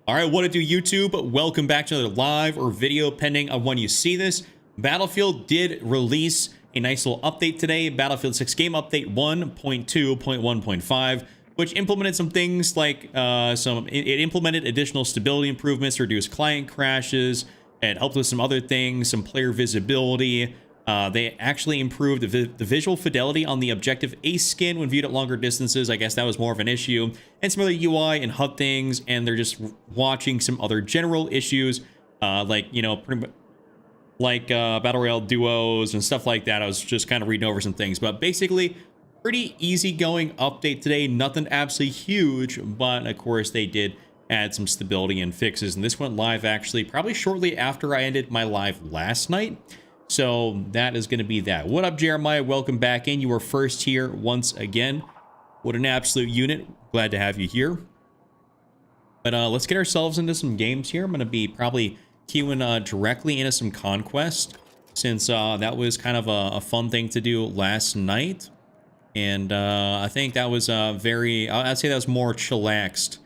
All right, what to do, YouTube? Welcome back to another live or video, pending on when you see this. Battlefield did release a nice little update today, Battlefield 6 game update 1.2.1.5, which implemented some things like it implemented additional stability improvements, reduced client crashes, and helped with some other things, some player visibility. They actually improved the visual fidelity on the objective ace skin when viewed at longer distances. I guess that was more of an issue. And some other UI and HUD things, and they're just watching some other general issues, like, you know, Battle Royale duos and stuff like that. I was just kind of reading over some things, but basically, pretty easygoing update today. Nothing absolutely huge, but of course they did add some stability and fixes. And this went live actually probably shortly after I ended my live last night. So that is going to be that. What up, Jeremiah? Welcome back in. You were first here once again. What an absolute unit. Glad to have you here. But let's get ourselves into some games here. I'm going to be probably queuing directly into some Conquest, since that was kind of a fun thing to do last night. And I think that was I'd say that was more chillaxed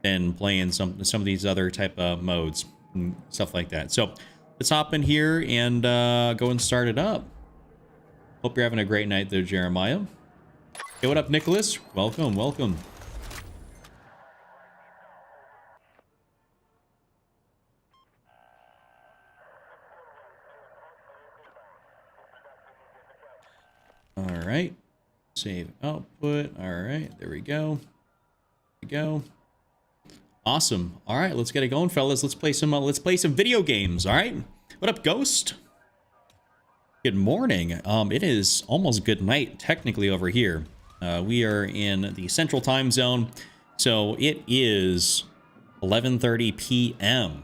than playing some of these other type of modes and stuff like that. So let's hop in here and go and start it up. Hope you're having a great night there, Jeremiah. Hey, what up, Nicholas? Welcome, welcome. All right. Save output. All right, there we go. There we go. Awesome. All right, let's get it going, fellas. Let's play some video games. All right. What up, Ghost? Good morning. It is almost good night technically over here. We are in the Central Time Zone, so it is 11:30 p.m.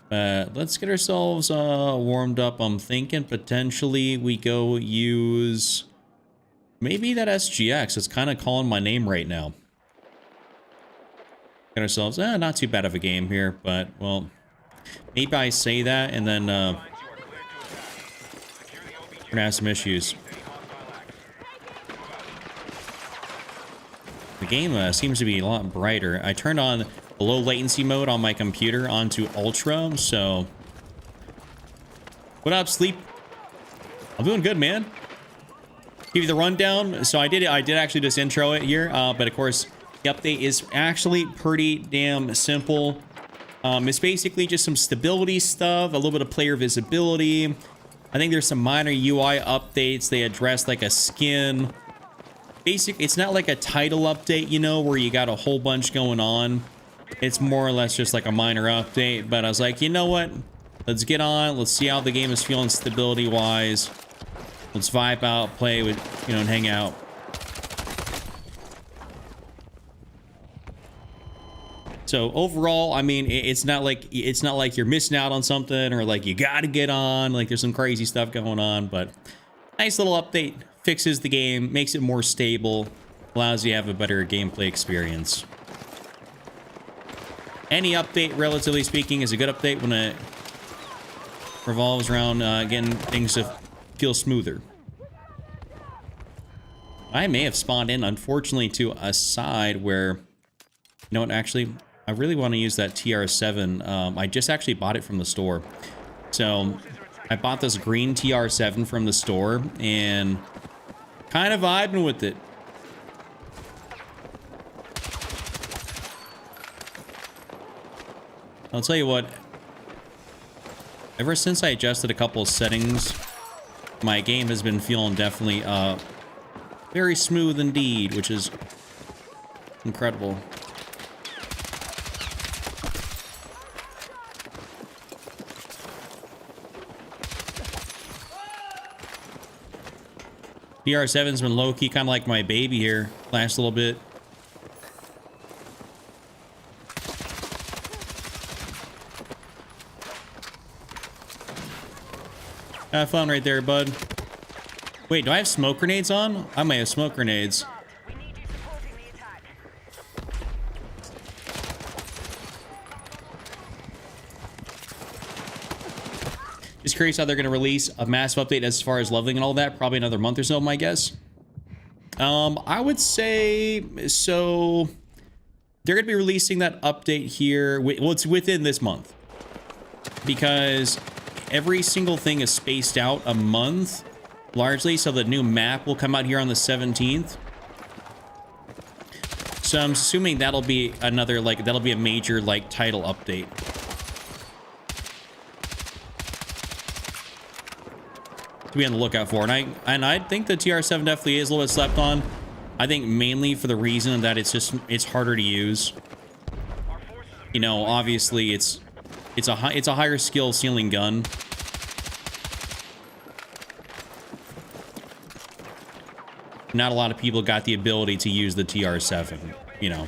Let's get ourselves warmed up. I'm thinking potentially we go use maybe that SGX. It's kind of calling my name right now. Get ourselves not too bad of a game here, but well, maybe I say that and then we're gonna have some issues. The game seems to be a lot brighter. I turned on the low latency mode on my computer onto ultra, so what up, Sleep? I'm doing good, man. Give you the rundown. So I did actually just intro it here, but of course the update is actually pretty damn simple. It's basically just some stability stuff, a little bit of player visibility. I think there's some minor UI updates. They address like a skin. Basically, it's not like a title update, you know, where you got a whole bunch going on. It's more or less just like a minor update. But I was like, you know what? Let's get on. Let's see how the game is feeling stability-wise. Let's vibe out, play with, you know, and hang out. So overall, I mean, it's not like you're missing out on something or like you got to get on. Like there's some crazy stuff going on, but nice little update. Fixes the game, makes it more stable, allows you to have a better gameplay experience. Any update, relatively speaking, is a good update when it revolves around getting things to feel smoother. I may have spawned in, unfortunately, to a side where, you know what, actually, I really want to use that TR7. I just actually bought it from the store. So I bought this green TR7 from the store and kind of vibing with it. I'll tell you what, ever since I adjusted a couple of settings, my game has been feeling definitely very smooth indeed, which is incredible. DR7's been low-key, kind of like my baby here, last little bit. Have fun right there, bud. Wait, do I have smoke grenades on? I might have smoke grenades. Just curious how they're going to release a massive update as far as leveling and all that. Probably another month or so, my guess. I would say so. they're going to be releasing that update here. Well, it's within this month. Because every single thing is spaced out a month, largely. So the new map will come out here on the 17th. So I'm assuming that'll be another, like, that'll be a major, like, title update. To be on the lookout for. And I think the TR7 definitely is a little bit slept on. I think mainly for the reason that it's harder to use. You know, obviously it's a higher skill ceiling gun. Not a lot of people got the ability to use the TR7, you know.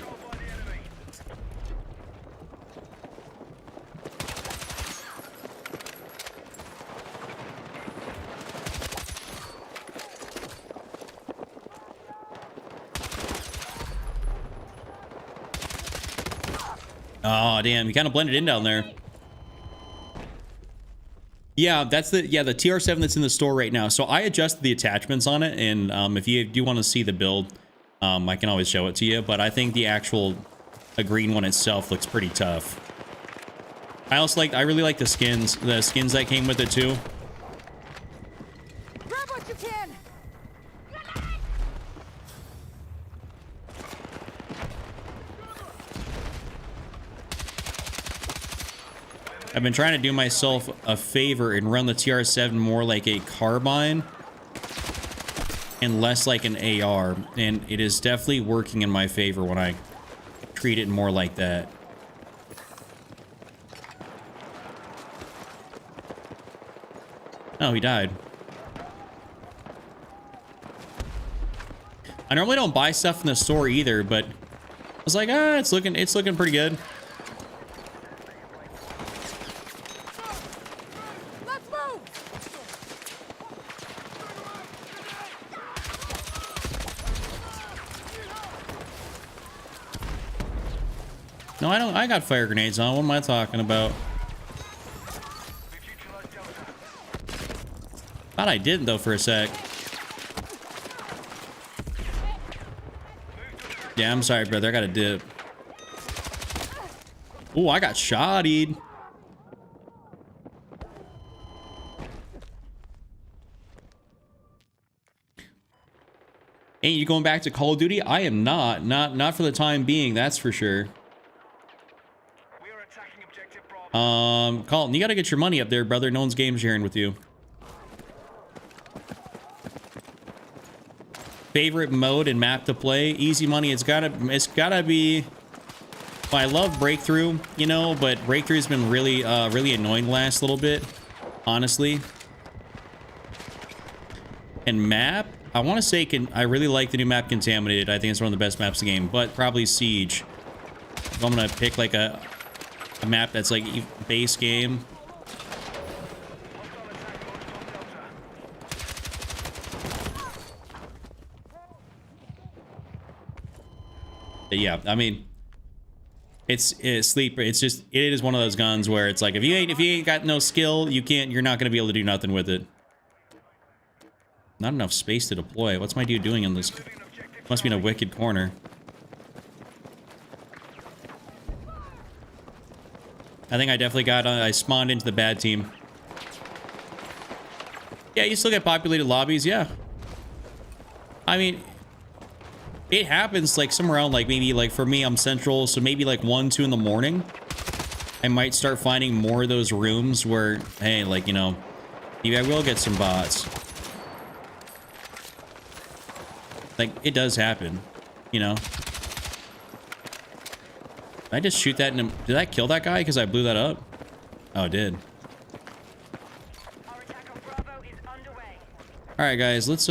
Oh, damn, you kind of blended in down there. Yeah, that's the TR7 that's in the store right now. So I adjusted the attachments on it, and if you do want to see the build, I can always show it to you. But I think the actual green one itself looks pretty tough. I really like the skins that came with it too. Grab what you can. I've been trying to do myself a favor and run the TR7 more like a carbine and less like an AR, and it is definitely working in my favor when I treat it more like that. Oh, he died. I normally don't buy stuff in the store either, but I was like, it's looking pretty good. No, I don't. I got fire grenades on. What am I talking about? Thought I didn't though for a sec. Yeah, I'm sorry, brother. I got a dip. Oh, I got shottied. Ain't you going back to Call of Duty? I am not. Not for the time being. That's for sure. Colton, you gotta get your money up there, brother. No one's game sharing with you. Favorite mode and map to play? Easy money. It's gotta be. Well, I love Breakthrough, you know, but Breakthrough's been really annoying the last little bit, honestly. And map, I want to say I really like the new map Contaminated. I think it's one of the best maps in the game, but probably Siege. If I'm gonna pick like a map that's like base game. But yeah, I mean, it's sleeper. It's just, it is one of those guns where it's like, if you ain't got no skill, you're not gonna be able to do nothing with it. Not enough space to deploy. What's my dude doing in this? Must be in a wicked corner. I think I definitely got, I spawned into the bad team. Yeah, you still get populated lobbies, yeah. I mean, it happens like somewhere around, like maybe like for me, I'm central, so maybe like 1, 2 in the morning. I might start finding more of those rooms where, hey, like, you know, maybe I will get some bots. Like, it does happen, you know. Did I just shoot that in did I kill that guy because I blew that up? Oh, it did. Alright, guys, let's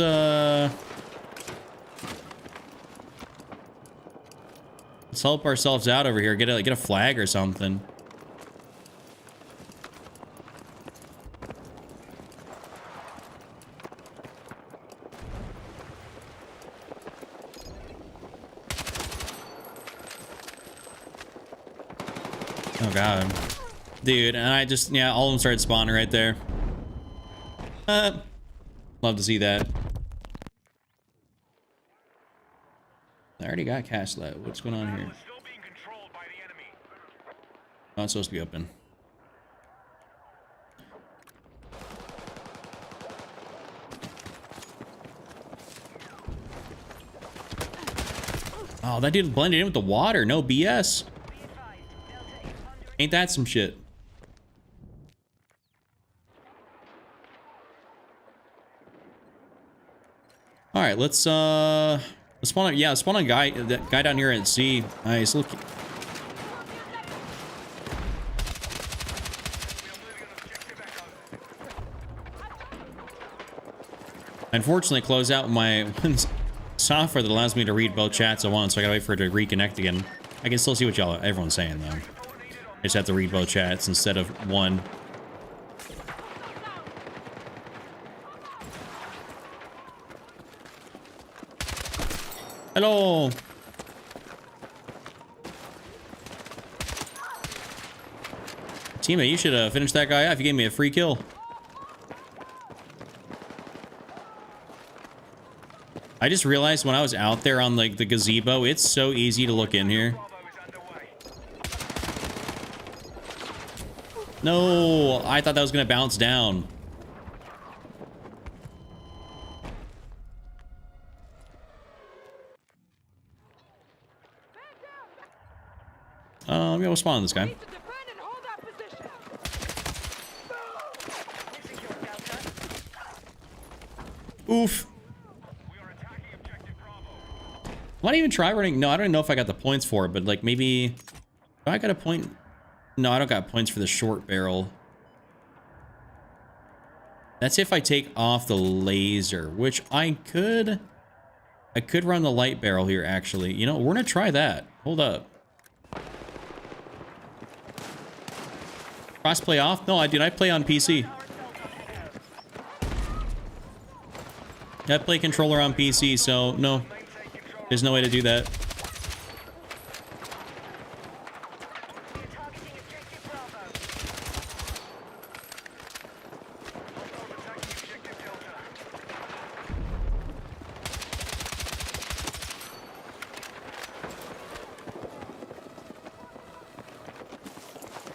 help ourselves out over here. Get a flag or something. Oh god, dude, and I just, yeah, all of them started spawning right there. Love to see that. I already got Cashlet. What's going on here? Not supposed to be open. Oh, that dude blended in with the water. No BS. Ain't that some shit? All right, let's spawn on, yeah, spawn on that guy down here at C. Nice. Look. Unfortunately, close out my software that allows me to read both chats at once, so I gotta wait for it to reconnect again. I can still see what everyone's saying though. I just have to read both chats instead of one. Hello. Teammate, you should finish that guy off. You gave me a free kill. I just realized when I was out there on like the gazebo, it's so easy to look in here. No, I thought that was gonna bounce down. Yeah, we'll spawn on this guy. Oof. Why not even try running? No, I don't know if I got the points for it, but like maybe... Do I got a point? No, I don't got points for the short barrel. That's if I take off the laser, which I could run the light barrel here, actually. You know, we're gonna try that. Hold up. Crossplay off? No, I play on PC. I play controller on PC, so no. There's no way to do that.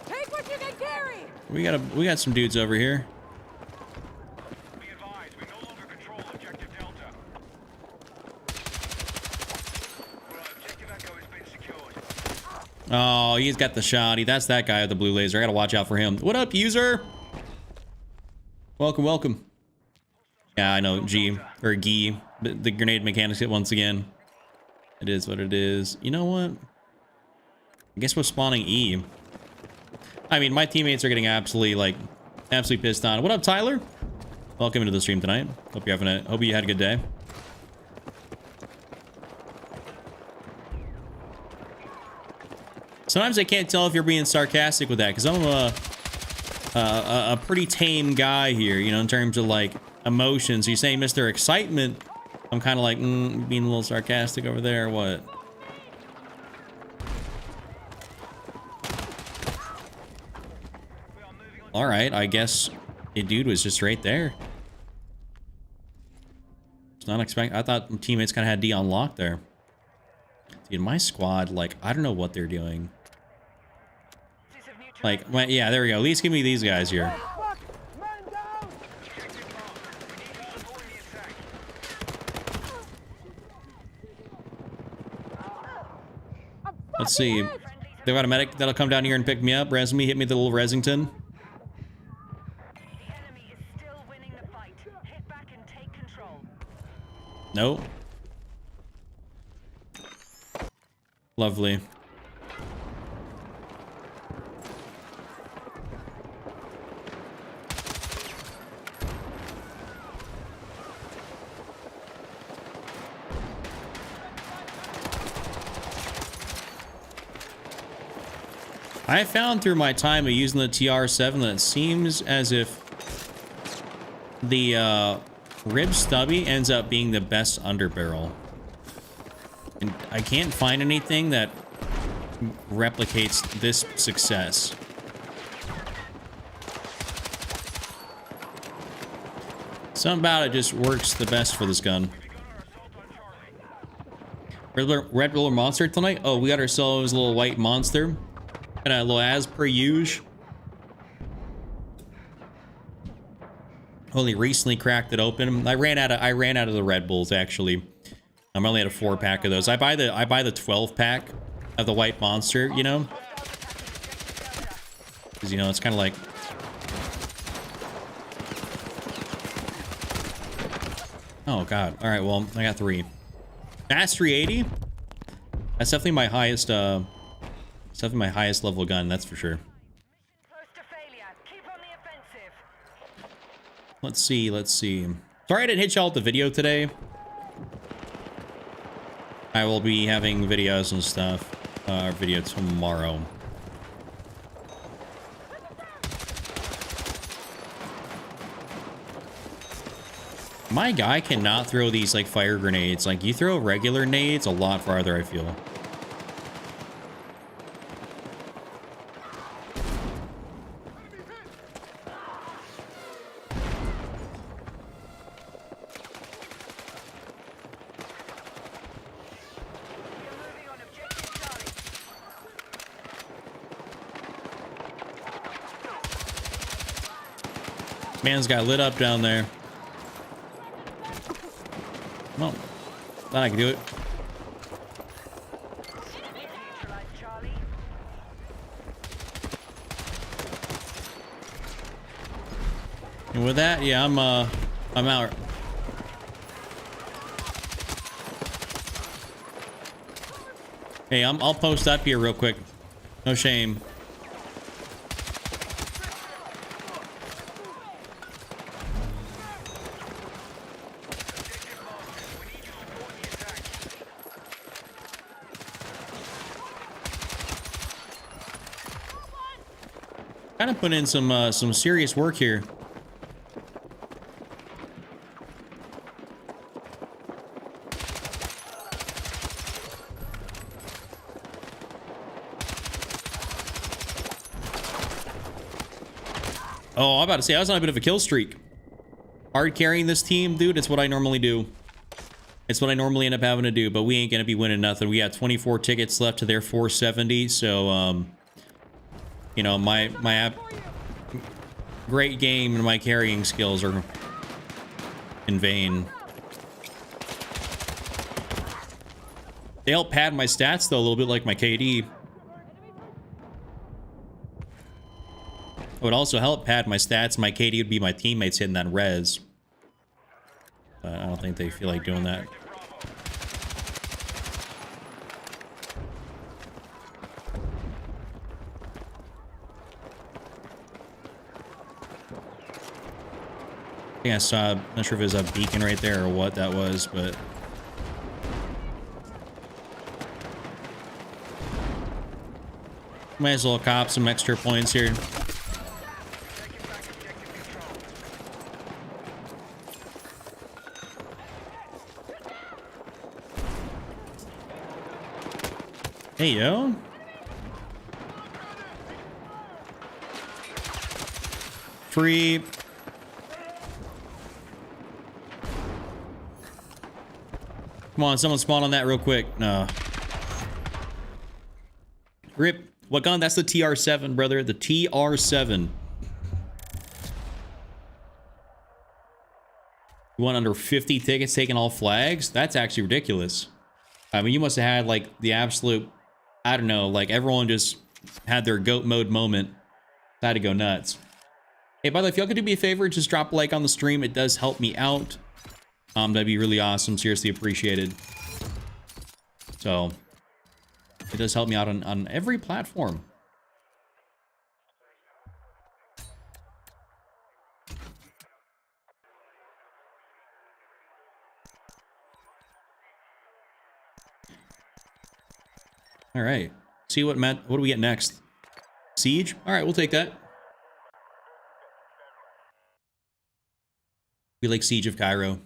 Take what you can carry. We got some dudes over here. Oh, he's got the shotty. That's that guy with the blue laser. I gotta watch out for him. What up, user? Welcome, welcome. Yeah, I know, G, or Gee. The grenade mechanics hit once again. It is what it is. You know what? I guess we're spawning E. I mean, my teammates are getting absolutely pissed on. What up, Tyler? Welcome into the stream tonight. Hope you had a good day. Sometimes I can't tell if you're being sarcastic with that, because I'm a pretty tame guy here, you know, in terms of like emotions. You say Mr. Excitement, I'm kind of like being a little sarcastic over there, or what? All right, I guess a dude was just right there. It's not expect. I thought teammates kind of had D on lock there. Dude, my squad, like, I don't know what they're doing. Like, yeah, there we go. At least give me these guys here. Let's see. They've got a medic that'll come down here and pick me up. Res me, hit me with the little Resington. Nope. Lovely. I found through my time of using the TR7 that it seems as if the rib stubby ends up being the best underbarrel. And I can't find anything that replicates this success. Something about it just works the best for this gun. Red Roller Monster tonight? Oh, we got ourselves a little white monster. Got a little as per usual. Only recently cracked it open. I ran out of the Red Bulls actually. I'm only at a 4-pack of those. I buy the 12-pack of the White Monster, you know? Because, you know, it's kind of like... Oh, God. All right, well, I got 3. Mastery 80? That's definitely my highest, it's definitely my highest level gun, that's for sure. Let's see, let's see. Sorry I didn't hit y'all with the video today. I will be having videos and stuff, video tomorrow. My guy cannot throw these like fire grenades. Like you throw regular nades a lot farther, I feel. Man's got lit up down there. Well, thought I could do it. And with that, yeah, I'm out. Hey, I'll post up here real quick. No shame. Kind of put in some serious work here. Oh, I'm about to say I was on a bit of a kill streak. Hard carrying this team, dude. It's what I normally do. It's what I normally end up having to do, but we ain't gonna be winning nothing. We got 24 tickets left to their 470, so you know, my great game and my carrying skills are in vain. They help pad my stats though a little bit, like my KD. It would also help pad my stats. My KD would be my teammates hitting that res. But I don't think they feel like doing that. I think I saw, I'm not sure if it was a beacon right there or what that was, but... Might as well cop some extra points here. Hey, yo. Free. Come on, someone spawn on that real quick. No. Rip. What gun? That's the TR7, brother. The TR7. You want under 50 tickets taking all flags? That's actually ridiculous. I mean, you must have had, like, the absolute... I don't know, like, everyone just had their goat mode moment. Had to go nuts. Hey, by the way, if y'all could do me a favor, just drop a like on the stream. It does help me out. That'd be really awesome. Seriously appreciated. So, it does help me out on every platform. All right. See what do we get next? Siege? All right, we'll take that. We like Siege of Cairo.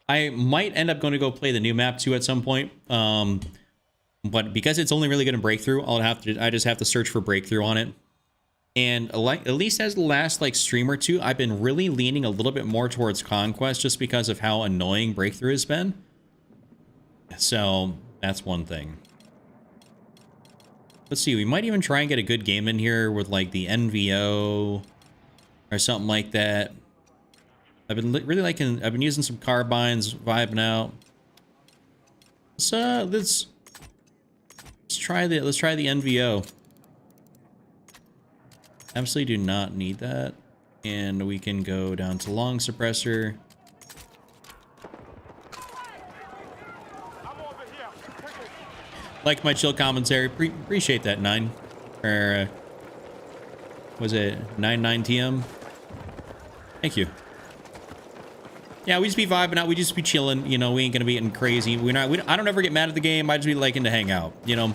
I might end up going to go play the new map too at some point. But because it's only really going to Breakthrough, I just have to search for Breakthrough on it. And like, at least as the last like stream or two, I've been really leaning a little bit more towards Conquest just because of how annoying Breakthrough has been. So that's one thing. Let's see, we might even try and get a good game in here with like the NVO or something like that. I've been really liking, I've been using some carbines, vibing out. Let's try the NVO. Absolutely do not need that. And we can go down to long suppressor. Like my chill commentary. Appreciate that, 9. Or, was it 99TM? Thank you. Yeah, we just be vibing out. We just be chilling. You know, we ain't gonna be getting crazy. I don't ever get mad at the game. I just be liking to hang out. You know,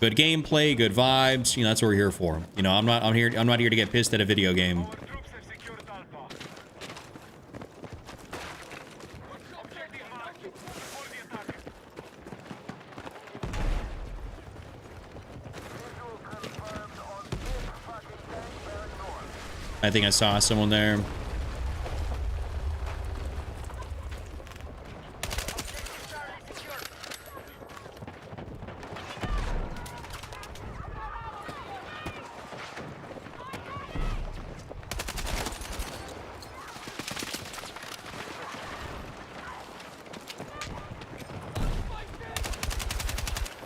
good gameplay, good vibes. You know, that's what we're here for. You know, I'm not here to get pissed at a video game. I think I saw someone there.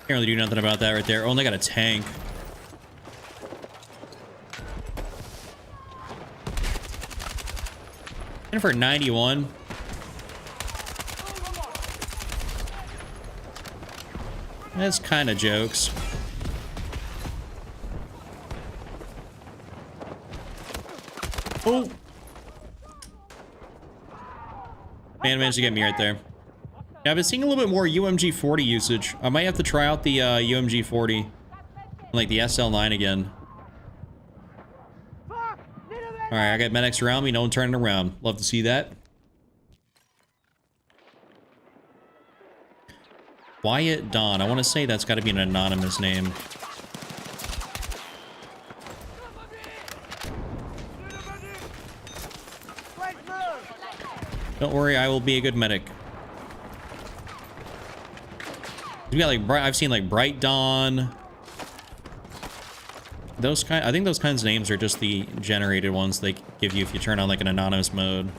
Can't really do nothing about that right there. Oh, and they got a tank. And for 91. That's kind of jokes. Oh! Man managed to get me right there. Yeah, I've been seeing a little bit more UMG 40 usage. I might have to try out the UMG 40. Like the SL9 again. Alright, I got medics around me, no one turning around. Love to see that. Wyatt Dawn. I want to say that's got to be an anonymous name. Don't worry, I will be a good medic. We got like I've seen like Bright Dawn. Those kind, I think those kinds of names are just the generated ones they give you if you turn on like an anonymous mode.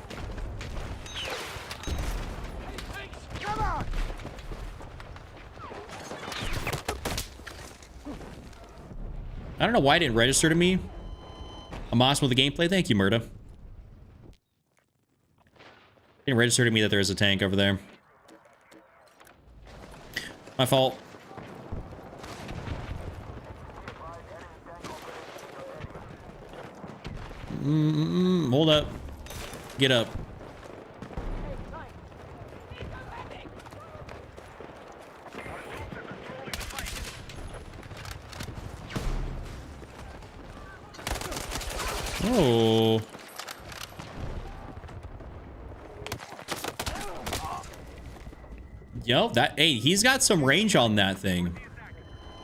I don't know why it didn't register to me. I'm awesome with the gameplay. Thank you, Murda. It didn't register to me that there is a tank over there. My fault. Hold up. Get up. Oh. Yo, that, hey, he's got some range on that thing.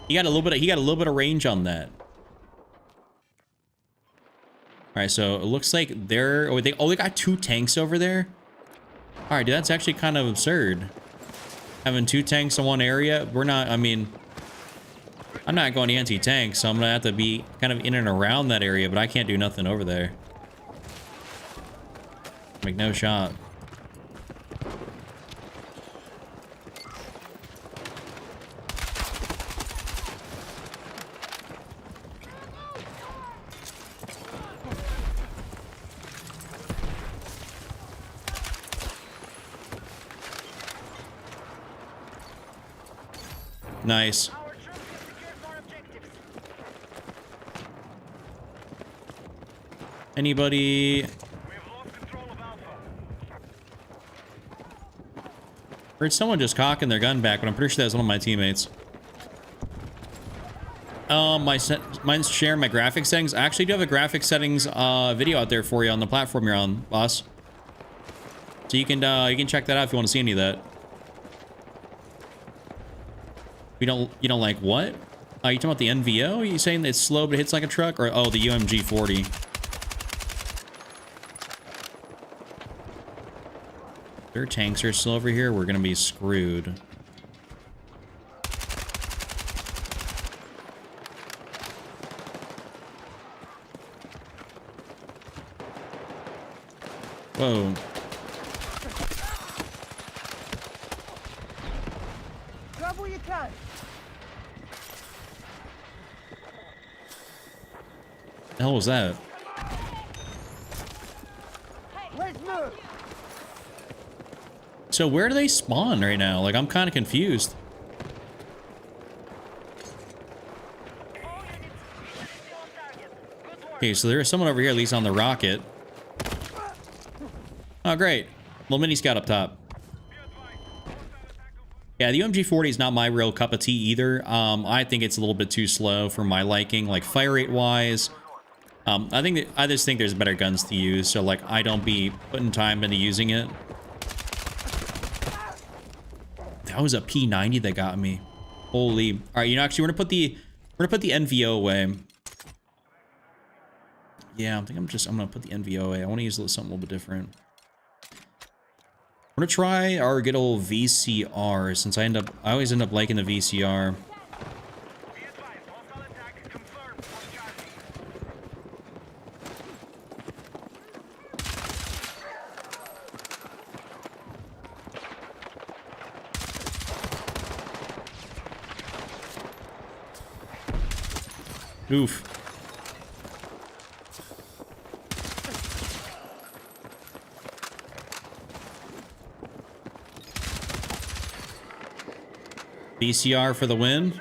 He got a little bit of range on that. All right, so it looks like they're, they got 2 tanks over there. All right, dude, that's actually kind of absurd. Having 2 tanks in one area. We're not, I mean, I'm not going anti-tank, so I'm gonna have to be kind of in and around that area, but I can't do nothing over there. Make no shot. Nice. Anybody? Heard someone just cocking their gun back, but I'm pretty sure that was one of my teammates. Mine's sharing my graphics settings. I actually do have a graphics settings video out there for you on the platform you're on, boss. So you can check that out if you want to see any of that. You don't like what? Oh, you talking about the NVO? Are you saying that it's slow but it hits like a truck? Or, oh, the UMG 40. Their tanks are still over here. We're gonna be screwed. Whoa. Grab what you can. The hell was that? Let's move. So where do they spawn right now? Like, I'm kind of confused. Okay, so there is someone over here, at least on the rocket. Oh, great. Little mini scout up top. Yeah, the UMG-40 is not my real cup of tea either. I think it's a little bit too slow for my liking, like fire rate wise. I just think there's better guns to use, so like I don't be putting time into using it. That was a P90 that got me. Holy! All right, you know, actually, we're gonna put the NVO away. Yeah, I think I'm gonna put the NVO away. I want to use something a little bit different. We're gonna try our good old VCR, since I always end up liking the VCR. Oof. VCR for the win.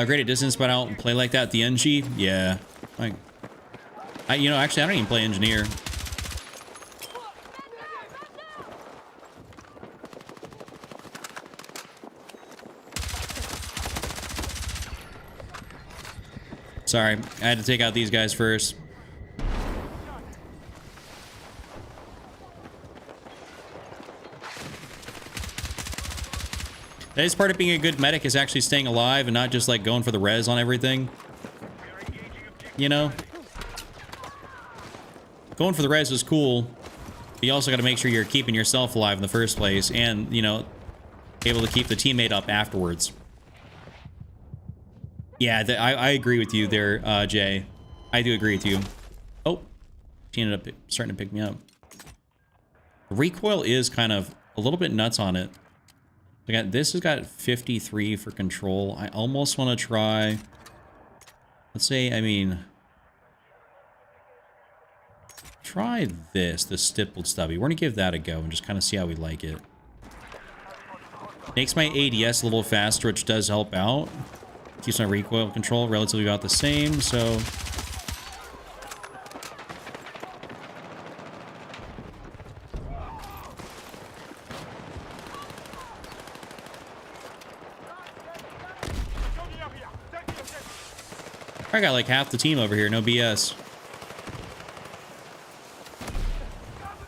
Great at distance, but I don't play like that. The NG, yeah. Like, you know, actually, I don't even play engineer. Sorry, I had to take out these guys first. The nice part of being a good medic is actually staying alive and not just like going for the res on everything. You know? Going for the res is cool, but you also got to make sure you're keeping yourself alive in the first place and, you know, able to keep the teammate up afterwards. Yeah, I agree with you there, Jay. I do agree with you. Oh, she ended up starting to pick me up. Recoil is kind of a little bit nuts on it. This has got 53 for control. I almost want to try. Let's say, I mean, try this, the stippled stubby. We're gonna give that a go and just kind of see how we like it. Makes my ADS a little faster, which does help out. Keeps my recoil control relatively about the same, so... I got like half the team over here, no BS.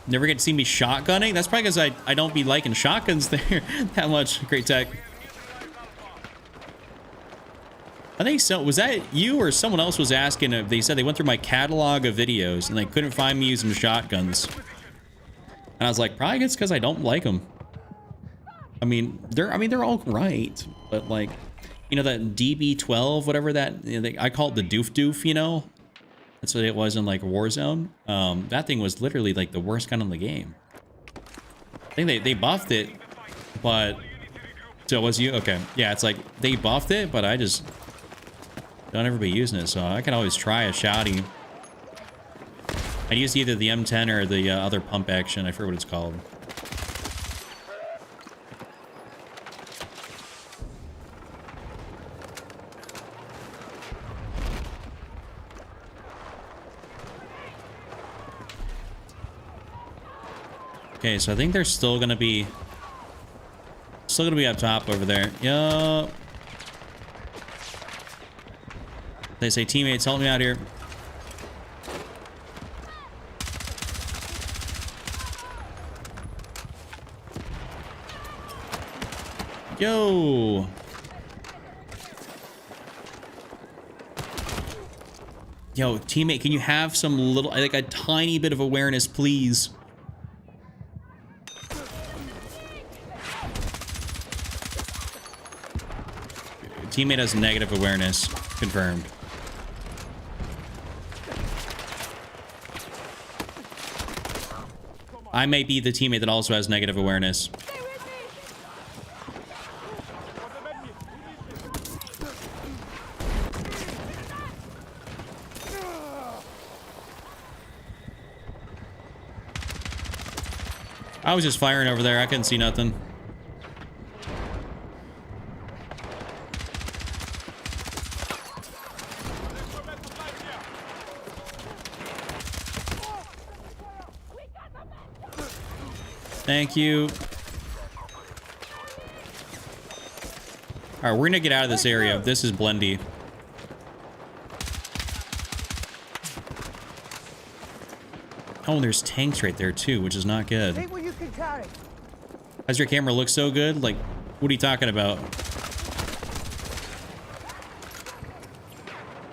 Never get to see me shotgunning? That's probably because I don't be liking shotguns there that much. Great tech. I think so. Was that you or someone else was asking if they said they went through my catalog of videos and they couldn't find me using shotguns. And I was like, probably it's because I don't like them. I mean, they're all right, but like, you know, that DB12, whatever that, you know, I call it the doof doof, you know? That's what it was in like Warzone. That thing was literally like the worst gun in the game. I think they buffed it, but... So it was you? Okay. Yeah, it's like they buffed it, but I just don't ever be using it, so I can always try a shotty. I used either the M10 or the other pump action. I forget what it's called. Okay, so I think they're still gonna be up top over there. Yup. They say, teammates, help me out here. Yo. Yo, teammate, can you have some little, like a tiny bit of awareness, please? teammate has negative awareness. Confirmed. I may be the teammate that also has negative awareness. I was just firing over there. I couldn't see nothing. Thank you. All right, we're gonna get out of this area. This is blendy. Oh, and there's tanks right there too, which is not good. Take what you can carry. Does your camera look so good? Like, what are you talking about?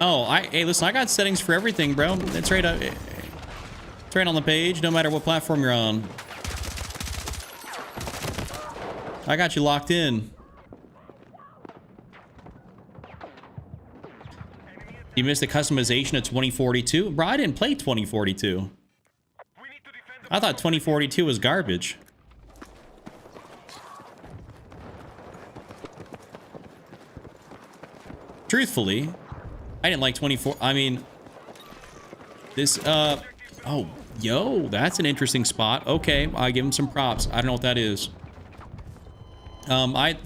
Oh, hey, listen, I got settings for everything, bro. It's right up. It's right on the page, no matter what platform you're on. I got you locked in. You missed the customization of 2042? Bro, I didn't play 2042. I thought 2042 was garbage. Truthfully, I didn't like 24. I mean, this, oh, yo, that's an interesting spot. Okay, I give him some props. I don't know what that is. I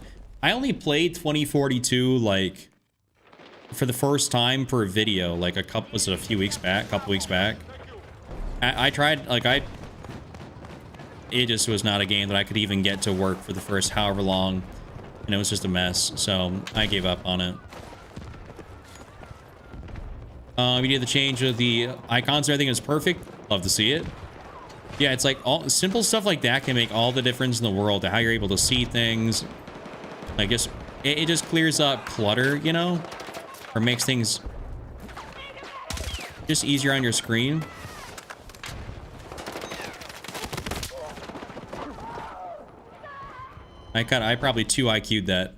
only played 2042 like for the first time for a video, like was it a couple weeks back. I tried, like it just was not a game that I could even get to work for the first however long, and it was just a mess, so I gave up on it. We did the change of the icons and everything is perfect. Love to see it. Yeah, it's like all simple stuff like that can make all the difference in the world to how you're able to see things. Like just it just clears up clutter, you know, or makes things just easier on your screen. I probably 2 IQ'd that.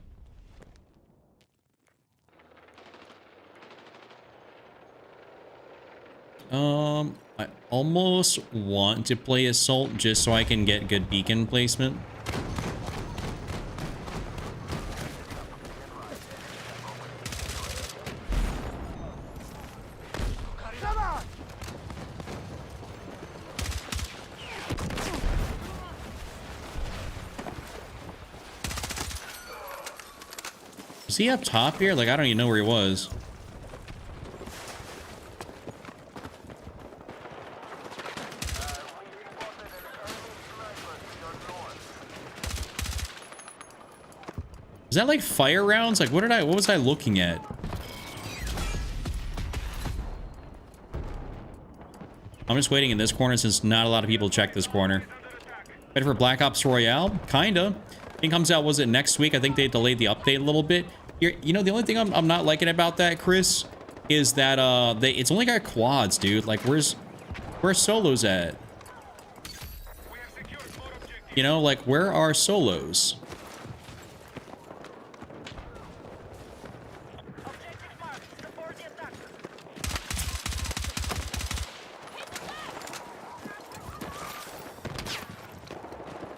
I almost want to play Assault just so I can get good beacon placement. Come on! Is he up top here? Like, I don't even know where he was. Is that like fire rounds? Like, what was I looking at? I'm just waiting in this corner since not a lot of people check this corner. Ready for Black Ops Royale? Kinda. It comes out, was it next week? I think they delayed the update a little bit. You know, the only thing I'm not liking about that, Chris, is that it's only got quads, dude. Like, where's solos at? You know, like, where are solos?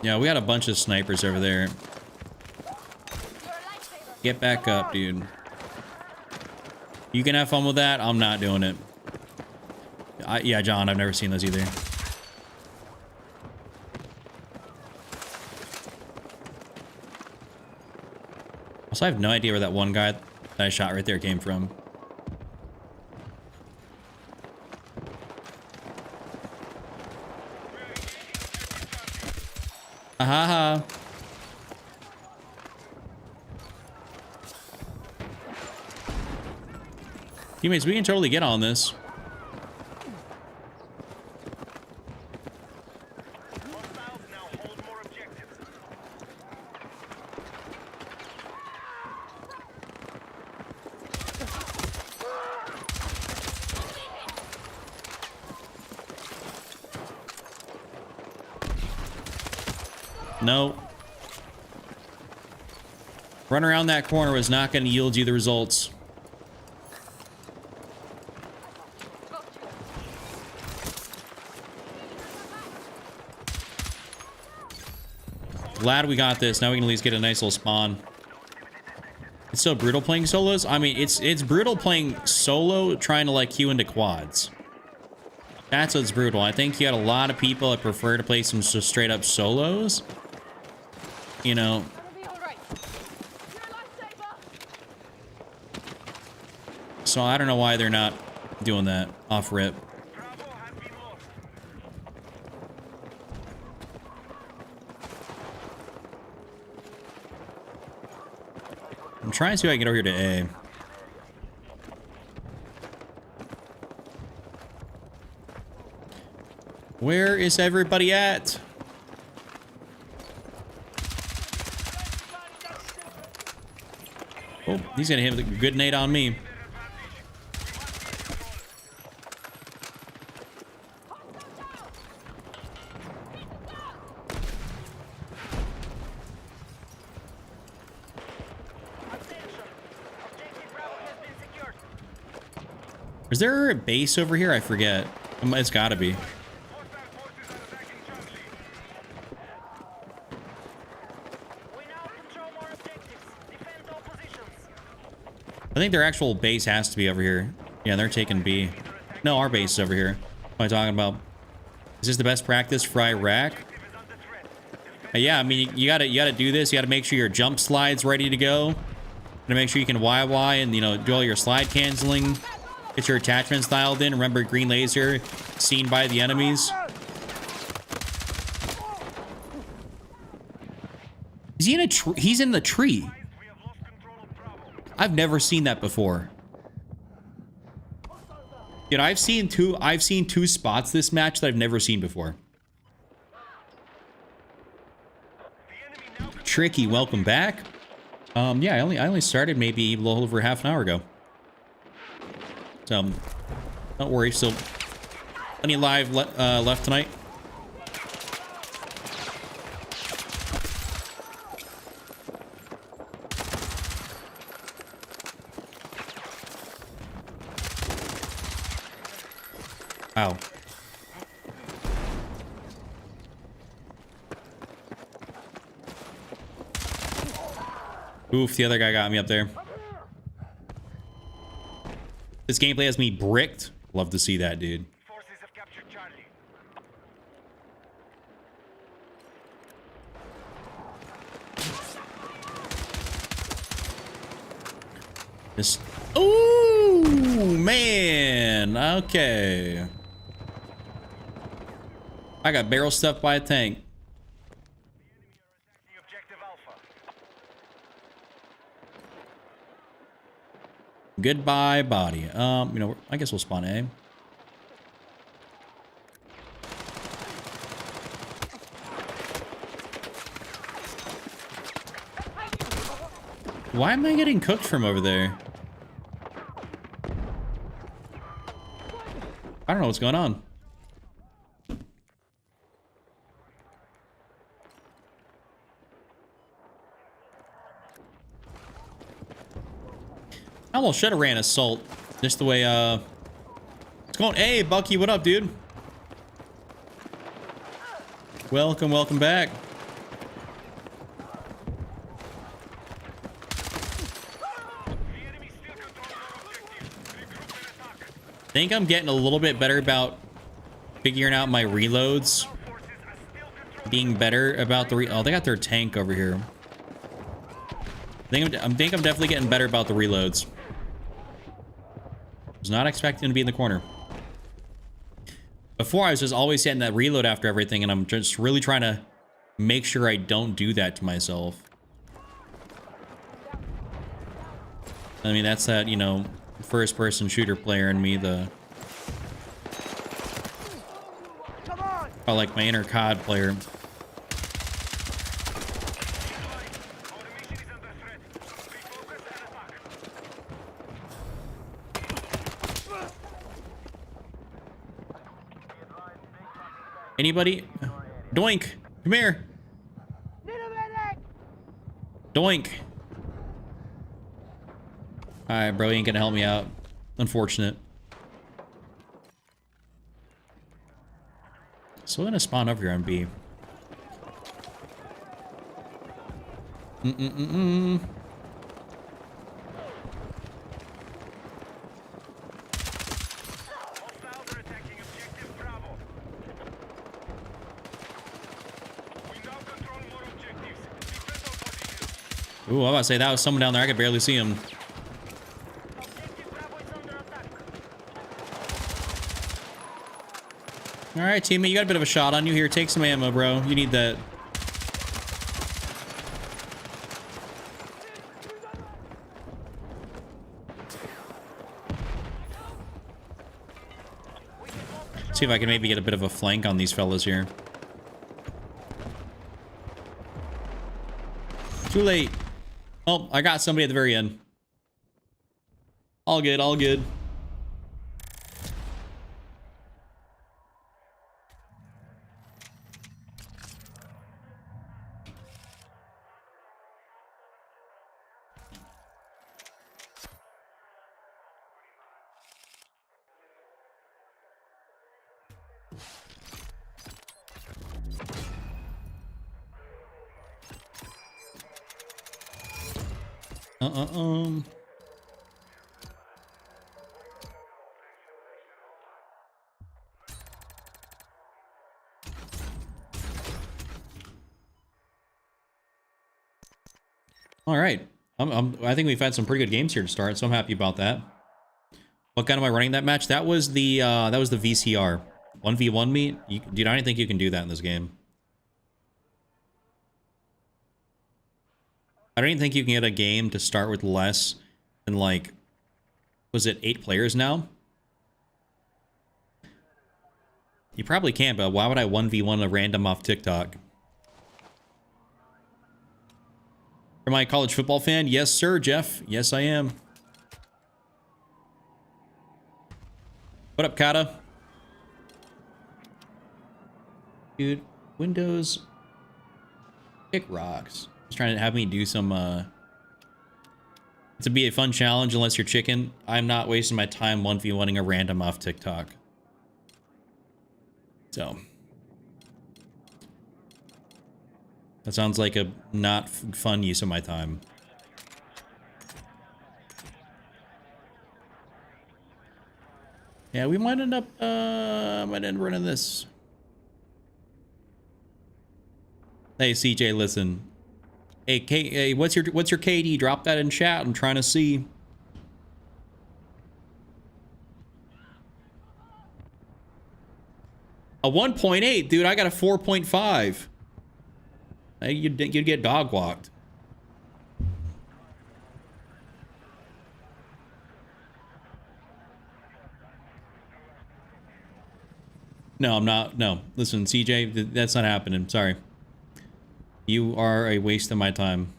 Yeah, we got a bunch of snipers over there. Get back up, dude. You can have fun with that. I'm not doing it. Yeah, John, I've never seen those either. Also, I have no idea where that one guy that I shot right there came from. Ahaha. Teammates, we can totally get on this. No. Run around that corner was not going to yield you the results. Glad we got this. Now we can at least get a nice little spawn. It's so brutal playing solos. I mean, it's brutal playing solo, trying to like queue into quads. That's what's brutal. I think you got a lot of people that prefer to play some straight up solos. You know. So I don't know why they're not doing that off rip. I'm trying to see if I can get over here to A. Where is everybody at? Oh, he's gonna hit a good nade on me. Is there a base over here? I forget. It's gotta be. I think their actual base has to be over here. Yeah, they're taking B. No, our base is over here. What am I talking about? Is this the best practice for Iraq? Yeah, I mean, you gotta do this. You gotta make sure your jump slide's ready to go. You gotta make sure you can YY and, you know, do all your slide canceling. Get your attachments dialed in. Remember, green laser seen by the enemies. Is he in a tree? He's in the tree. I've never seen that before. Dude, I've seen two spots this match that I've never seen before. Tricky, welcome back. Yeah, I only started maybe a little over half an hour ago. So, don't worry, still plenty live left tonight. Wow. Oof, the other guy got me up there. This gameplay has me bricked. Love to see that, dude. Forces have captured Charlie. This. Ooh, man. Okay. I got barrel stuffed by a tank. The objective Alpha. Goodbye, body. You know, I guess we'll spawn A. Why am I getting cooked from over there? I don't know what's going on. I almost should have ran assault. Just the way, it's going. Hey, Bucky, what up, dude? Welcome back. I think I'm getting a little bit better about figuring out my reloads. Being better about the oh, they got their tank over here. I think I'm definitely getting better about the reloads. Was not expecting to be in the corner. Before, I was just always hitting that reload after everything, and I'm just really trying to make sure I don't do that to myself. I mean, that's that, you know, first-person shooter player in me, the... I like my inner COD player. Anybody? Doink! Come here! Doink! Alright, bro, you ain't gonna help me out. Unfortunate. So we're gonna spawn over here on B. Hostiles are attacking objective Bravo. We now control more objectives. Defend our positions. Ooh, I'm about to say that was someone down there. I could barely see him. Objective Bravo is under attack. Alright, teammate, you got a bit of a shot on you here. Take some ammo, bro. You need that. See if I can maybe get a bit of a flank on these fellas here. Too late. Oh, I got somebody at the very end. All good, all good. All right. I think we've had some pretty good games here to start, so I'm happy about that. What gun am I running that match? That was the VCR. 1v1 me? Dude, I don't think you can do that in this game. I don't even think you can get a game to start with less than, like, was it 8 players now? You probably can, but why would I 1v1 a random off TikTok? Am I a college football fan? Yes, sir, Jeff. Yes, I am. What up, Kata? Dude, Windows kick rocks. He's trying to have me do some, to be a fun challenge unless you're chicken. I'm not wasting my time 1v1ing a random off TikTok. So. That sounds like a not fun use of my time. Yeah, we might end up running this. Hey, CJ, listen. Hey, what's your KD? Drop that in chat. I'm trying to see. A 1.8, dude. I got a 4.5. Hey, you'd get dog walked. No, I'm not. No, listen, CJ, that's not happening. Sorry. You are a waste of my time.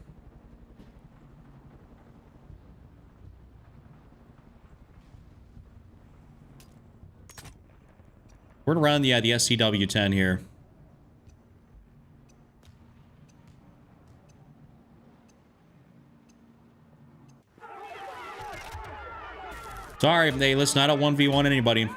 We're around the SCW-10 here. Sorry, hey, listen, I don't 1v1 anybody.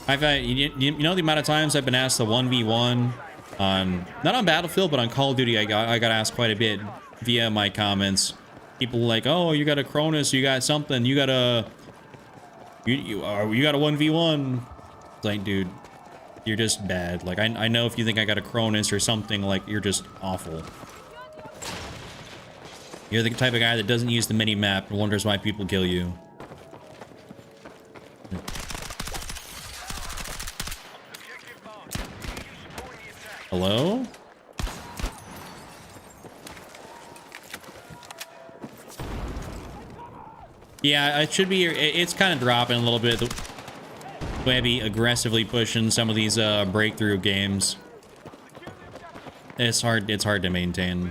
I've had, you know the amount of times I've been asked to 1v1 on, not on Battlefield, but on Call of Duty. I got asked quite a bit via my comments. People like, oh, you got a Cronus, you got something, you got a 1v1. It's like, dude, you're just bad. Like, I know if you think I got a Cronus or something, like, you're just awful. You're the type of guy that doesn't use the mini-map and wonders why people kill you. Hello? Yeah, it should be. It's kind of dropping a little bit. The way I be aggressively pushing some of these breakthrough games. It's hard. It's hard to maintain.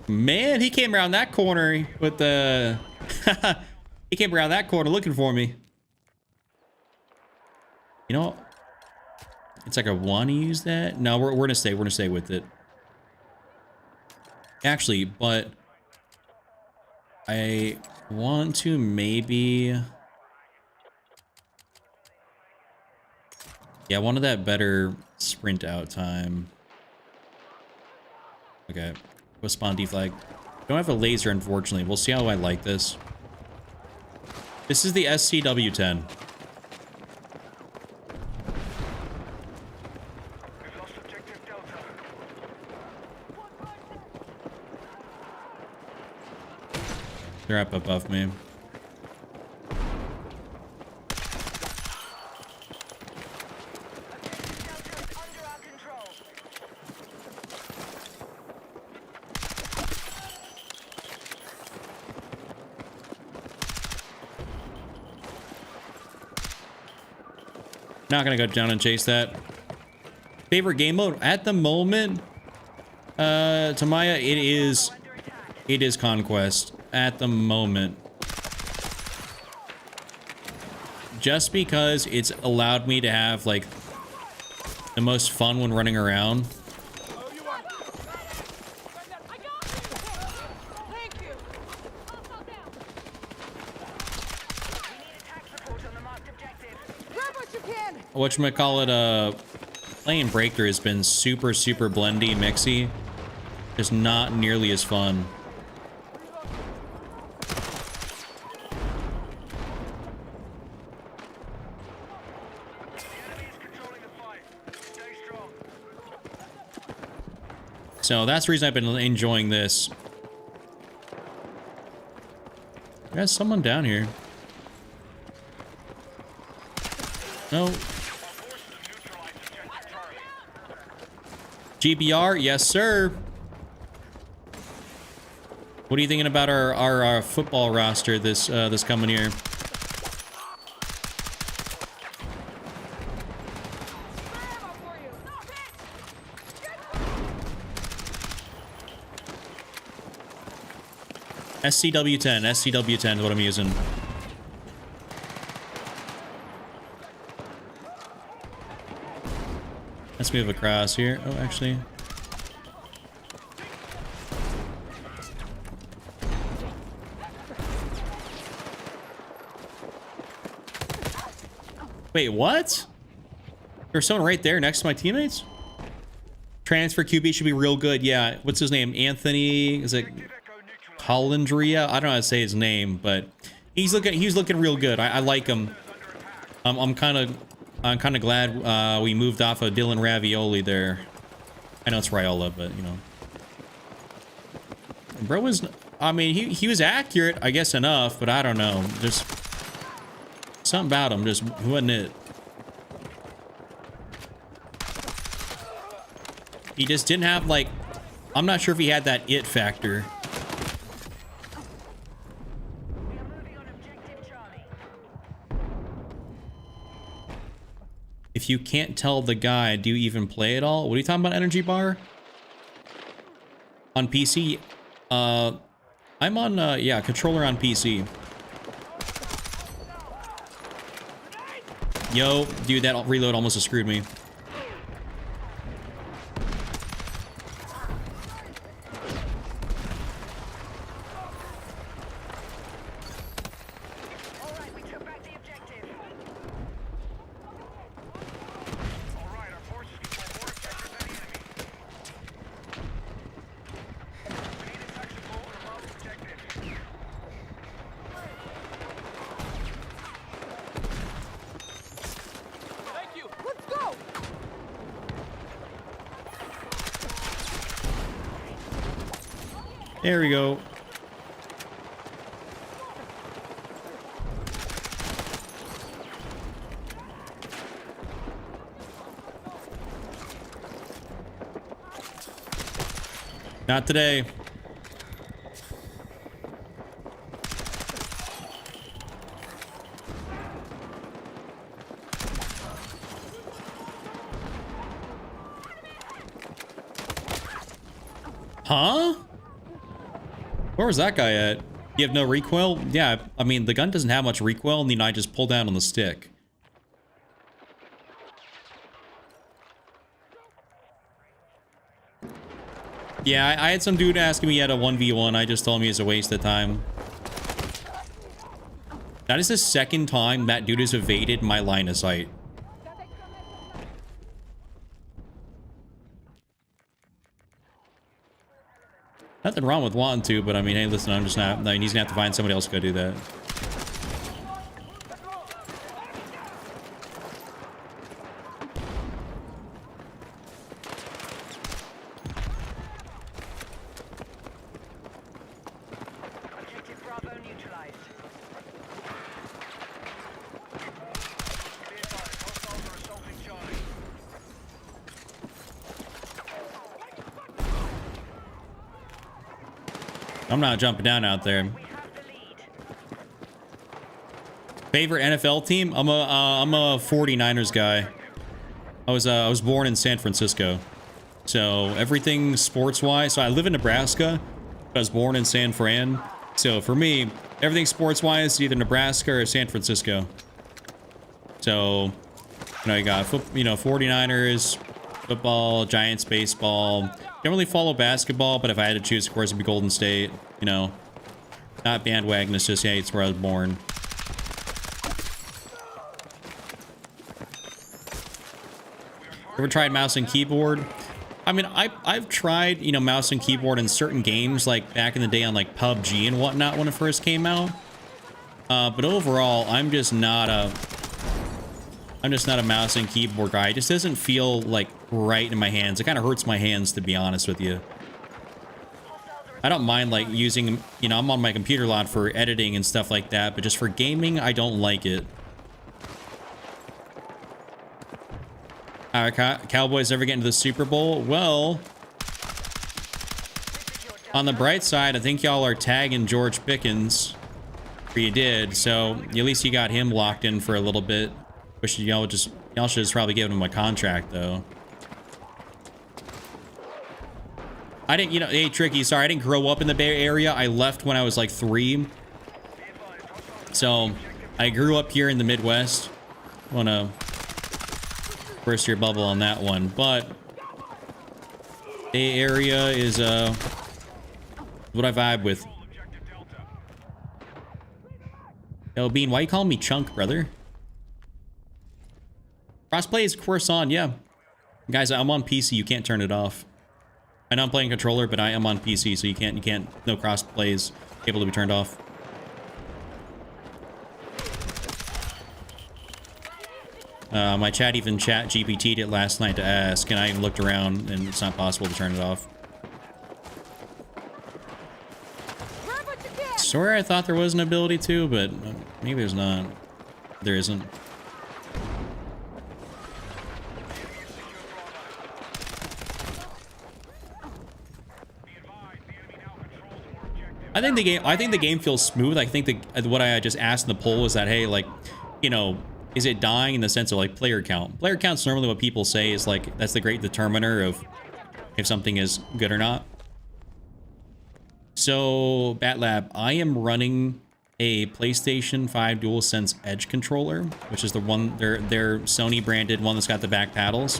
Man, he came around that corner with the... he came around that corner looking for me. You know, It's like I want to use that. No, we're gonna stay. We're gonna stay with it. Actually, but I want to maybe. Yeah, I wanted that better sprint out time. Okay, go spawn deflag. Don't have a laser, unfortunately. We'll see how I like this. This is the SCW-10. We've lost objective Delta. They're up above me. Delta is under our control. Not gonna go down and chase that. Favorite game mode at the moment, Tamaya, it is Conquest at the moment. Just because it's allowed me to have like the most fun when running around. Whatchamacallit, playing Breakthrough has been super blendy, mixy. Just not nearly as fun. So that's the reason I've been enjoying this. There's someone down here. No. GBR, yes, sir. What are you thinking about our football roster this this coming year? SCW-10, SCW-10 is what I'm using. Let's move across here. Oh, actually. Wait, what? There's someone right there next to my teammates? Transfer QB should be real good. Yeah, what's his name? Anthony, is it Hollandria? I don't know how to say his name, but he's looking real good. I like him. I'm kind of glad we moved off of Dylan Ravioli there. I know it's Raiola, but you know, bro was. I mean, he was accurate, I guess, enough, but I don't know. Just something about him just wasn't it. He just didn't have like. I'm not sure if he had that it factor. If you can't tell the guy, do you even play at all? What are you talking about, Energy Bar? On PC? I'm on, yeah, controller on PC. Yo, dude, that reload almost screwed me. There we go. Not today. Huh? Where was that guy at? You have no recoil? Yeah, I mean, the gun doesn't have much recoil, and then I just pull down on the stick. Yeah, I had some dude asking me at a 1v1. I just told him it's a waste of time. That is the second time that dude has evaded my line of sight. Nothing wrong with wanting to, but I mean, hey, listen, I'm just not. I mean, he's gonna have to find somebody else to go do that. Objective Bravo neutralized. Be advised, hostiles are assaulting Charlie. I'm not jumping down out there. We have the lead. Favorite NFL team? I'm a 49ers guy. I was born in San Francisco, so everything sports wise. So I live in Nebraska, but I was born in San Fran. So for me, everything sports wise is either Nebraska or San Francisco. So you got 49ers, football, Giants, baseball. Don't really follow basketball, but if I had to choose, of course, it'd be Golden State. Not bandwagon. It's just, yeah, it's where I was born. Ever tried mouse and keyboard? I mean, I've tried, mouse and keyboard in certain games, like back in the day on like PUBG and whatnot when it first came out. But overall, I'm just not a mouse and keyboard guy. It just doesn't feel like right in my hands. It kind of hurts my hands, to be honest with you. I don't mind like using, I'm on my computer a lot for editing and stuff like that, but just for gaming, I don't like it. Cowboys ever get into the Super Bowl? Well, on the bright side, I think y'all are tagging George Pickens. Or you did, so at least you got him locked in for a little bit. Wish y'all should have probably given him a contract though. I didn't, hey Tricky, sorry, I didn't grow up in the Bay Area. I left when I was like 3. So I grew up here in the Midwest. Wanna burst your bubble on that one, but Bay Area is what I vibe with. Yo, Bean, why you calling me Chunk, brother? Crossplay is Coruscant, yeah. Guys, I'm on PC, you can't turn it off. I know I'm playing controller, but I am on PC, so you can't, no crossplay is able to be turned off. My chat even chat GPT'd it last night to ask, and I even looked around, and it's not possible to turn it off. Swear I thought there was an ability to, but maybe there's not. There isn't. I think the game feels smooth. I think what I just asked in the poll was that, hey, like, is it dying in the sense of like player count? Player count's normally what people say is like that's the great determiner of if something is good or not. So, BatLab, I am running a PlayStation 5 DualSense Edge controller, which is the one their Sony branded one that's got the back paddles.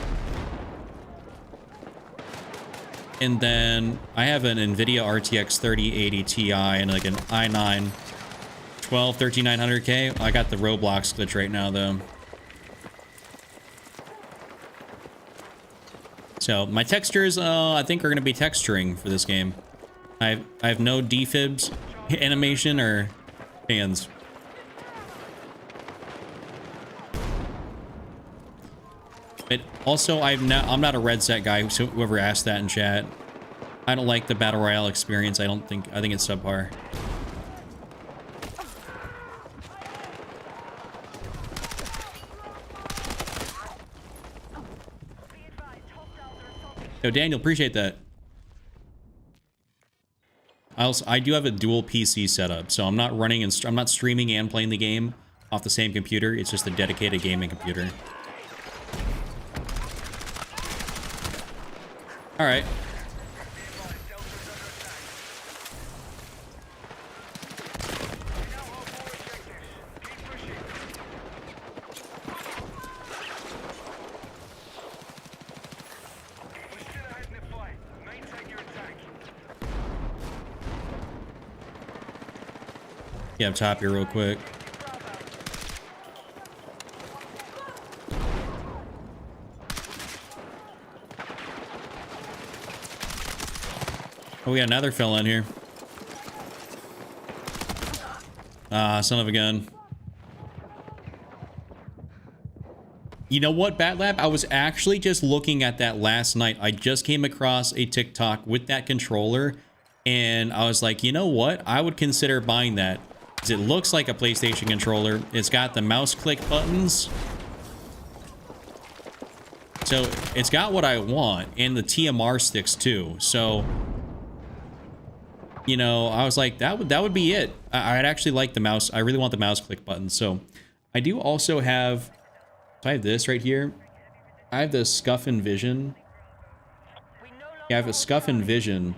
And then I have an NVIDIA RTX 3080 Ti and like an i9 13900K. I got the Roblox glitch right now though. So my textures, I think are going to be texturing for this game. I have no defibs, animation, or hands. But also, I'm not a red set guy. So whoever asked that in chat, I don't like the Battle Royale experience. I think it's subpar. Yo, Daniel, appreciate that. I do have a dual PC setup, so I'm not running and I'm not streaming and playing the game off the same computer. It's just a dedicated gaming computer. All right. We're still ahead in the fight. Maintain your attack. Yeah, up top here real quick. Oh, we got another fella in here. Ah, son of a gun. You know what, BatLab? I was actually just looking at that last night. I just came across a TikTok with that controller, and I was like, you know what? I would consider buying that. Because it looks like a PlayStation controller. It's got the mouse click buttons. So it's got what I want, and the TMR sticks too. So, you know, I was like, that would be it. I'd actually like the mouse. I really want the mouse click button. So I do also have... So I have this right here. I have the Scuff and Vision. Yeah, I have a Scuff and Vision.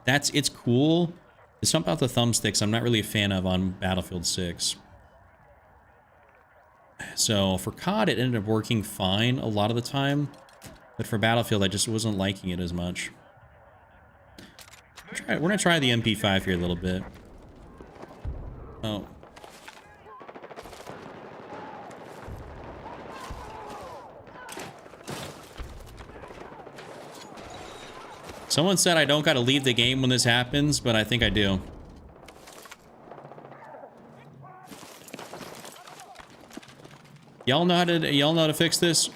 It's cool. It's something about the thumbsticks I'm not really a fan of on Battlefield 6. So for COD, it ended up working fine a lot of the time. But for Battlefield, I just wasn't liking it as much. We're gonna try the MP5 here a little bit. Oh. Someone said I don't gotta leave the game when this happens, but I think I do. Y'all know how to fix this?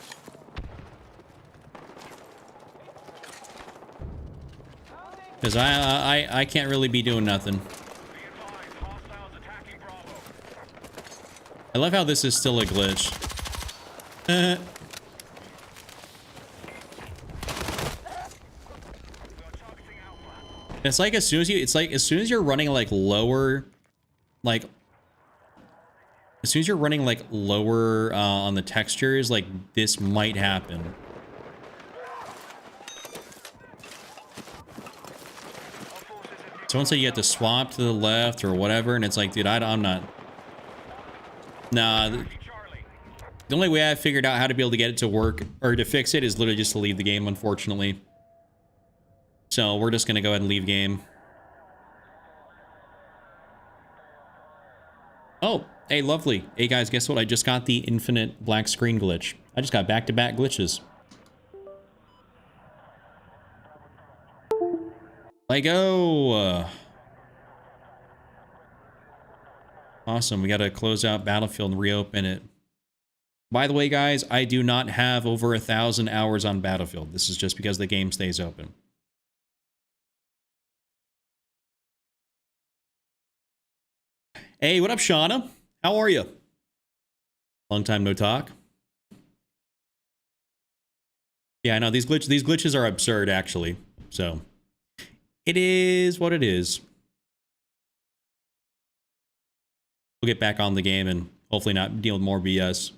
Because I can't really be doing nothing. I love how this is still a glitch. It's like as soon as you're running like lower, like as soon as you're running like lower on the textures, like this might happen. Someone said you have to swap to the left or whatever, and it's like, dude, I'm not. Nah. The only way I figured out how to be able to get it to work or to fix it is literally just to leave the game, unfortunately. So we're just gonna go ahead and leave game. Oh, hey, lovely. Hey guys, guess what? I just got the infinite black screen glitch. I just got back-to-back glitches. Like, oh. Awesome. We gotta close out Battlefield and reopen it. By the way, guys, I do not have over 1,000 hours on Battlefield. This is just because the game stays open. Hey, what up, Shauna? How are you? Long time no talk. Yeah, I know these glitches are absurd, actually. So it is what it is. We'll get back on the game and hopefully not deal with more BS. If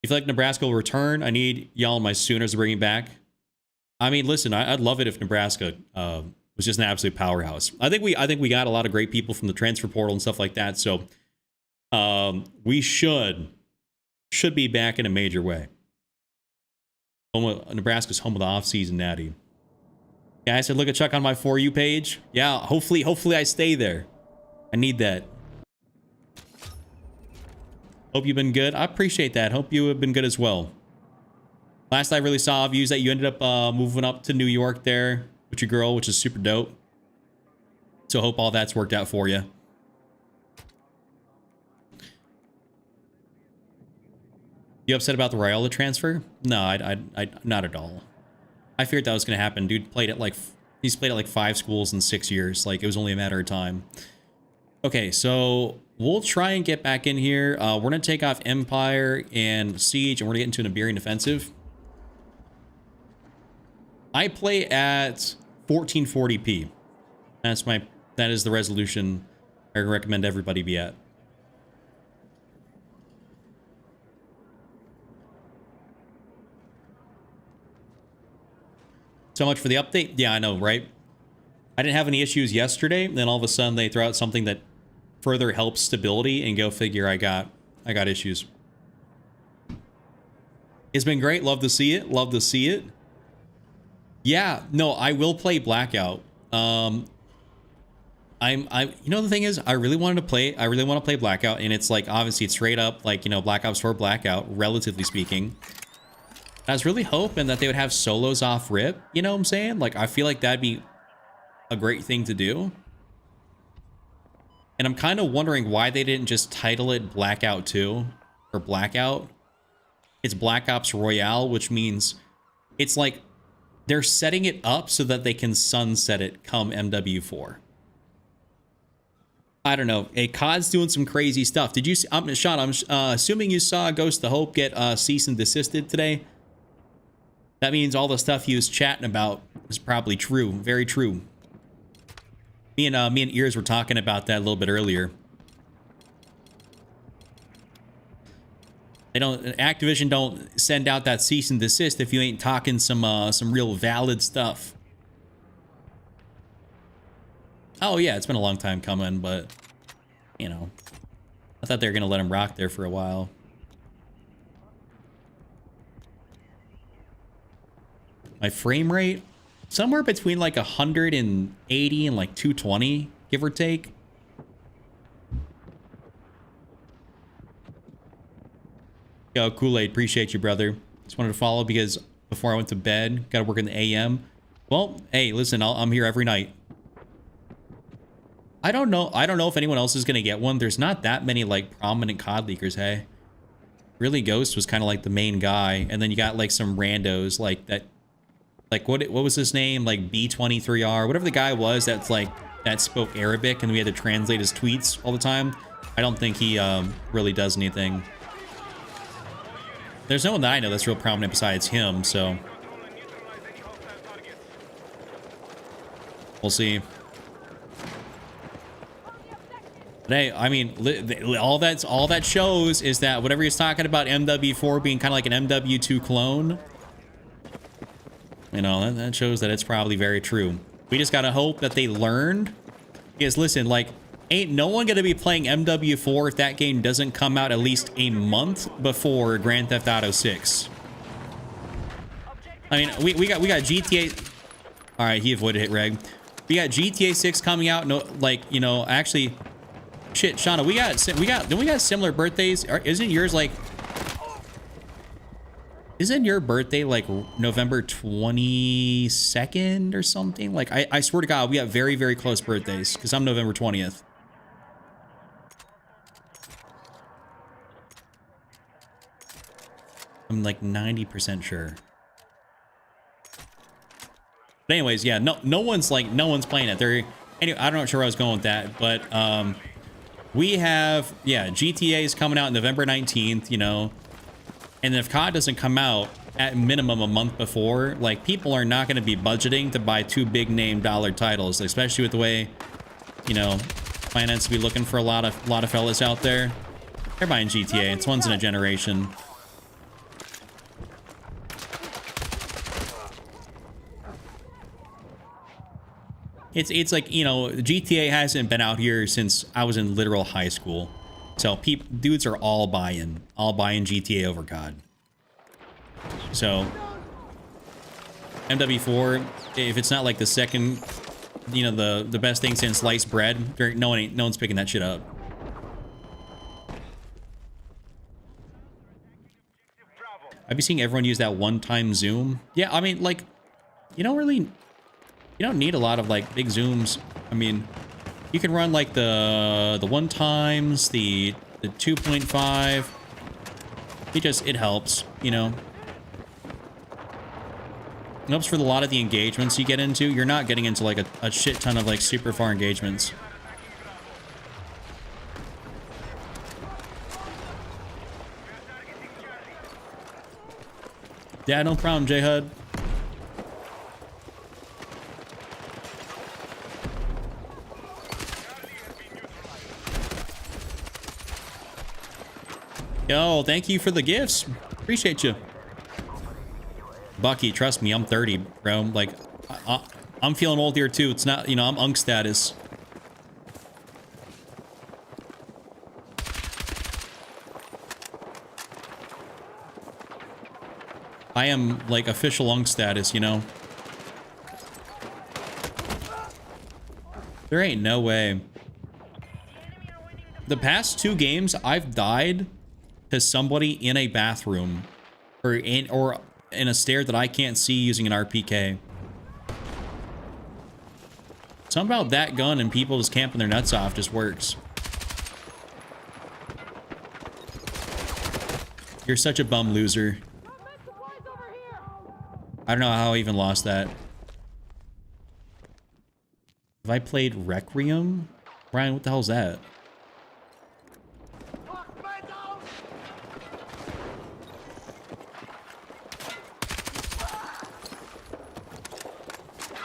you feel like Nebraska will return, I need y'all and my Sooners to bring it back. I mean, listen, I'd love it if Nebraska was just an absolute powerhouse. I think we got a lot of great people from the transfer portal and stuff like that. So we should be back in a major way. Nebraska's home of the off-season natty. Yeah, I said, look at Chuck on my For You page. Yeah, hopefully I stay there. I need that. Hope you've been good. I appreciate that. Hope you have been good as well. Last I really saw of you is that you ended up moving up to New York there with your girl, which is super dope. So hope all that's worked out for you. You upset about the Raiola transfer? No, I not at all. I feared that was going to happen. Dude he's played at like 5 schools in 6 years. Like, it was only a matter of time. Okay, so we'll try and get back in here. We're going to take off Empire and Siege, and we're going to get into an Iberian offensive. I play at 1440p. That is the resolution I recommend everybody be at. So much for the update. Yeah, I know, right? I didn't have any issues yesterday. Then all of a sudden they throw out something that further helps stability, and go figure, I got issues. It's been great. Love to see it. Love to see it. Yeah, no, I will play Blackout. I'm you know, the thing is, I really want to play Blackout, and it's like, obviously it's straight up like, you know, Black Ops 4 Blackout, relatively speaking. I was really hoping that they would have solos off rip, you know what I'm saying? Like, I feel like that'd be a great thing to do. And I'm kind of wondering why they didn't just title it Blackout 2 or Blackout. It's Black Ops Royale, which means it's like they're setting it up so that they can sunset it come MW4. I don't know. Hey, COD's doing some crazy stuff. Did you see, Sean, I'm assuming you saw Ghost of Hope get cease and desisted today? That means all the stuff he was chatting about is probably true. Very true. Me and Ears were talking about that a little bit earlier. Activision don't send out that cease and desist if you ain't talking some real valid stuff. Oh yeah, it's been a long time coming, but you know, I thought they were gonna let him rock there for a while. My frame rate, somewhere between like 180 and like 220, give or take. Yo, Kool-Aid, appreciate you, brother. Just wanted to follow because before I went to bed, got to work in the AM. Well, hey, listen, I'm here every night. I don't know if anyone else is gonna get one. There's not that many like prominent COD leakers, hey. Really, Ghost was kind of like the main guy, and then you got like some randos like that. Like what was his name? Like B23R, whatever the guy was that's like that spoke Arabic, and we had to translate his tweets all the time. I don't think he really does anything. There's no one that I know that's real prominent besides him, so we'll see. But hey, I mean, all that shows is that whatever he's talking about MW4 being kind of like an MW2 clone, you know, that shows that it's probably very true. We just gotta hope that they learned. Because listen, like, ain't no one gonna be playing MW4 if that game doesn't come out at least a month before Grand Theft Auto 6. I mean, we got GTA. All right, he avoided hit reg. We got GTA 6 coming out. No, like, you know, actually. Shit, Shauna, then we got similar birthdays. Isn't yours like? Isn't your birthday like November 22nd or something? Like, I swear to God, we got very, very close birthdays because I'm November 20th. I'm like 90% sure. But anyways, yeah, no one's playing it. Anyway, I'm not sure where I was going with that, but we have, yeah, GTA is coming out November 19th, you know, and if COD doesn't come out at minimum a month before, like, people are not going to be budgeting to buy two big name dollar titles, especially with the way, you know, finance to be looking for a lot of fellas out there. They're buying GTA. It's once in a generation. It's like, you know, GTA hasn't been out here since I was in literal high school. So dudes are all buying GTA over COD. So MW4, if it's not like the second, you know, the best thing since sliced bread, no one's picking that shit up. I've been seeing everyone use that one-time zoom. Yeah, I mean, like, you don't need a lot of like big zooms. I mean, you can run like the one times, the 2.5. It helps, you know. It helps for a lot of the engagements you get into. You're not getting into like a shit ton of like super far engagements. Yeah, no problem, J-Hud. Yo, thank you for the gifts. Appreciate you. Bucky, trust me, I'm 30, bro. Like, I'm feeling old here too. It's not, you know, I'm unk status. I am like official unk status, you know. There ain't no way. The past 2 games, I've died to somebody in a bathroom or in a stair that I can't see using an RPK. Something about that gun and people just camping their nuts off just works. You're such a bum loser. I don't know how I even lost that. Have I played Requiem? Ryan, what the hell's that?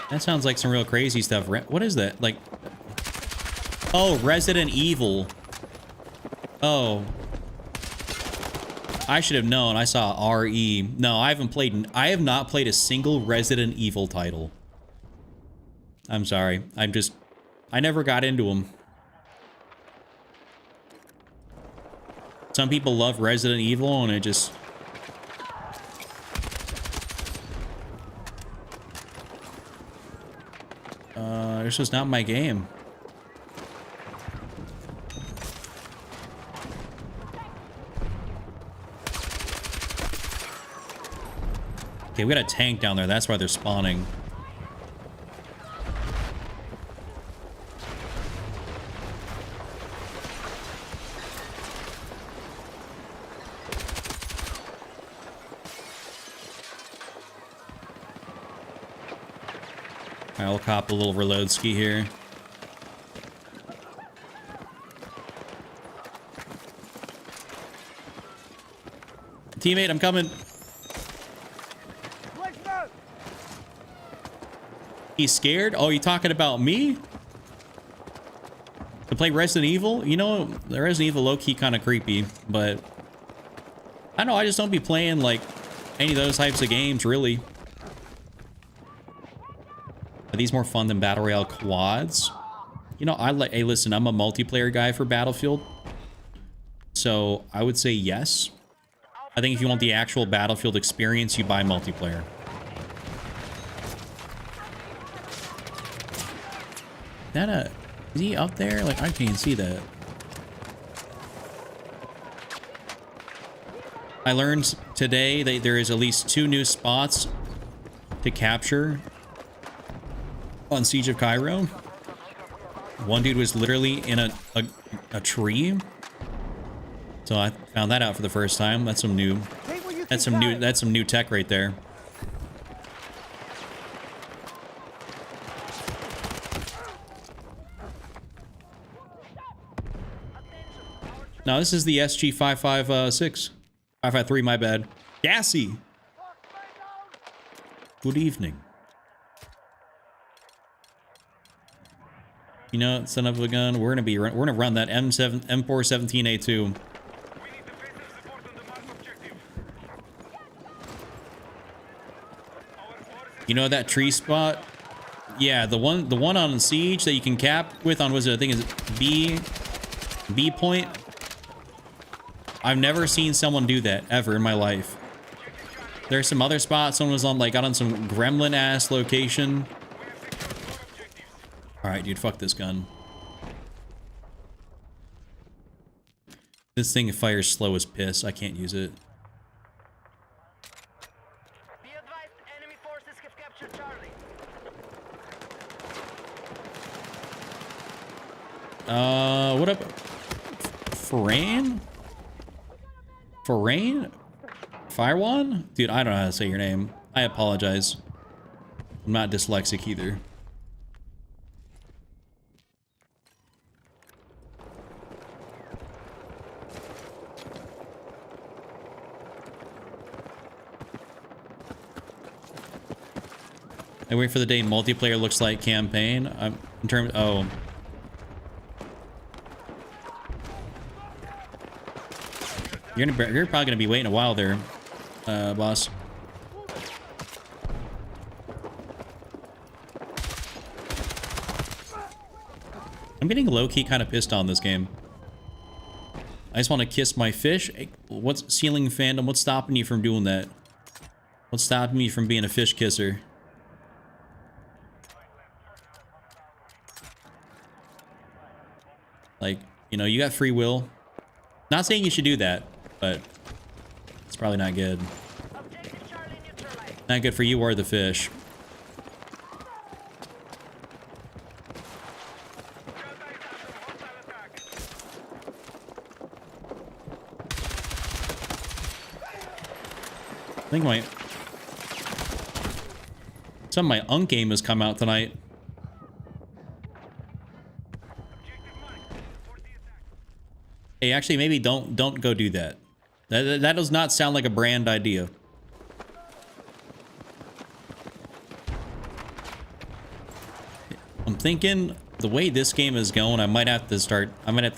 That sounds like some real crazy stuff. What is that? Like, oh, Resident Evil. Oh. I should have known. I saw RE. No, I have not played a single Resident Evil title. I'm sorry. I never got into them. Some people love Resident Evil and it just... this was not my game. Okay, we got a tank down there. That's why they're spawning. I'll cop a little reload ski here. Teammate, I'm coming. He's scared? Oh, you talking about me? To play Resident Evil? You know, the Resident Evil low-key kind of creepy, but I don't know, I just don't be playing like any of those types of games, really. Are these more fun than Battle Royale quads? You know, hey, listen, I'm a multiplayer guy for Battlefield. So I would say yes. I think if you want the actual Battlefield experience, you buy multiplayer. Is he up there? Like, I can't see that. I learned today that there is at least 2 new spots to capture on Siege of Cairo. One dude was literally in a tree. So I found that out for the first time. That's some new tech right there. No, this is the SG-556. 553, my bad. Gassy. Good evening. You know, son of a gun, we're gonna run that M417A2. We need defensive support on the mark objective. You know that tree spot? Yeah, the one on Siege that you can cap with on, was it, I think is B point. I've never seen someone do that ever in my life. There's some other spots. Someone was on, like, got on some gremlin ass location. All right, dude, fuck this gun. This thing fires slow as piss. I can't use it. Be advised, enemy forces have captured Charlie. What up? Farain? Farain? Firewan? Dude, I don't know how to say your name. I apologize. I'm not dyslexic either. I wait for the day multiplayer looks like campaign. In terms, oh. You're probably gonna be waiting a while there, boss. I'm getting low-key kind of pissed on this game. I just want to kiss my fish. Hey, what's ceiling fandom? What's stopping you from doing that? What's stopping me from being a fish kisser? Like, you know, you got free will. Not saying you should do that, but it's probably not good. Objective Charlie neutralized. Not good for you or the fish. I think some of my Unk game has come out tonight. Hey, actually, maybe don't go do that. That does not sound like a brand idea. I'm thinking the way this game is going, I might have to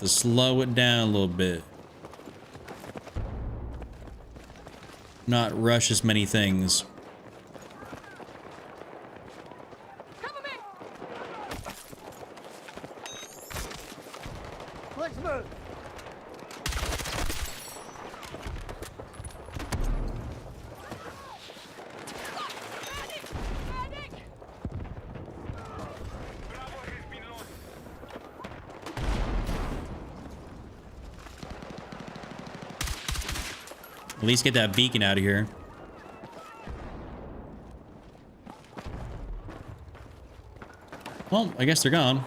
slow it down a little bit. Not rush as many things. Cover me. Let's move. At least get that beacon out of here. Well, I guess they're gone.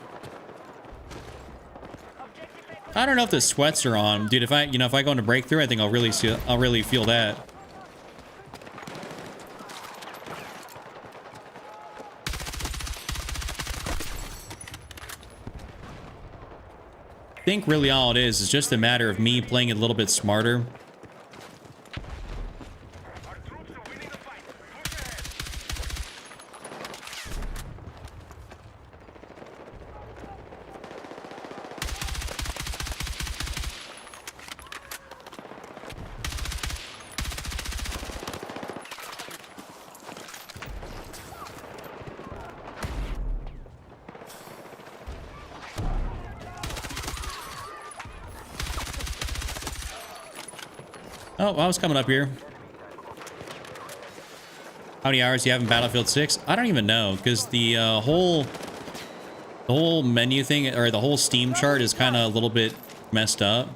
I don't know if the sweats are on, dude. If I go into breakthrough, I think I'll really feel that. I think really all it is just a matter of me playing it a little bit smarter. Our troops are winning the fight. Push ahead. Oh, I was coming up here. How many hours do you have in Battlefield 6? I don't even know, because the whole menu thing, or the whole Steam chart is kind of a little bit messed up.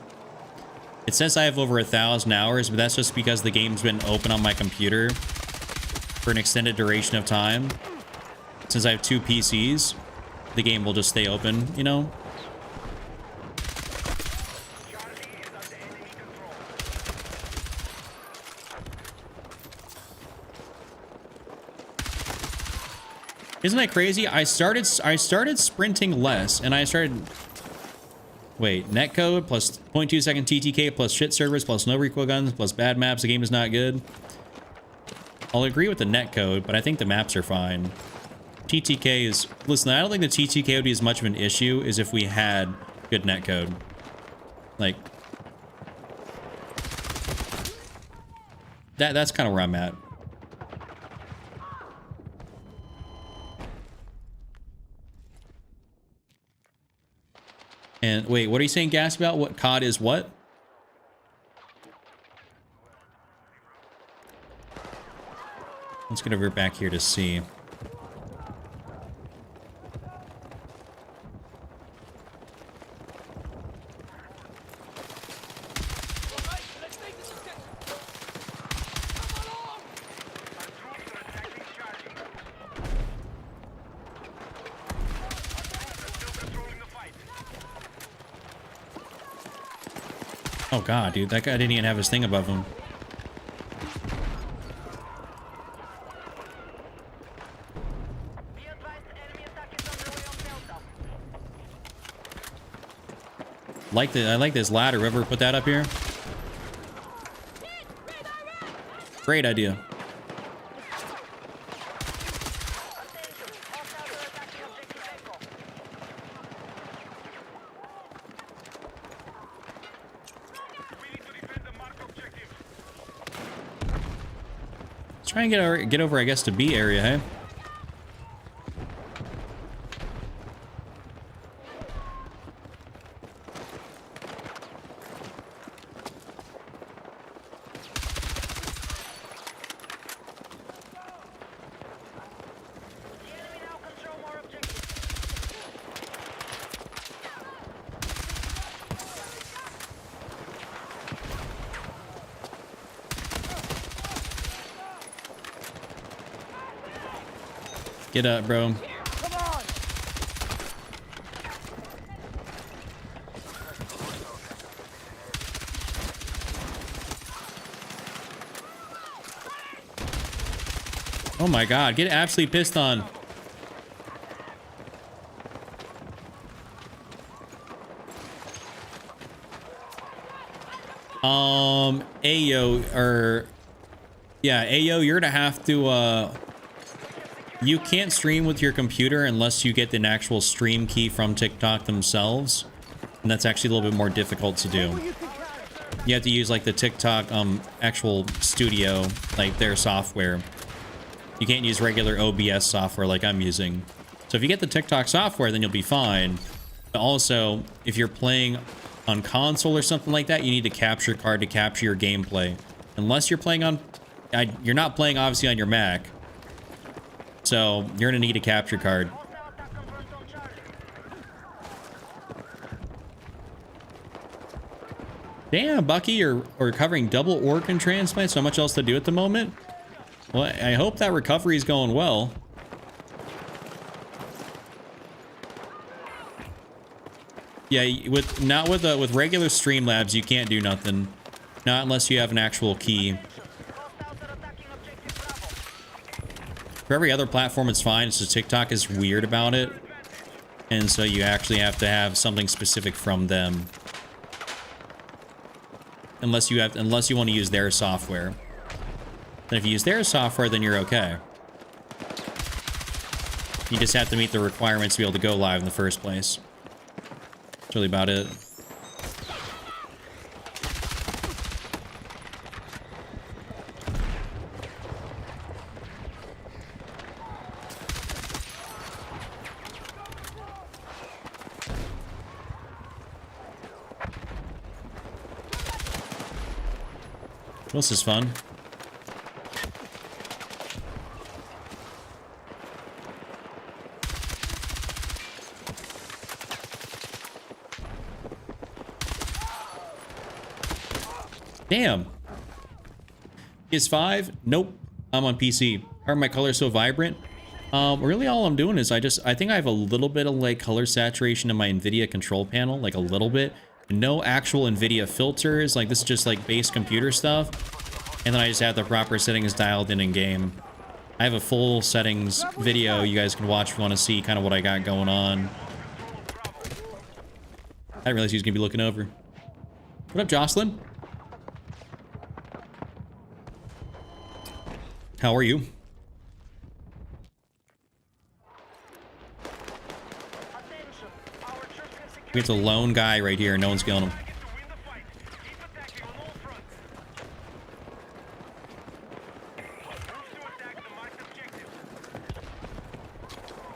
It says I have over 1,000 hours, but that's just because the game's been open on my computer for an extended duration of time. Since I have 2 PCs, the game will just stay open, you know? Isn't that crazy? I started sprinting less, and I started... Wait, netcode plus 0.2 second TTK plus shit servers plus no recoil guns plus bad maps. The game is not good. I'll agree with the netcode, but I think the maps are fine. TTK is... Listen, I don't think the TTK would be as much of an issue as if we had good netcode. Like... That's kind of where I'm at. And wait, what are you saying, Gas, about what COD is what? Let's get over back here to see. Oh god, dude, that guy didn't even have his thing above him. Be advised, enemy attack is underway on Delta. I like this ladder. Whoever put that up here. Great idea. Attention, hostiles are attacking objective Echo. We need to defend the mark objective. Let's try and get over, I guess, to B area, hey? The enemy now control more objectives. Get up, bro. Oh my god, get absolutely pissed on. Ayo, or yeah, Ayo, you're gonna have to you can't stream with your computer unless you get an actual stream key from TikTok themselves, and that's actually a little bit more difficult to do. You have to use like the TikTok actual studio, like their software. You can't use regular OBS software like I'm using. So if you get the TikTok software, then you'll be fine. But also, if you're playing on console or something like that, you need a capture card to capture your gameplay. Unless you're playing on... you're not playing, obviously, on your Mac. So you're going to need a capture card. Damn, Bucky, you're recovering double organ transplant. So much else to do at the moment. Well, I hope that recovery is going well. Yeah, with regular Streamlabs, you can't do nothing. Not unless you have an actual key. For every other platform, it's fine. It's just TikTok is weird about it. And so you actually have to have something specific from them. Unless you want to use their software. And if you use their software, then you're okay. You just have to meet the requirements to be able to go live in the first place. That's really about it. This is fun. Damn. PS5? Nope. I'm on PC. How are my colors so vibrant? Really all I'm doing is I think I have a little bit of like color saturation in my NVIDIA control panel, like a little bit. No actual NVIDIA filters, like this is just like base computer stuff. And then I just have the proper settings dialed in game. I have a full settings video you guys can watch if you want to see kind of what I got going on. I didn't realize he was going to be looking over. What up, Jocelyn? How are you? It's a lone guy right here. No one's killing him.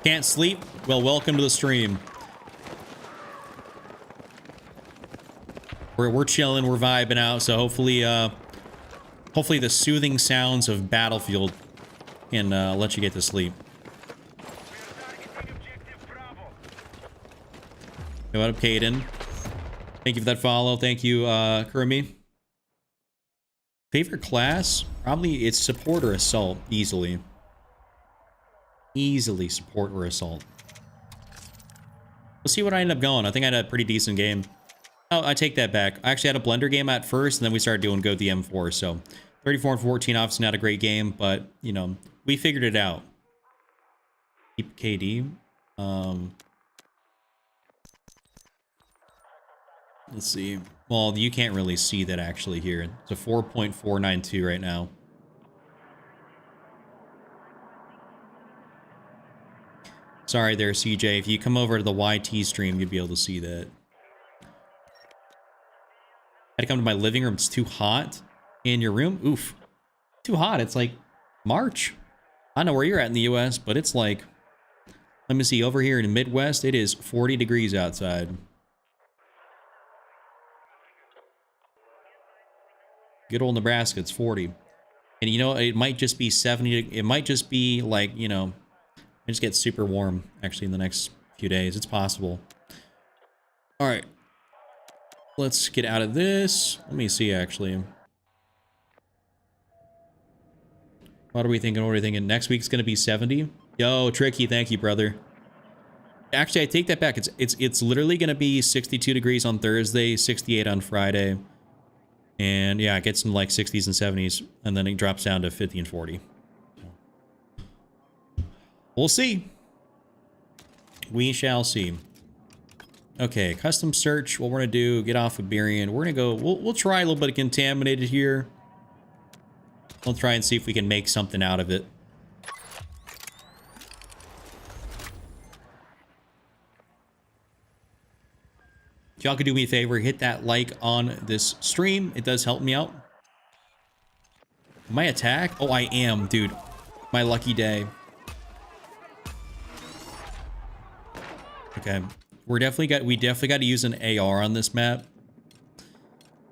Can't sleep? Well, welcome to the stream. We're chilling, we're vibing out, so hopefully the soothing sounds of Battlefield can let you get to sleep. Hey, what up, Caden? Thank you for that follow. Thank you, Kurumi. Favorite class? Probably it's support or assault, easily. Easily support or assault. Let's see what I end up going. I think I had a pretty decent game. Oh, I take that back. I actually had a blender game at first, and then we started doing Go the M4, so 34 and 14, obviously not a great game, but, you know, we figured it out. Keep KD. Let's see. Well, you can't really see that actually here. It's a 4.492 right now. Sorry there, CJ. If you come over to the YT stream, you'd be able to see that. I had to come to my living room. It's too hot in your room. Oof. Too hot. It's like March. I don't know where you're at in the US, but it's like, let me see, over here in the Midwest, it is 40 degrees outside. Good old Nebraska, it's 40. And you know, it might just be 70. It might just be like, you know, it just gets super warm actually in the next few days. It's possible. All right. Let's get out of this. Let me see, actually. What are we thinking? What are we thinking? Next week's going to be 70. Yo, Tricky, thank you, brother. Actually, I take that back. It's literally gonna be 62 degrees on Thursday, 68 on Friday. And yeah, it gets in like 60s and 70s, and then it drops down to 50 and 40. We'll see. We shall see. Okay, custom search. What we're gonna do, get off of Barian. We're gonna go, we'll try a little bit of contaminated here. We'll try and see if we can make something out of it. If y'all could do me a favor, hit that like on this stream. It does help me out. Am I attack? Oh, I am, dude. My lucky day. Okay. We definitely got to use an AR on this map.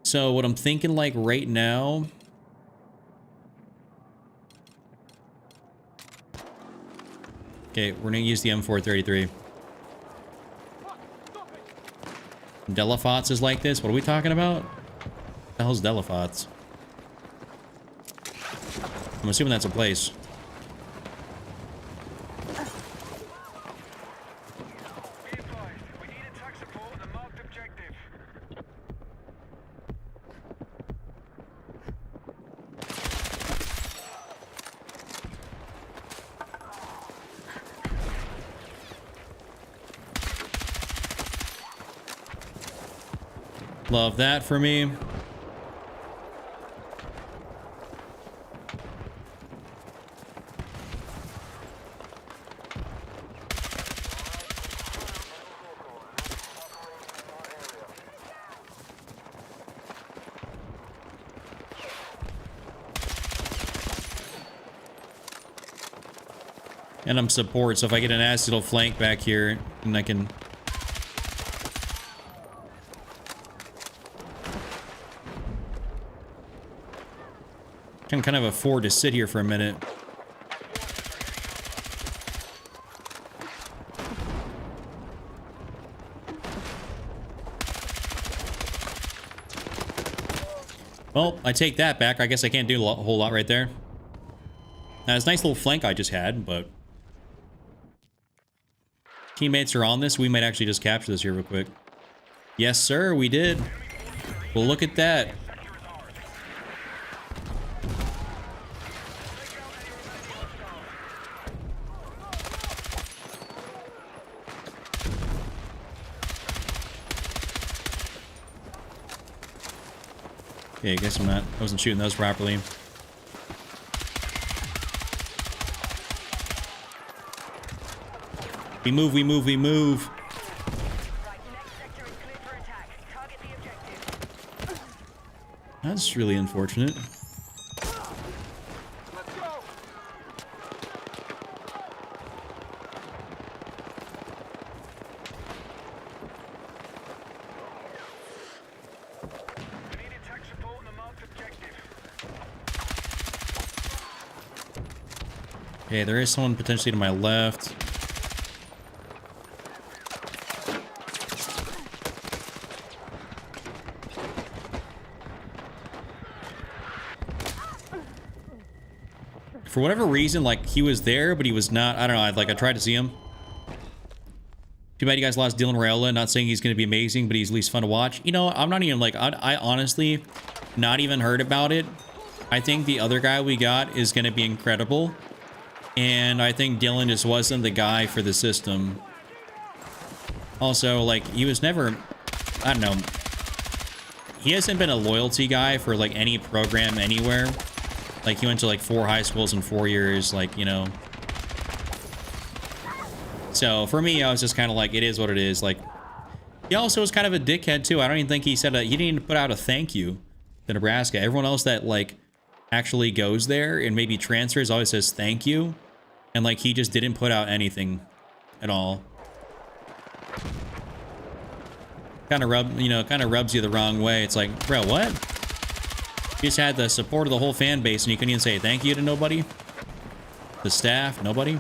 So what I'm thinking like right now. Okay, we're gonna use the M433. Delafots is like this. What are we talking about? What the hell's Delafots? I'm assuming that's a place. Be advised, we need attack support on the marked objective. Love that for me. And I'm support, so if I get an acid, it'll flank back here, and I can... can kind of afford to sit here for a minute. Well, I take that back. I guess I can't do a whole lot right there. Now, it's a nice little flank I just had, but... teammates are on this. We might actually just capture this here real quick. Yes, sir, we did. Well, look at that. Okay, I guess I wasn't shooting those properly. We move, we move, we move. Right, next sector is clear for attack. Target the objective. That's really unfortunate. Let's go! We need attack support on the marked objective. Okay, there is someone potentially to my left. For whatever reason, like, he was there, but he was not. I don't know. I tried to see him. Too bad you guys lost Dylan Raiola. Not saying he's going to be amazing, but he's at least fun to watch. You know, I'm not even, like, I honestly not even heard about it. I think the other guy we got is going to be incredible. And I think Dylan just wasn't the guy for the system. Also, like, he was never... I don't know. He hasn't been a loyalty guy for, like, any program anywhere. Like, he went to, like, 4 high schools in 4 years, like, you know. So, for me, I was just kind of like, it is what it is. Like, he also was kind of a dickhead, too. I don't even think he said he didn't even put out a thank you to Nebraska. Everyone else that, like, actually goes there and maybe transfers always says thank you. And, like, he just didn't put out anything at all. Kind of rubs you the wrong way. It's like, bro, what? You just had the support of the whole fan base and you couldn't even say thank you to nobody? The staff? Nobody?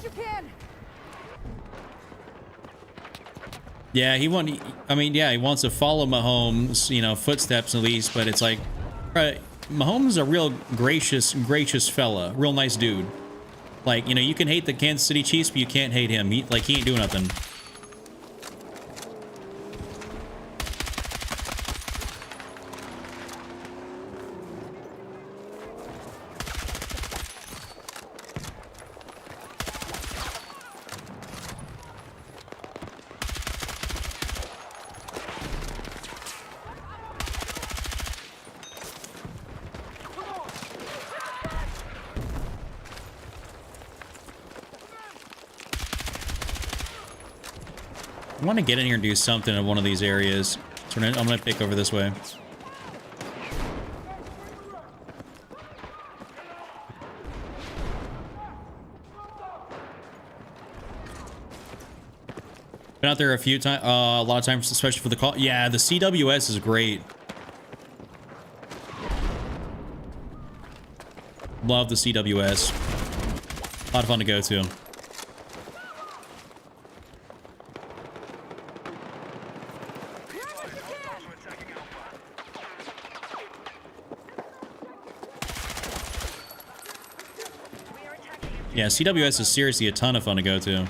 you can. Yeah, he wants to follow Mahomes, you know, footsteps at least, but it's like, right, Mahomes is a real gracious fella, real nice dude. Like, you know, you can hate the Kansas City Chiefs, but you can't hate him. He ain't doing nothing. I want to get in here and do something in one of these areas. So I'm gonna pick over this way. Been out there a few times, a lot of times, especially for the call. Yeah, the CWS is great. Love the CWS. A lot of fun to go to. Yeah, CWS is seriously a ton of fun to go to.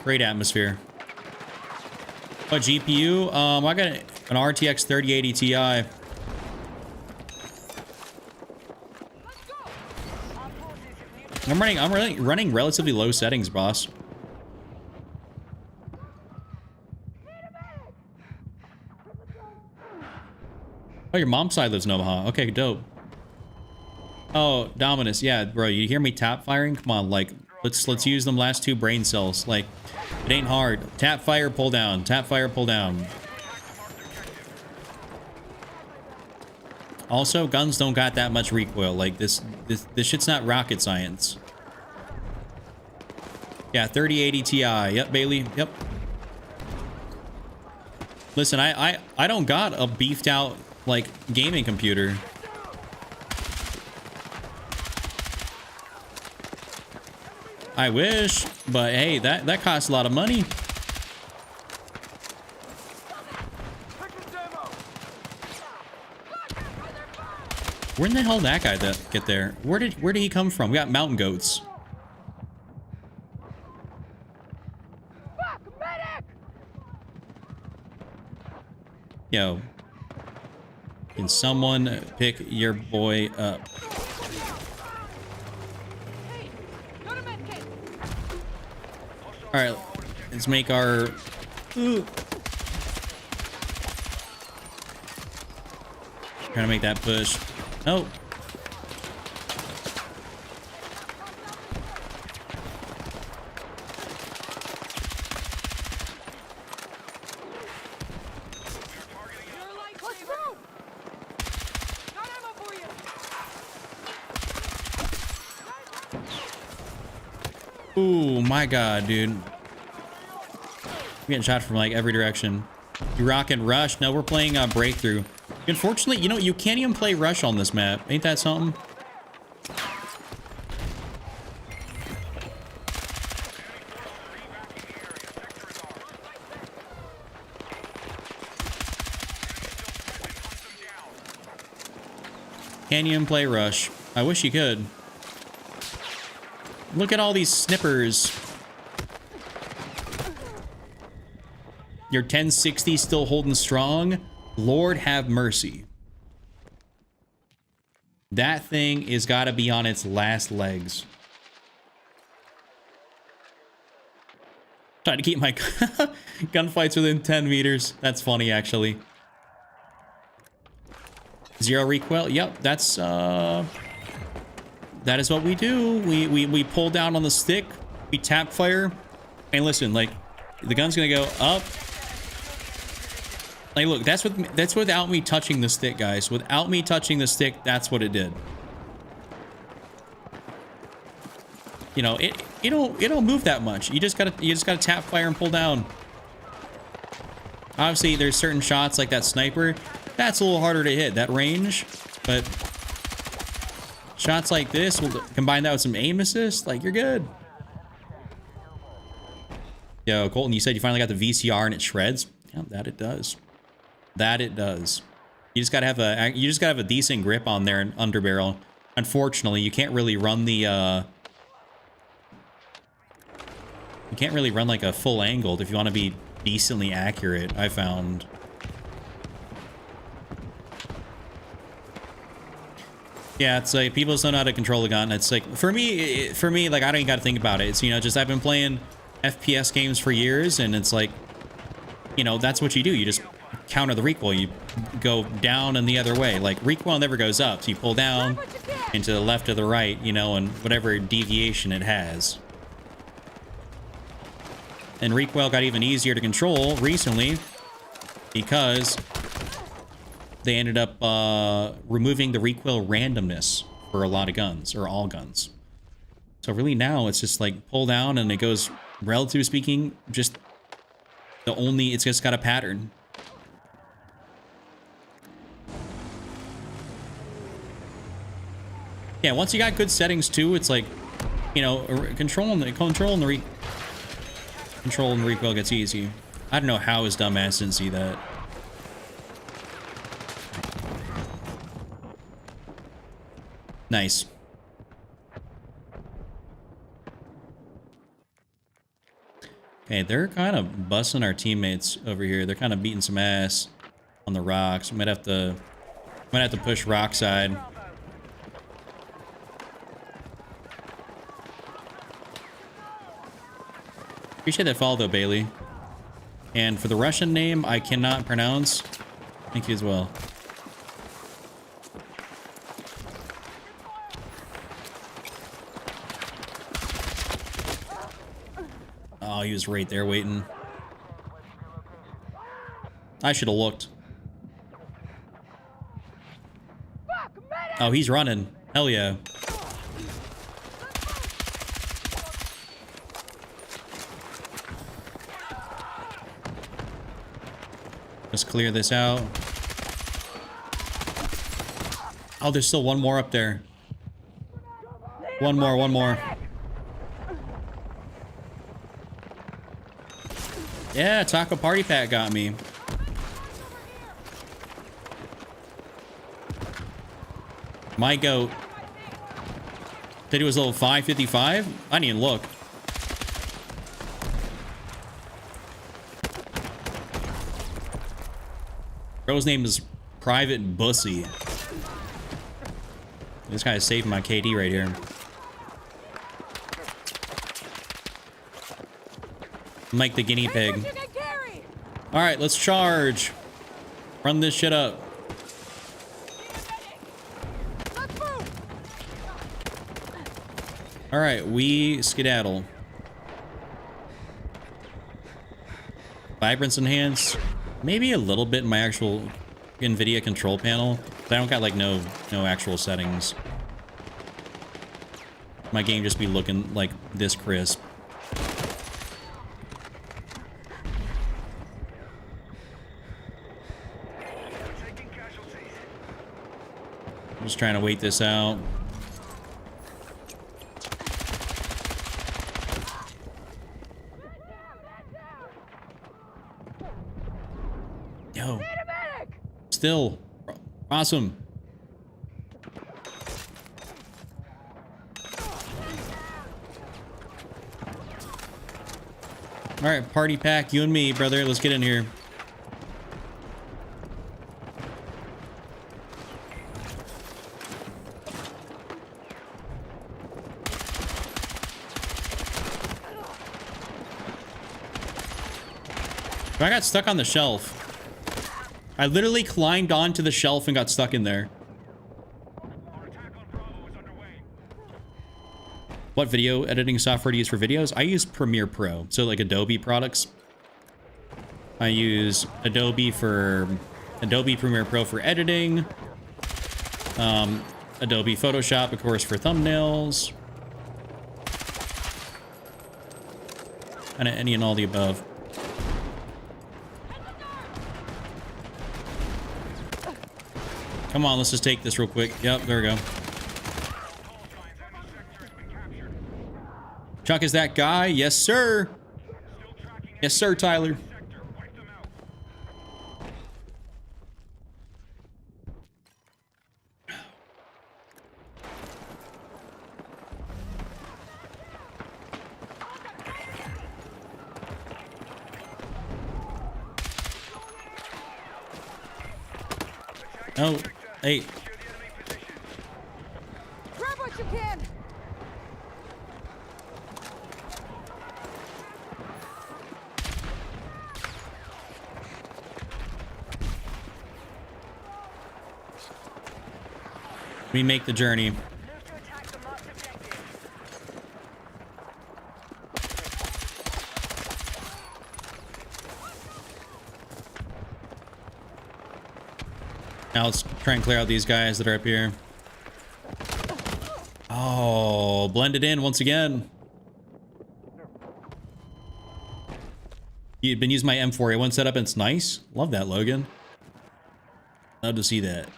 Great atmosphere. What GPU? I got an RTX 3080 Ti. I'm running relatively low settings, boss. Oh, your mom's side lives in Omaha. Okay, dope. Oh, Dominus, yeah, bro, you hear me tap firing? Come on, like, let's use them last two brain cells. Like, it ain't hard. Tap fire, pull down. Tap fire, pull down. Also, guns don't got that much recoil. Like, this shit's not rocket science. Yeah, 3080 Ti. Yep, Bailey. Yep. Listen, I don't got a beefed out, like, gaming computer. I wish, but hey, that costs a lot of money. Where in the hell did that guy get there? Where did he come from? We got mountain goats. Yo, can someone pick your boy up? All right, let's make our... Ooh. Trying to make that push. Oh. Ooh, my God, dude. I'm getting shot from like every direction. You rockin' Rush? No, we're playing Breakthrough. Unfortunately, you know, you can't even play Rush on this map. Ain't that something? Can't even play Rush. I wish you could. Look at all these snippers. Your 1060 still holding strong? Lord have mercy. That thing is gotta be on its last legs. Trying to keep my gunfights within 10 meters. That's funny, actually. Zero recoil? Yep, that's that is what we do. We pull down on the stick, we tap fire, and listen, like, the gun's gonna go up. Like, look, that's without me touching the stick, guys. Without me touching the stick, that's what it did. You know, it don't move that much. You just gotta tap fire and pull down. Obviously, there's certain shots like that sniper. That's a little harder to hit, that range, but shots like this, will combine that with some aim assist, like, you're good. Yo, Colton, you said you finally got the VCR and it shreds. Yeah, that it does. That it does. You just gotta have a decent grip on there and underbarrel. Unfortunately, you can't really run the you can't really run like a full angled if you want to be decently accurate, I found. Yeah, it's like people just don't know how to control the gun. It's like for me, like I don't even got to think about it. It's, you know, just I've been playing FPS games for years, and it's like, you know, that's what you do. You just counter the recoil. You go down and the other way. Like recoil never goes up, so you pull down and to the left or the right, you know, and whatever deviation it has. And recoil got even easier to control recently because they ended up removing the recoil randomness for a lot of guns, or all guns. So really now it's just like pull down and it goes, relatively speaking, just it's just got a pattern. Yeah, once you got good settings too, it's like, you know, controlling the recoil gets easy. I don't know how his dumbass didn't see that. Nice. Okay, they're kind of busting our teammates over here. They're kind of beating some ass on the rocks. Might have to push rock side. Appreciate that follow though, Bailey. And for the Russian name, I cannot pronounce. Thank you as well. Oh, he was right there waiting. I should have looked. Oh, he's running. Hell yeah. Let's clear this out. Oh, there's still one more up there. One more. Yeah, Taco Party Pack got me. My goat. Said he was level 555? I didn't even look. Bro's name is Private Bussy. This guy is saving my KD right here. I'm like the guinea pig. All right, let's charge. Run this shit up. All right, we skedaddle. Vibrance enhanced. Maybe a little bit in my actual NVIDIA control panel, but I don't got like no actual settings. My game just be looking like this crisp. I'm just trying to wait this out. Yo. Still. Awesome. All right, party pack, you and me, brother. Let's get in here. I got stuck on the shelf. I literally climbed onto the shelf and got stuck in there. What video editing software do you use for videos? I use Premiere Pro, so like Adobe products. I use Adobe Premiere Pro for editing. Adobe Photoshop, of course, for thumbnails. And any and all the above. Come on, let's just take this real quick. Yep, there we go. Chuck is that guy? Yes, sir. Yes, sir, Tyler. Sector. Wipe them out. Oh, hey. Secure the enemy positions. Grab what you can! We make the journey. Move to attack the marked objective. Now let's try and clear out these guys that are up here. Oh, blended in once again. You've been using my M4A1 setup and it's nice. Love that, Logan. Love to see that.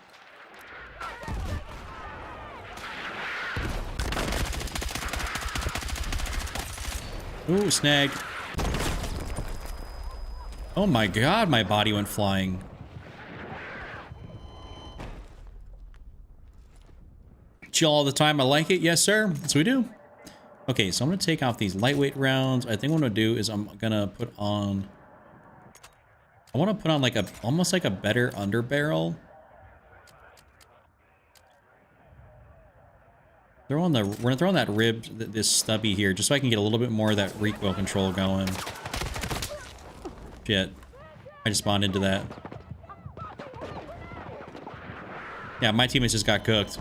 Ooh, snag. Oh my god, my body went flying. Chill all the time. I like it. Yes, sir. Yes, we do. Okay, so I'm going to take off these lightweight rounds. I think what I'm going to do is I'm going to put on... I want to put on like a... almost like a better underbarrel. Throw on the... We're going to throw on that rib, this stubby here, just so I can get a little bit more of that recoil control going. Shit. I just spawned into that. Yeah, my teammates just got cooked.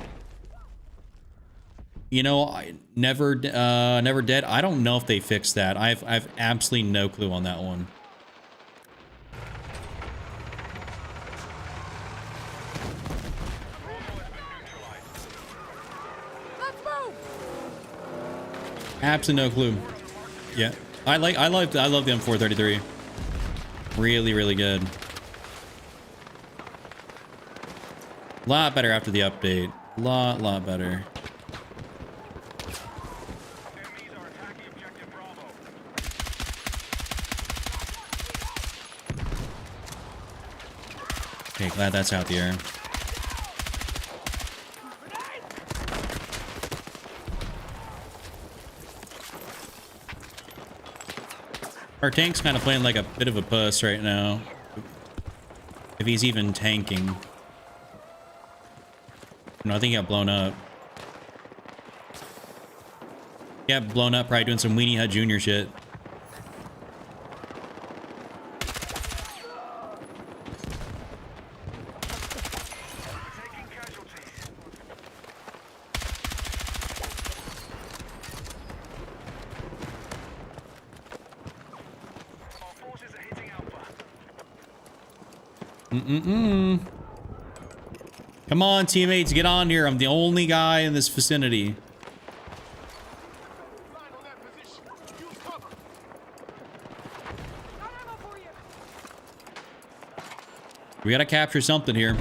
You know, I never dead. I don't know if they fixed that. I've absolutely no clue on that one. Let's move! Absolutely no clue. Yeah, I love the M433. Really, really good. Lot better after the update. Lot better. Enemies are attacking objective Bravo. Okay, glad that's out the air. Our tank's kind of playing like a bit of a puss right now. If he's even tanking. No, I think he got blown up. He got blown up probably doing some Weenie Hut Jr. shit. Taking casualties. Our forces are hitting Alpha. Come on, teammates, get on here. I'm the only guy in this vicinity. Line on that position. Use cover. Got ammo for you! We gotta capture something here.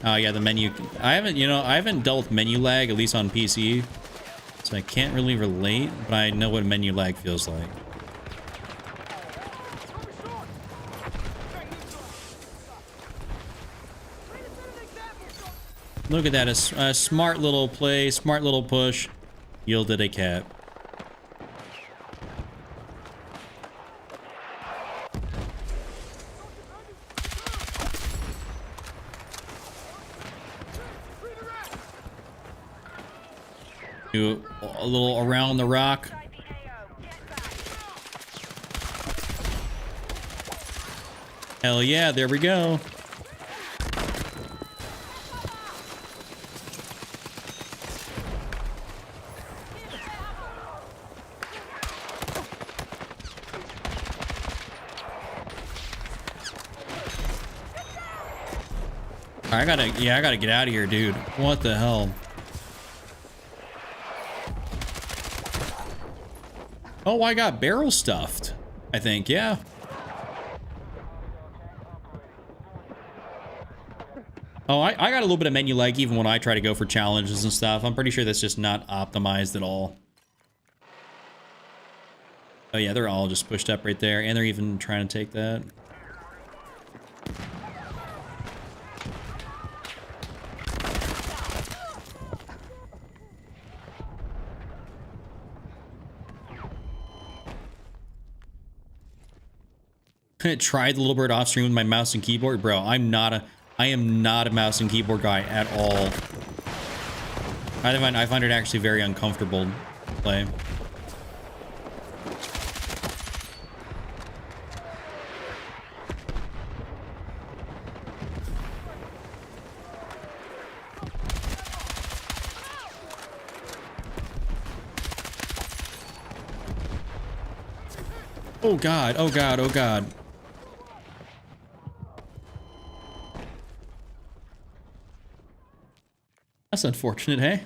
Oh yeah, the menu. I haven't dealt with menu lag, at least on PC. So I can't really relate, but I know what menu lag feels like. Look at that, a smart little play, smart little push, yielded a cap. Do a little around the rock. Inside the AO. Get back! Hell yeah, there we go. I gotta get out of here, dude. What the hell? Oh, I got barrel stuffed. I think, yeah. Oh, I got a little bit of menu lag even when I try to go for challenges and stuff. I'm pretty sure that's just not optimized at all. Oh yeah, they're all just pushed up right there, and they're even trying to take that. Tried the little bird off stream with my mouse and keyboard, bro. I am not a mouse and keyboard guy at all. I find it actually very uncomfortable to play. Oh god, oh god, oh god. That's unfortunate, hey?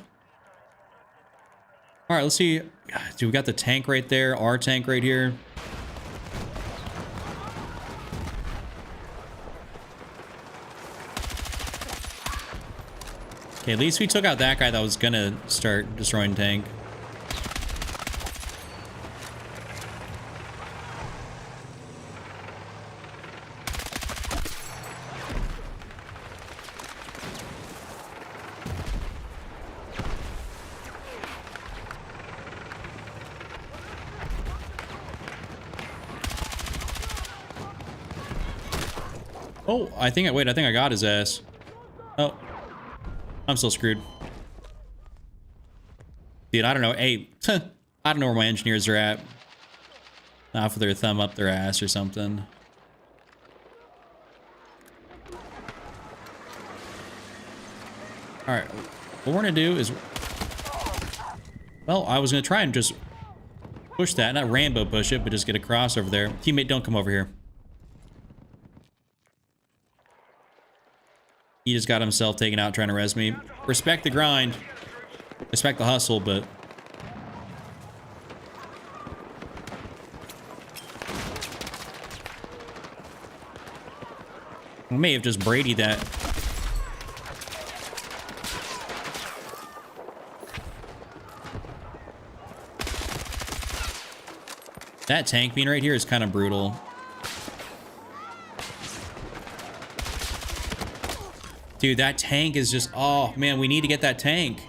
Alright, let's see. Dude, we got the tank right there, our tank right here. Okay, at least we took out that guy that was gonna start destroying tank. Oh, I think I got his ass. Oh, I'm still screwed. Dude, I don't know. Hey, I don't know where my engineers are at. Off with their thumb up their ass or something. All right, what we're gonna do is, well, I was gonna try and just push that, not Rambo push it, but just get a cross over there. Teammate, don't come over here. He just got himself taken out trying to res me. Respect the grind. Respect the hustle, but... I may have just Brady'd that. That tank being right here is kind of brutal. Dude, that tank is just... Oh, man, we need to get that tank.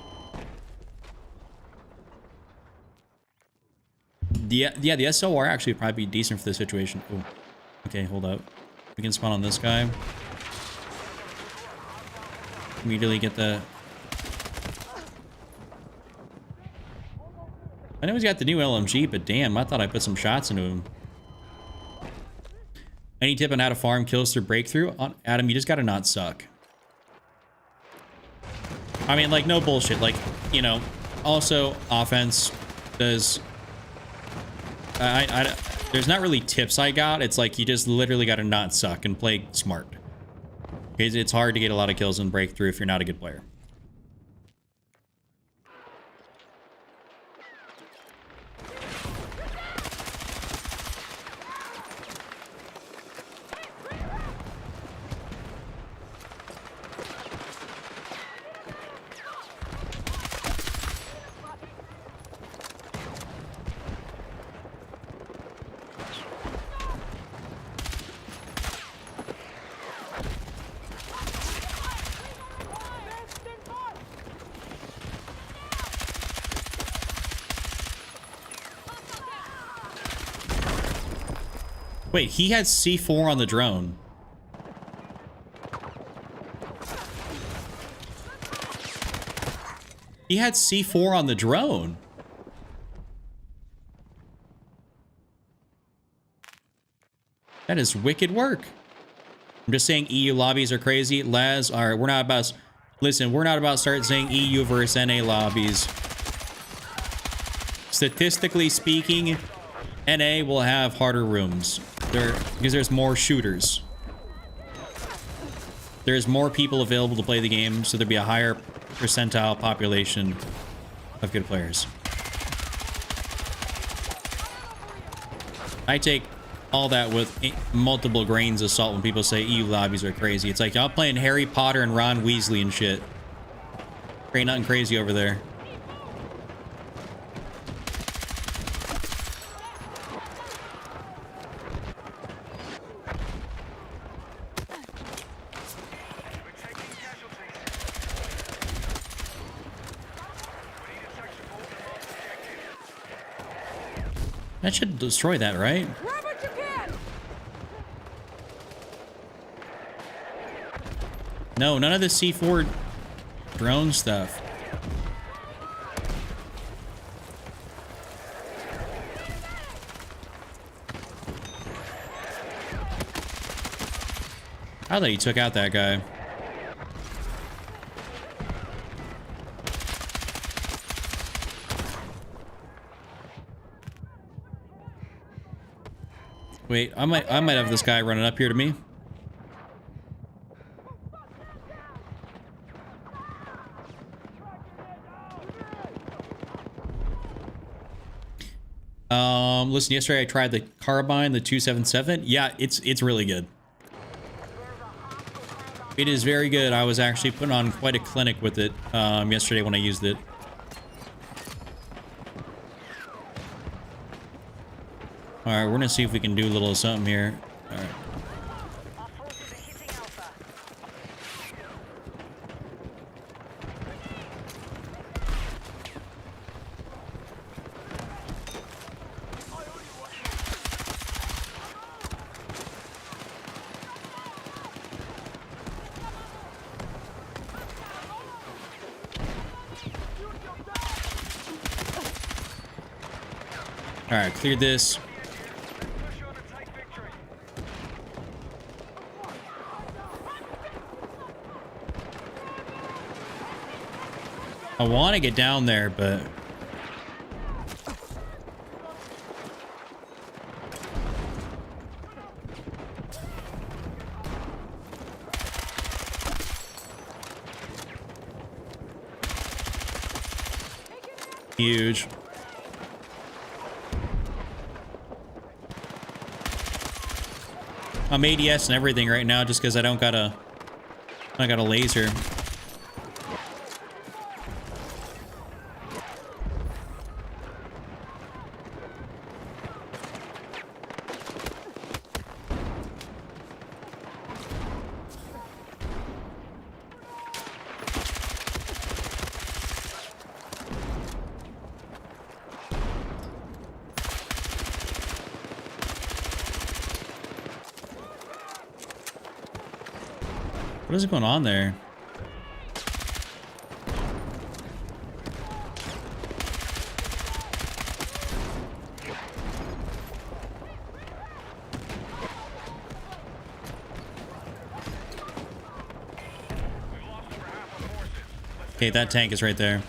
Yeah, the SOR actually would probably be decent for this situation. Oh, okay, hold up. We can spawn on this guy. Immediately get the... I know he's got the new LMG, but damn, I thought I put some shots into him. Any tip on how to farm kills through breakthrough? Adam, you just gotta not suck. I mean, like, no bullshit. Like, you know, also, offense does... there's not really tips I got. It's like, you just literally gotta not suck and play smart. It's hard to get a lot of kills in breakthrough if you're not a good player. Wait, he had C4 on the drone. He had C4 on the drone. That is wicked work. I'm just saying EU lobbies are crazy. Laz, all right, we're not about... Listen, we're not about start saying EU versus NA lobbies. Statistically speaking, NA will have harder rooms. Because there's more shooters. There's more people available to play the game, so there'd be a higher percentile population of good players. I take all that with multiple grains of salt when people say EU lobbies are crazy. It's like y'all playing Harry Potter and Ron Weasley and shit. Ain't nothing crazy over there. That should destroy that, right? Grab what you can! No, none of the C4 drone stuff. I thought he took out that guy. Wait, I might have this guy running up here to me. Listen, yesterday I tried the carbine, the 277. Yeah, it's really good. It is very good. I was actually putting on quite a clinic with it yesterday when I used it. All right, we're gonna see if we can do a little something here. All right. Our forces are hitting Alpha. All right, cleared this. Push on to take victory. I want to get down there, but huge. I'm ADS and everything right now just because I got a laser. What is going on there? Okay, that tank is right there.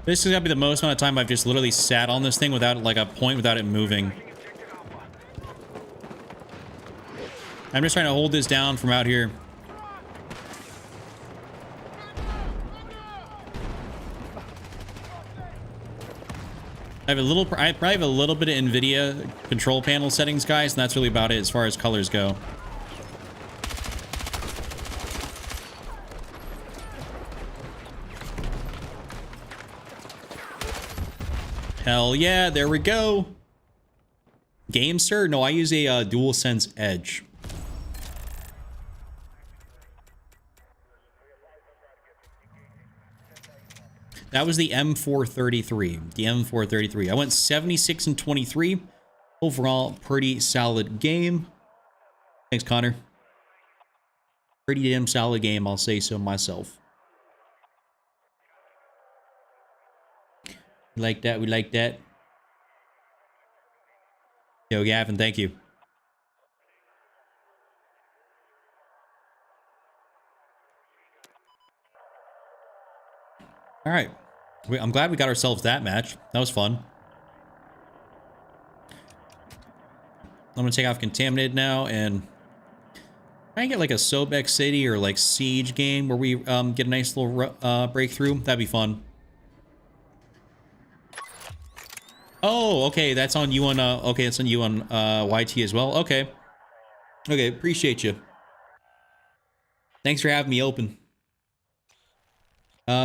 This is gonna be the most amount of time I've just literally sat on this thing without like a point, without it moving. I'm just trying to hold this down from out here. I probably have a little bit of NVIDIA control panel settings, guys, and that's really about it as far as colors go. Hell yeah, there we go. Game, sir? No, I use a DualSense Edge. That was the M433. The M433. I went 76 and 23. Overall, pretty solid game. Thanks, Connor. Pretty damn solid game, I'll say so myself. We like that, we like that. Yo, Gavin, thank you. All right. I'm glad we got ourselves that match. That was fun. I'm going to take off Contaminated now and try and get like a Sobek City or like Siege game where we get a nice little breakthrough. That'd be fun. Oh, okay. That's on you on, okay, it's on you on YT as well. Okay. Okay, appreciate you. Thanks for having me open.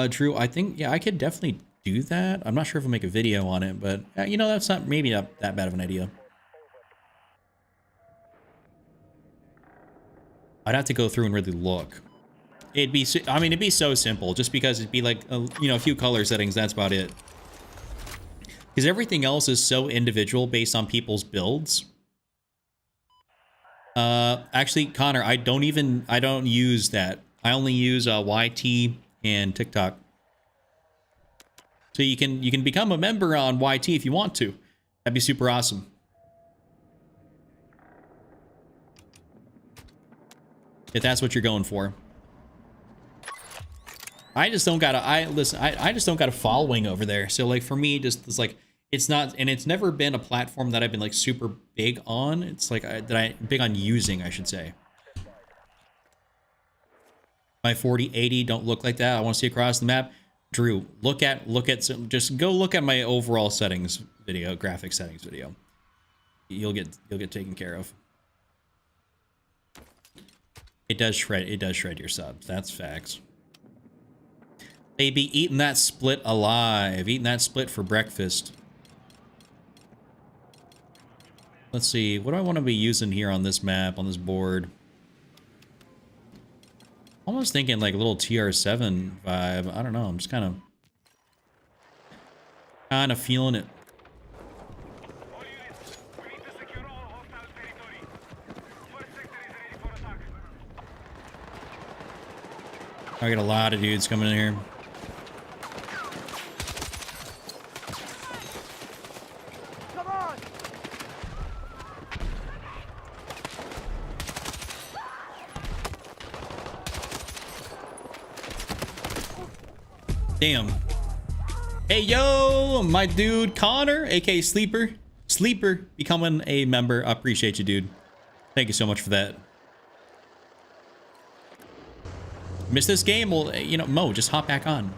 Drew, I think, yeah, I could definitely do that. I'm not sure if I'll make a video on it, but, you know, that's not, maybe not that bad of an idea. I'd have to go through and really look. It'd be, I mean, it'd be so simple, just because it'd be like, you know, a few color settings, that's about it. Because everything else is so individual based on people's builds. Actually, Connor, I don't use that. I only use YT and TikTok. So you can become a member on YT if you want to. That'd be super awesome. If that's what you're going for. I just don't got I just don't got a following over there. So like for me, just it's like it's not, and it's never been a platform that I've been like super big on. It's like big on using, I should say. My 4080 don't look like that. I want to see across the map. Drew, look at some, just go look at my overall settings video, graphic settings video. You'll get taken care of. It does shred your subs. That's facts. They be eating that split alive, eating that split for breakfast. Let's see, what do I want to be using here on this map, on this board? Almost thinking like a little TR7 vibe. I don't know. I'm just kind of feeling it. All units, we need to secure all hostile territory. First sector is ready for attack. I got a lot of dudes coming in here. Come on! Damn. Hey, yo, my dude Connor, aka Sleeper, becoming a member. I appreciate you, dude. Thank you so much for that. Miss this game? Well, you know, Mo, just hop back on.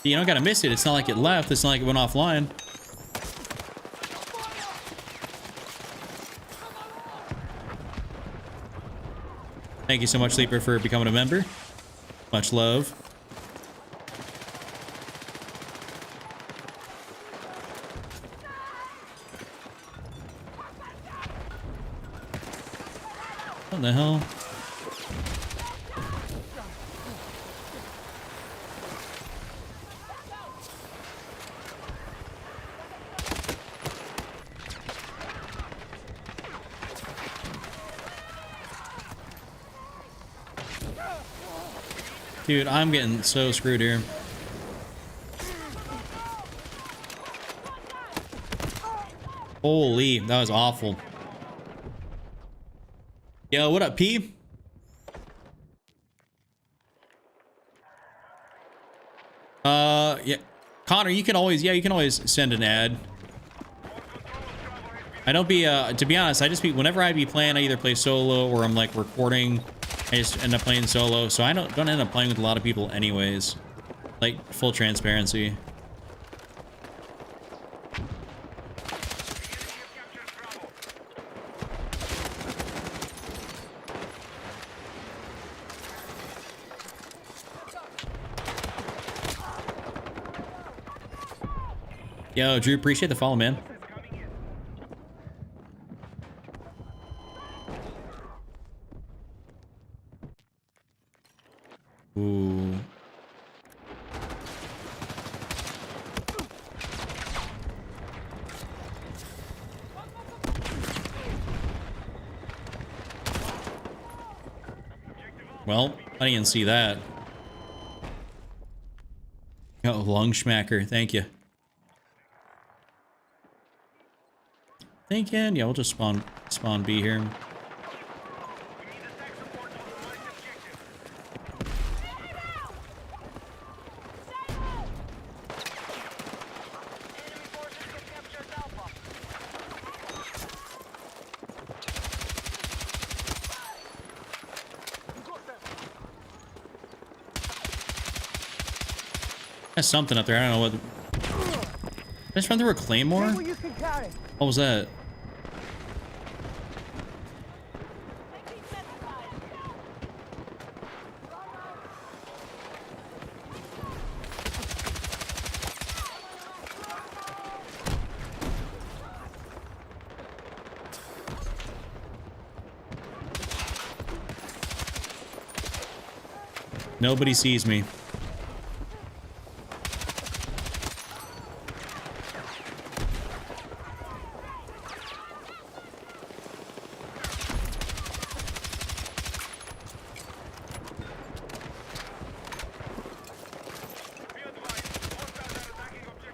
You don't gotta miss it. It's not like it left. It's not like it went offline. Thank you so much, Sleeper, for becoming a member. Much love. What the hell? Dude, I'm getting so screwed here. Holy, that was awful. Yo, what up, P? Yeah. Connor, you can always send an ad. I don't be, to be honest, whenever I be playing, I either play solo or I'm like recording. I just end up playing solo, so I don't end up playing with a lot of people anyways. Like, full transparency. Yo, Drew, appreciate the follow, man. Ooh. Well, I didn't see that. Oh, lung schmacker, thank you. Thinking, yeah, we'll just spawn B here. There's something up there. I don't know what. Did I just run through a claymore? What was that? Nobody sees me.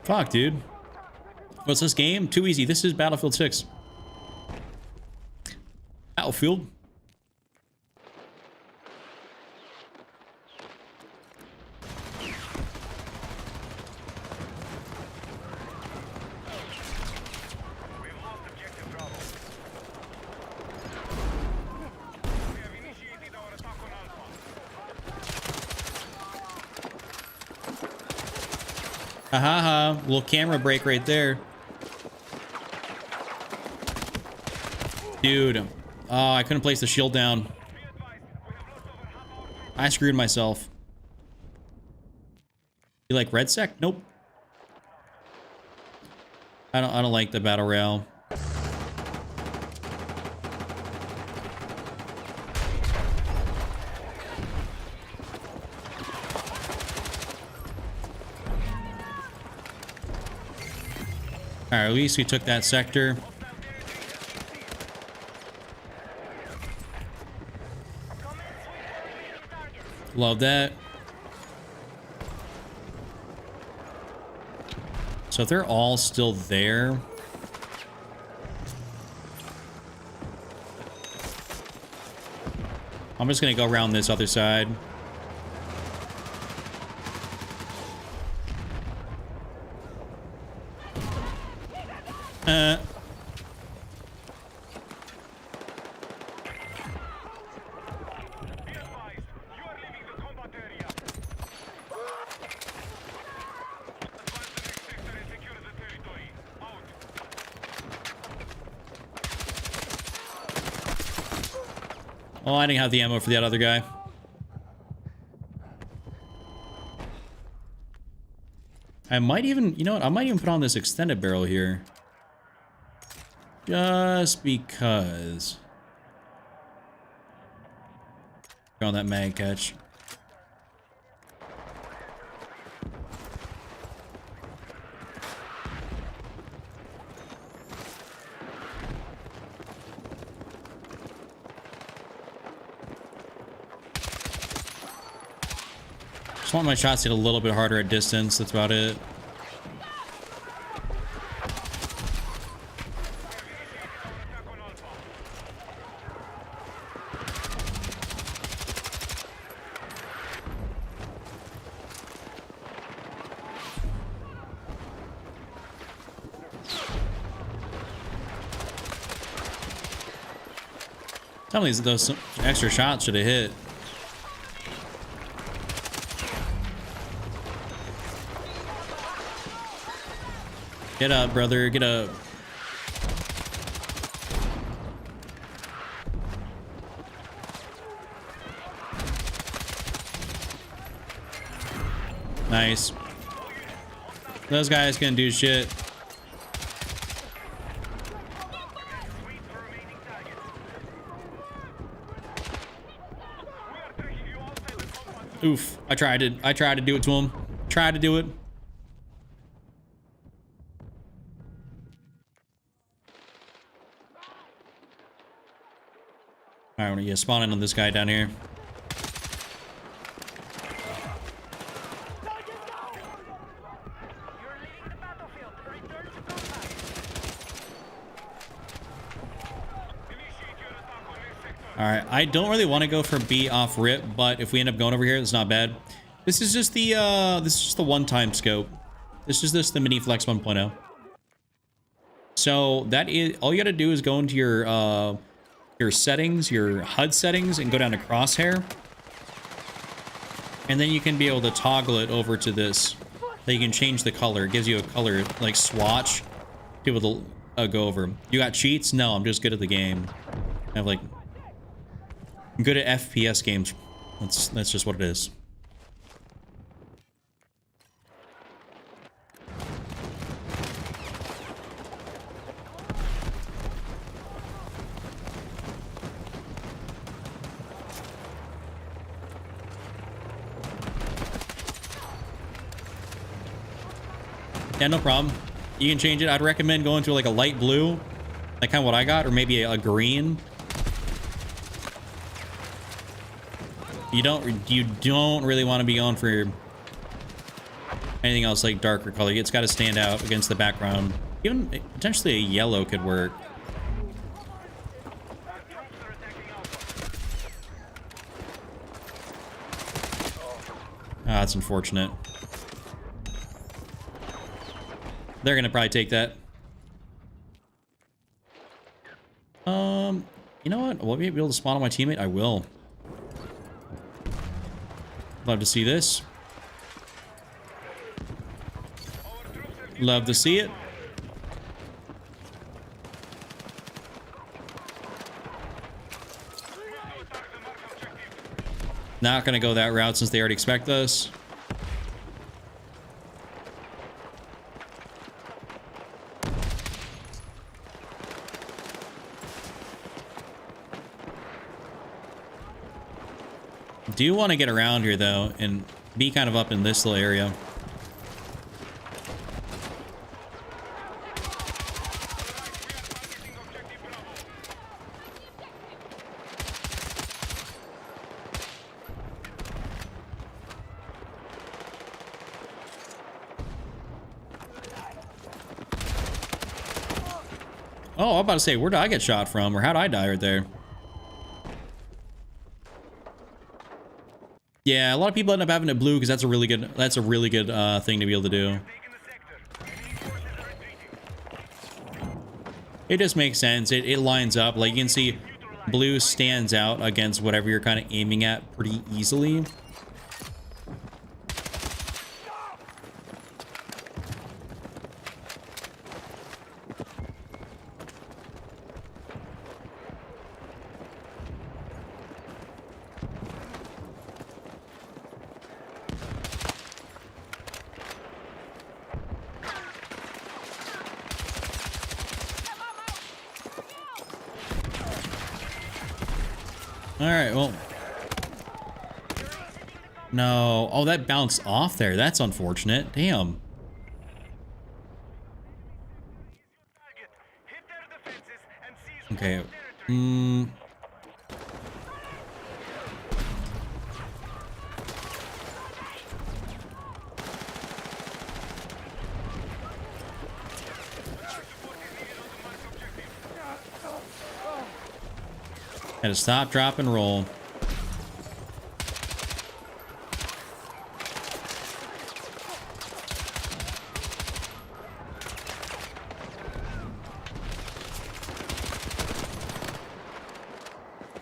Fuck, dude. What's this game? Too easy. This is Battlefield 6. Battlefield. We've lost objective Bravo. We have initiated our attack on Alpha. Ha ha ha. Little camera break right there. Dude. Oh, I couldn't place the shield down. I screwed myself. You like red sec? Nope. I don't like the Battle Royale. Alright, at least we took that sector. Love that. So if they're all still there, I'm just gonna go around this other side. Be advised, you are leaving the combat area. Advance the next sector and secure the territory. Out. Oh, I didn't have the ammo for that other guy. I might even, you know what? I might even put on this extended barrel here. Just because. Go on that mag catch. Just want my shots to hit a little bit harder at distance. That's about it. Some of those extra shots should have hit. Get up, brother. Get up. Nice. Those guys can do shit. Oof. I tried to do it to him. Tried to do it. Alright, we're gonna spawn in on this guy down here. You're leaving the battlefield. Return to combat. Initiate your attack on this sector. Alright, I don't really want to go for B off rip, but if we end up going over here, it's not bad. This is just the one-time scope. This is just the Mini Flex 1.0. So that is all you gotta do is go into your settings, your HUD settings, and go down to crosshair. And then you can be able to toggle it over to this. That you can change the color. It gives you a color like swatch to be able to go over. You got cheats? No, I'm just good at the game. I have like I'm good at FPS games. That's just what it is. Yeah, no problem. You can change it. I'd recommend going to like a light blue, like kind of what I got, or maybe a green. You don't really want to be going for anything else like darker color. It's got to stand out against the background. Even potentially a yellow could work. Ah, that's unfortunate. They're gonna probably take that. You know what? Will I be able to spawn on my teammate? I will. Love to see this. Love to see it. Not gonna go that route since they already expect us. Do want to get around here though and be kind of up in this little area. Oh, I'm about to say, where did I get shot from, or how did I die right there? Yeah, a lot of people end up having it blue because that's a really good thing to be able to do. It just makes sense. It lines up. Like you can see, blue stands out against whatever you're kind of aiming at pretty easily. All right, well. No. Oh, that bounced off there. That's unfortunate. Damn. Okay. Had to stop, drop, and roll.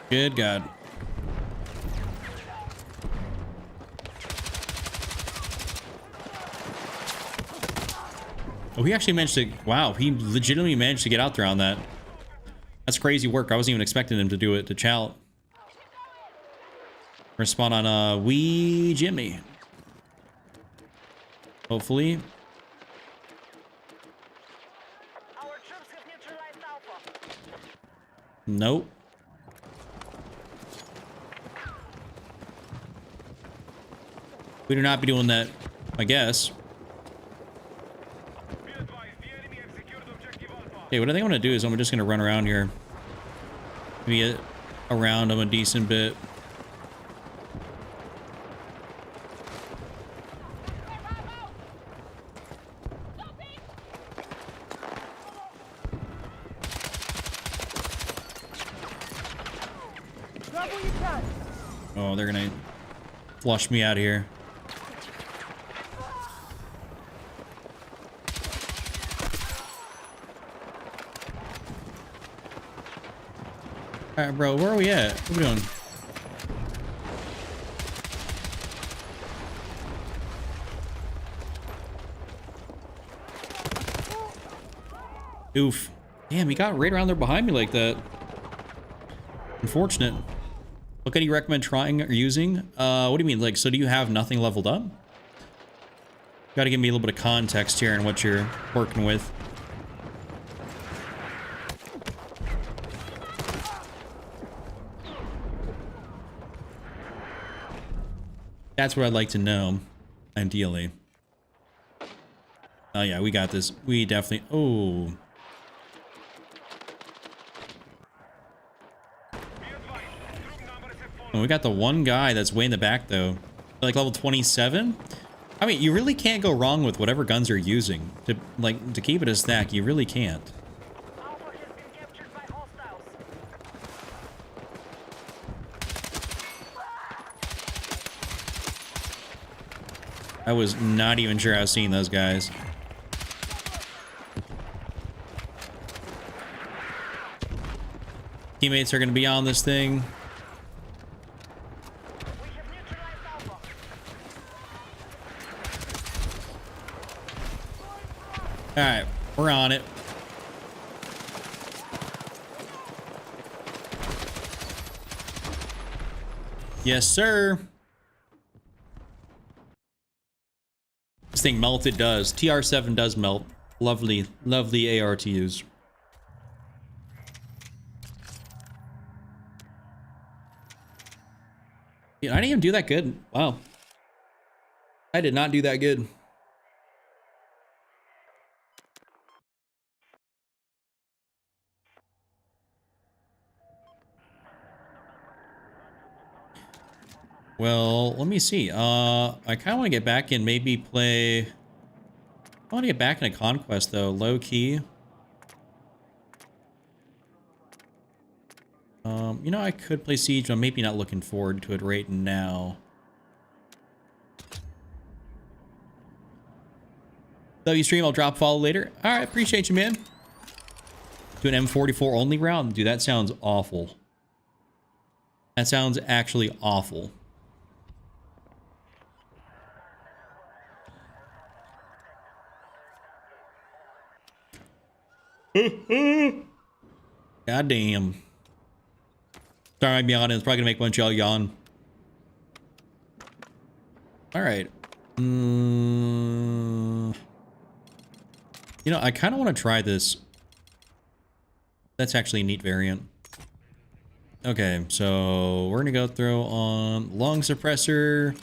Good God. Oh, he actually managed to... Wow, he legitimately managed to get out there on that. That's crazy work. I wasn't even expecting him to do it to Chow. Respawn on wee Jimmy. Hopefully. Our troops have neutralized Alpha. Nope. We do not be doing that, I guess. Okay, what I think I'm gonna do is I'm just gonna run around here. Maybe get around them a decent bit. Oh, they're gonna flush me out of here. All right, bro, where are we at? What are we doing? Oof. Damn, he got right around there behind me like that. Unfortunate. What can you recommend trying or using? What do you mean? Like, so do you have nothing leveled up? Got to give me a little bit of context here on what you're working with. That's what I'd like to know, ideally. Oh yeah, we got this. We definitely. Oh. Oh, we got the one guy that's way in the back though, like level 27. I mean, you really can't go wrong with whatever guns you're using. To keep it a stack, you really can't. Alpha has been captured by hostiles. I was not even sure I was seeing those guys. Teammates are going to be on this thing. We have neutralized Alpha. All right, we're on it. Yes, sir. This thing melted does. TR7 does melt. Lovely, lovely AR to use. Yeah, I didn't even do that good. Wow. I did not do that good. Well, let me see. I kind of want to get back and maybe play... I want to get back into Conquest, though. Low key. You know, I could play Siege, but I'm maybe not looking forward to it right now. Love you, stream. I'll drop follow later. All right, appreciate you, man. Do an M44 only round? Dude, that sounds awful. That sounds actually awful. God damn. Sorry, I'm yawning. It's probably gonna make a bunch of y'all yawn. All right. You know, I kind of want to try this. That's actually a neat variant. Okay, so we're gonna go through on long suppressor.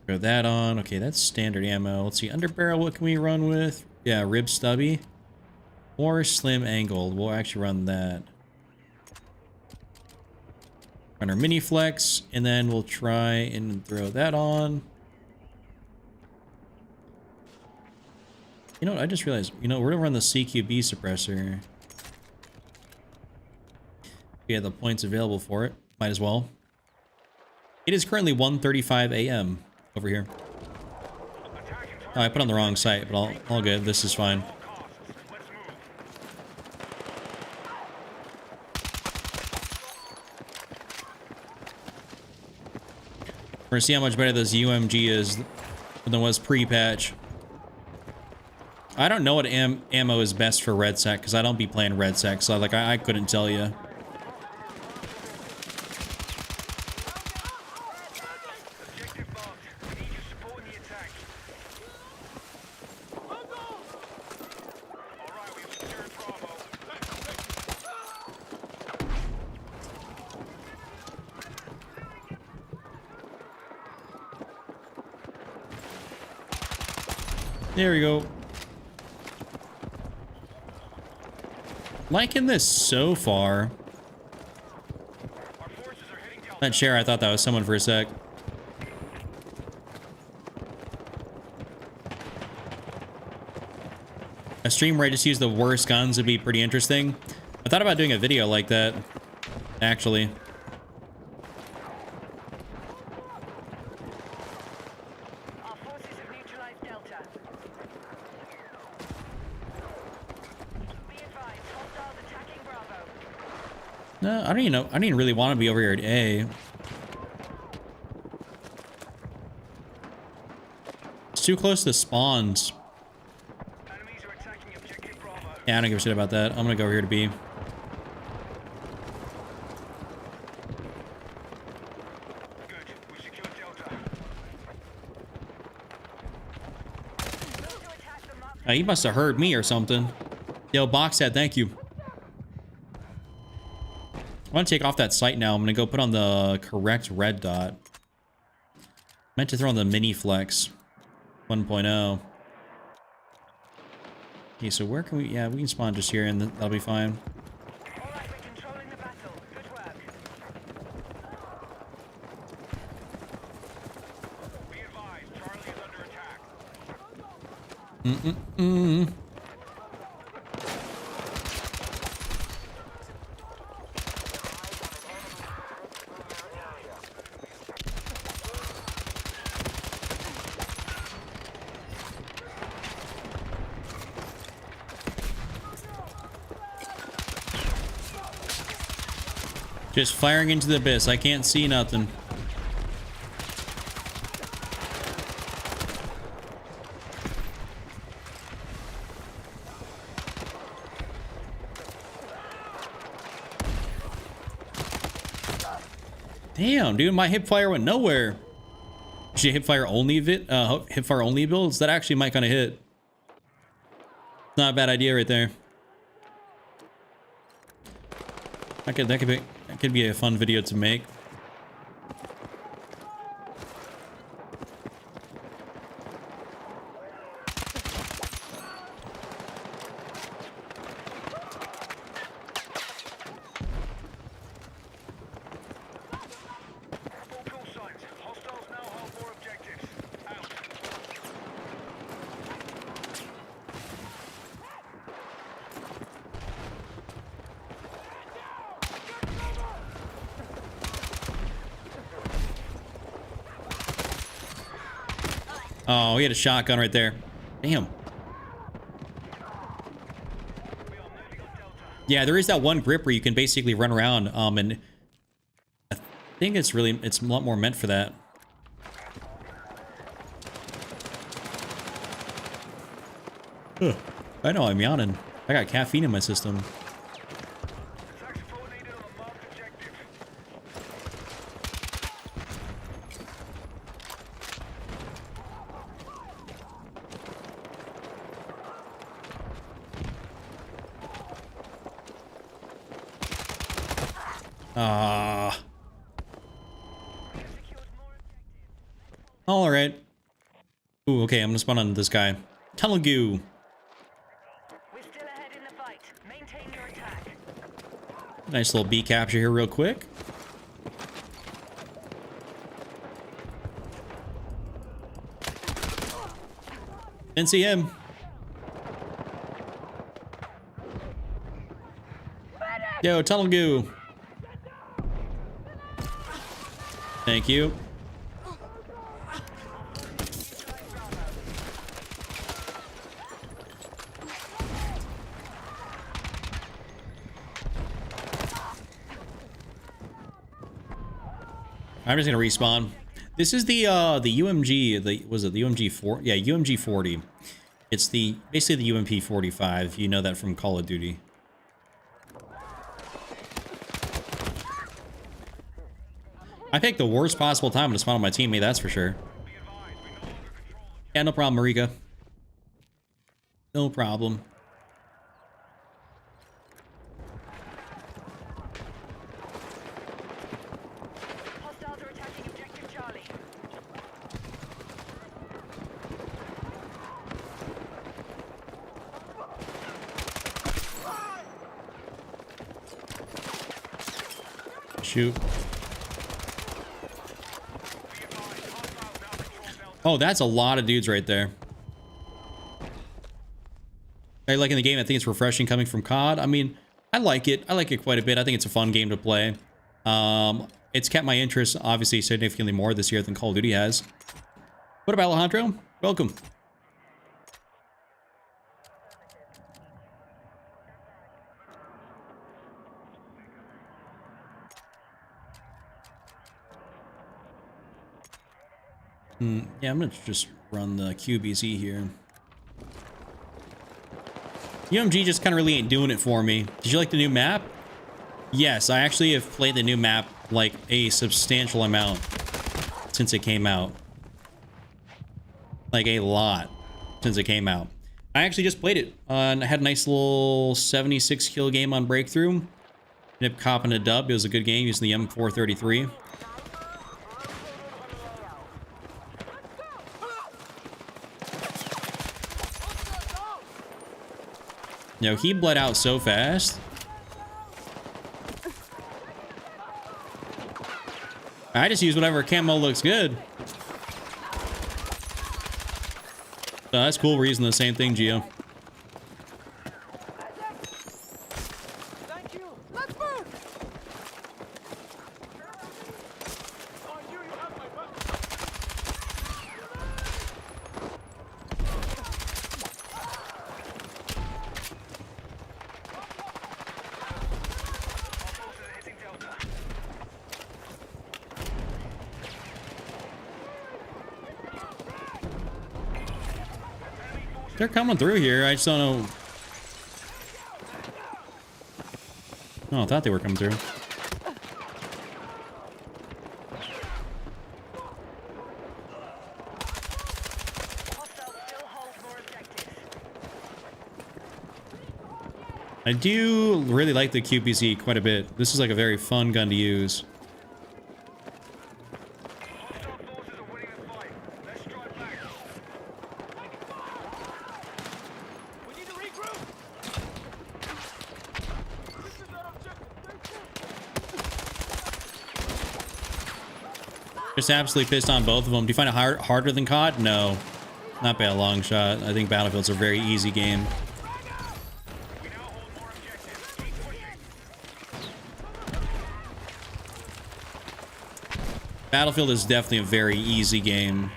Throw that on. Okay, that's standard ammo. Let's see, underbarrel, what can we run with? Yeah, rib stubby. Or slim angled. We'll actually run that. Run our mini flex, and then we'll try and throw that on. You know what? I just realized, you know, we're gonna run the CQB suppressor. Yeah, the points available for it. Might as well. It is currently 1:35 a.m. over here. Oh, I put on the wrong site, but all good. This is fine. We're gonna see how much better this UMG is than was pre-patch. I don't know what ammo is best for Red Sec because I don't be playing Red Sec, so like I couldn't tell you. Objective marked. We need your support in the attack. Alright, we've secured Bravo. There we go. Liking this so far. Our forces are heading down. That chair, I thought that was someone for a sec. A stream where I just use the worst guns would be pretty interesting. I thought about doing a video like that, actually. Our forces have neutralized Delta. Be advised, hostiles attacking Bravo. No, I don't even know. I don't even really want to be over here at A. It's too close to spawns. Enemies are attacking objective Bravo. Yeah, I don't give a shit about that. I'm gonna go over here to B. Good. We secured Delta. Move to attack the marked. He must have heard me or something. Yo, box head, thank you. I want to take off that sight now. I'm going to go put on the correct red dot. Meant to throw on the mini flex 1.0. Okay, so where can we... Yeah, we can spawn just here and that'll be fine. All right, we're controlling the battle. Good work. Be advised, Charlie is under attack. Just firing into the abyss. I can't see nothing. Damn, dude, my hipfire went nowhere. Actually, hipfire only builds that actually might kind of hit. Not a bad idea right there. That could be a fun video to make. All signs. Hostiles now hold more objectives. Out. Oh, he had a shotgun right there. Damn. Yeah, there is that one grip where you can basically run around, and I think it's a lot more meant for that. Huh. I know, I'm yawning. I got caffeine in my system. Saxophone needed on the marked objective. Ah. All right. Ooh, okay, I'm gonna spawn on this guy. Tunnel goo. We're still ahead in the fight. Maintain your attack. Nice little bee capture here real quick. Didn't see him. Yo, tunnel goo. Thank you. I'm just gonna respawn. This is the UMG. Was it the UMG 4? Yeah, UMG 40. It's basically the UMP 45. You know that from Call of Duty. I picked the worst possible time to spawn on my teammate, that's for sure. Yeah, no problem, Marika. No problem. Hostiles are attacking objective Charlie. Shoot. Oh, that's a lot of dudes right there. I like in the game. I think it's refreshing coming from COD. I mean, I like it. I like it quite a bit. I think it's a fun game to play. It's kept my interest, obviously, significantly more this year than Call of Duty has. What about Alejandro? Welcome. Yeah, I'm gonna just run the QBZ here. UMG just kind of really ain't doing it for me. Did you like the new map? Yes, I actually have played the new map like a substantial amount since it came out. Like a lot since it came out. I actually just played it and I had a nice little 76 kill game on Breakthrough. Ended up copping a dub. It was a good game using the M433. Yo, he bled out so fast. I just use whatever camo looks good. So that's cool. We're using the same thing, Gio. Thank you. Let's move. They're coming through here. I just don't know. Oh, I thought they were coming through. Hostile still holds more objectives. I do really like the QPZ quite a bit. This is like a very fun gun to use. Hostile forces are winning the fight. Let's strike back. We need to regroup. This is our objective. Just absolutely pissed on both of them. Do you find it harder than COD? No, not by a long shot. I think Battlefield's a very easy game. We now hold more objectives. Keep pushing. Battlefield is definitely a very easy game.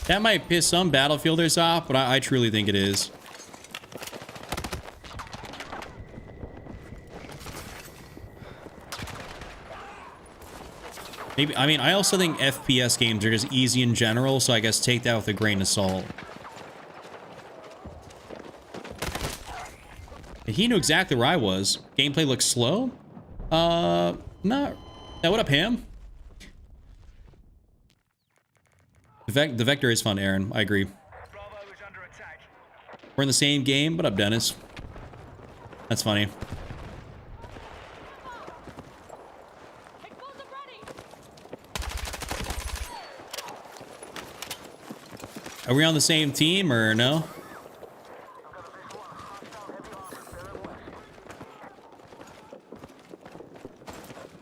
That might piss some Battlefielders off, but I truly think it is. Maybe, I mean, I also think FPS games are just easy in general, so I guess take that with a grain of salt. He knew exactly where I was. Gameplay looks slow? Not... Now, what up, Ham? The Vector is fun, Aaron. I agree. Bravo is under attack. We're in the same game. What up, Dennis? That's funny. Explosive ready. Are we on the same team or no?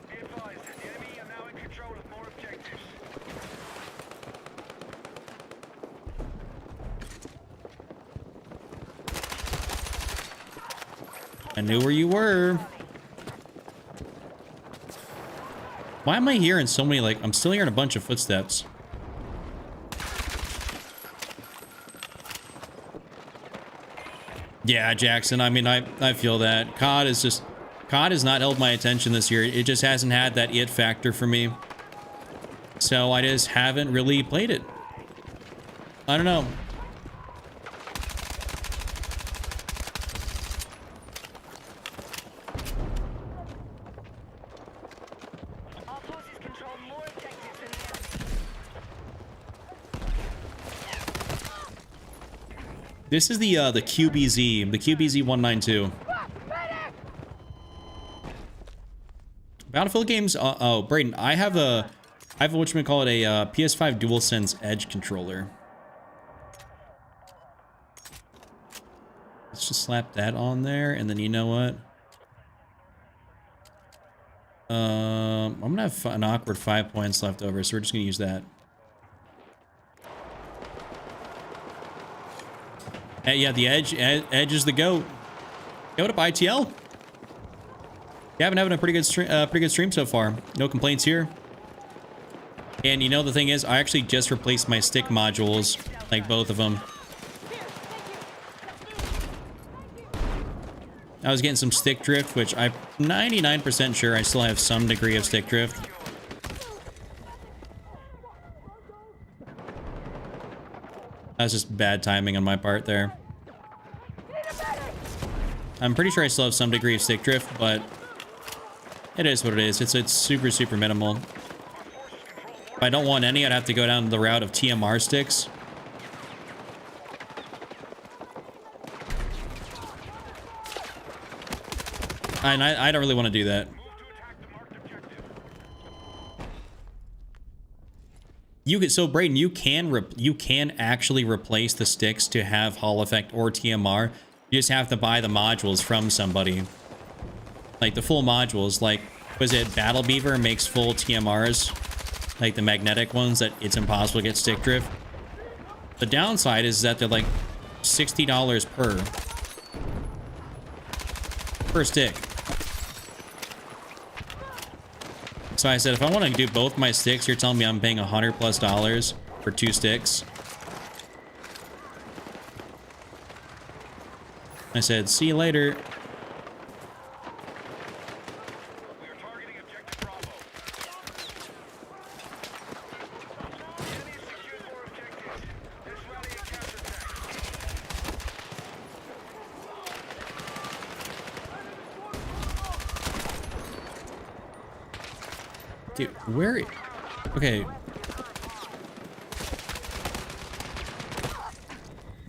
Be advised, the enemy are now in control of more objectives. I knew where you were. Why am I hearing so many, like, I'm still hearing a bunch of footsteps. Yeah, Jackson, I mean, I feel that. COD has not held my attention this year. It just hasn't had that it factor for me. So I just haven't really played it. I don't know. Our forces control more objectives than the enemy. This is the QBZ, the QBZ 192. Battlefield games. Oh, Brayden, I have a whatchamacallit, a PS5 DualSense Edge controller. Let's just slap that on there, and then you know what? I'm gonna have an awkward 5 points left over, so we're just gonna use that. Yeah, the Edge is the GOAT. Yo, what up, ITL? Yeah, I've been having a pretty good stream so far. No complaints here. And you know, the thing is, I actually just replaced my stick modules, like both of them. I was getting some stick drift, which I'm 99% sure I still have some degree of stick drift. That was just bad timing on my part there. I'm pretty sure I still have some degree of stick drift, but it is what it is. It's super minimal. If I don't want any, I'd have to go down the route of TMR sticks. I don't really want to do that. Move to attack the marked objective. So Braden, you can actually replace the sticks to have Hall Effect or TMR. You just have to buy the modules from somebody. Like the full modules, like, was it Battle Beaver makes full TMRs? Like the magnetic ones that it's impossible to get stick drift. The downside is that they're like $60 per stick. So I said, if I want to do both my sticks, you're telling me I'm paying $100+ for 2 sticks. I said, see you later. We are targeting objective Bravo. Enemy secured more objectives. This rally and counterattack. Dude, where? Okay.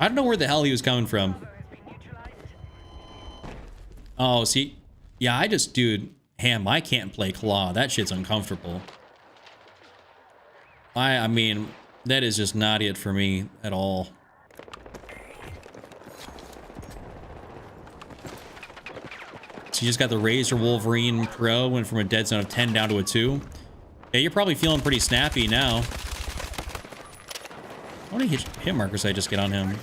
I don't know where the hell he was coming from. Oh, see? Yeah, dude, Ham, I can't play Claw. That shit's uncomfortable. I mean, that is just not it for me at all. So you just got the Razor Wolverine Pro, went from a dead zone of 10 down to a 2. Yeah, you're probably feeling pretty snappy now. How many hit markers did I just get on him?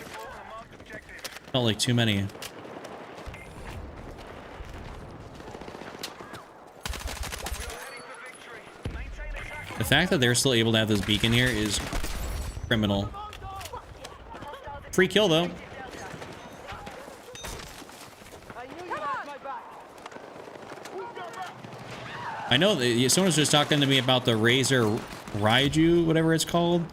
Felt like too many. The fact that they're still able to have this beacon here is criminal. Free kill, though. I know that someone was just talking to me about the Razer Raiju, whatever it's called.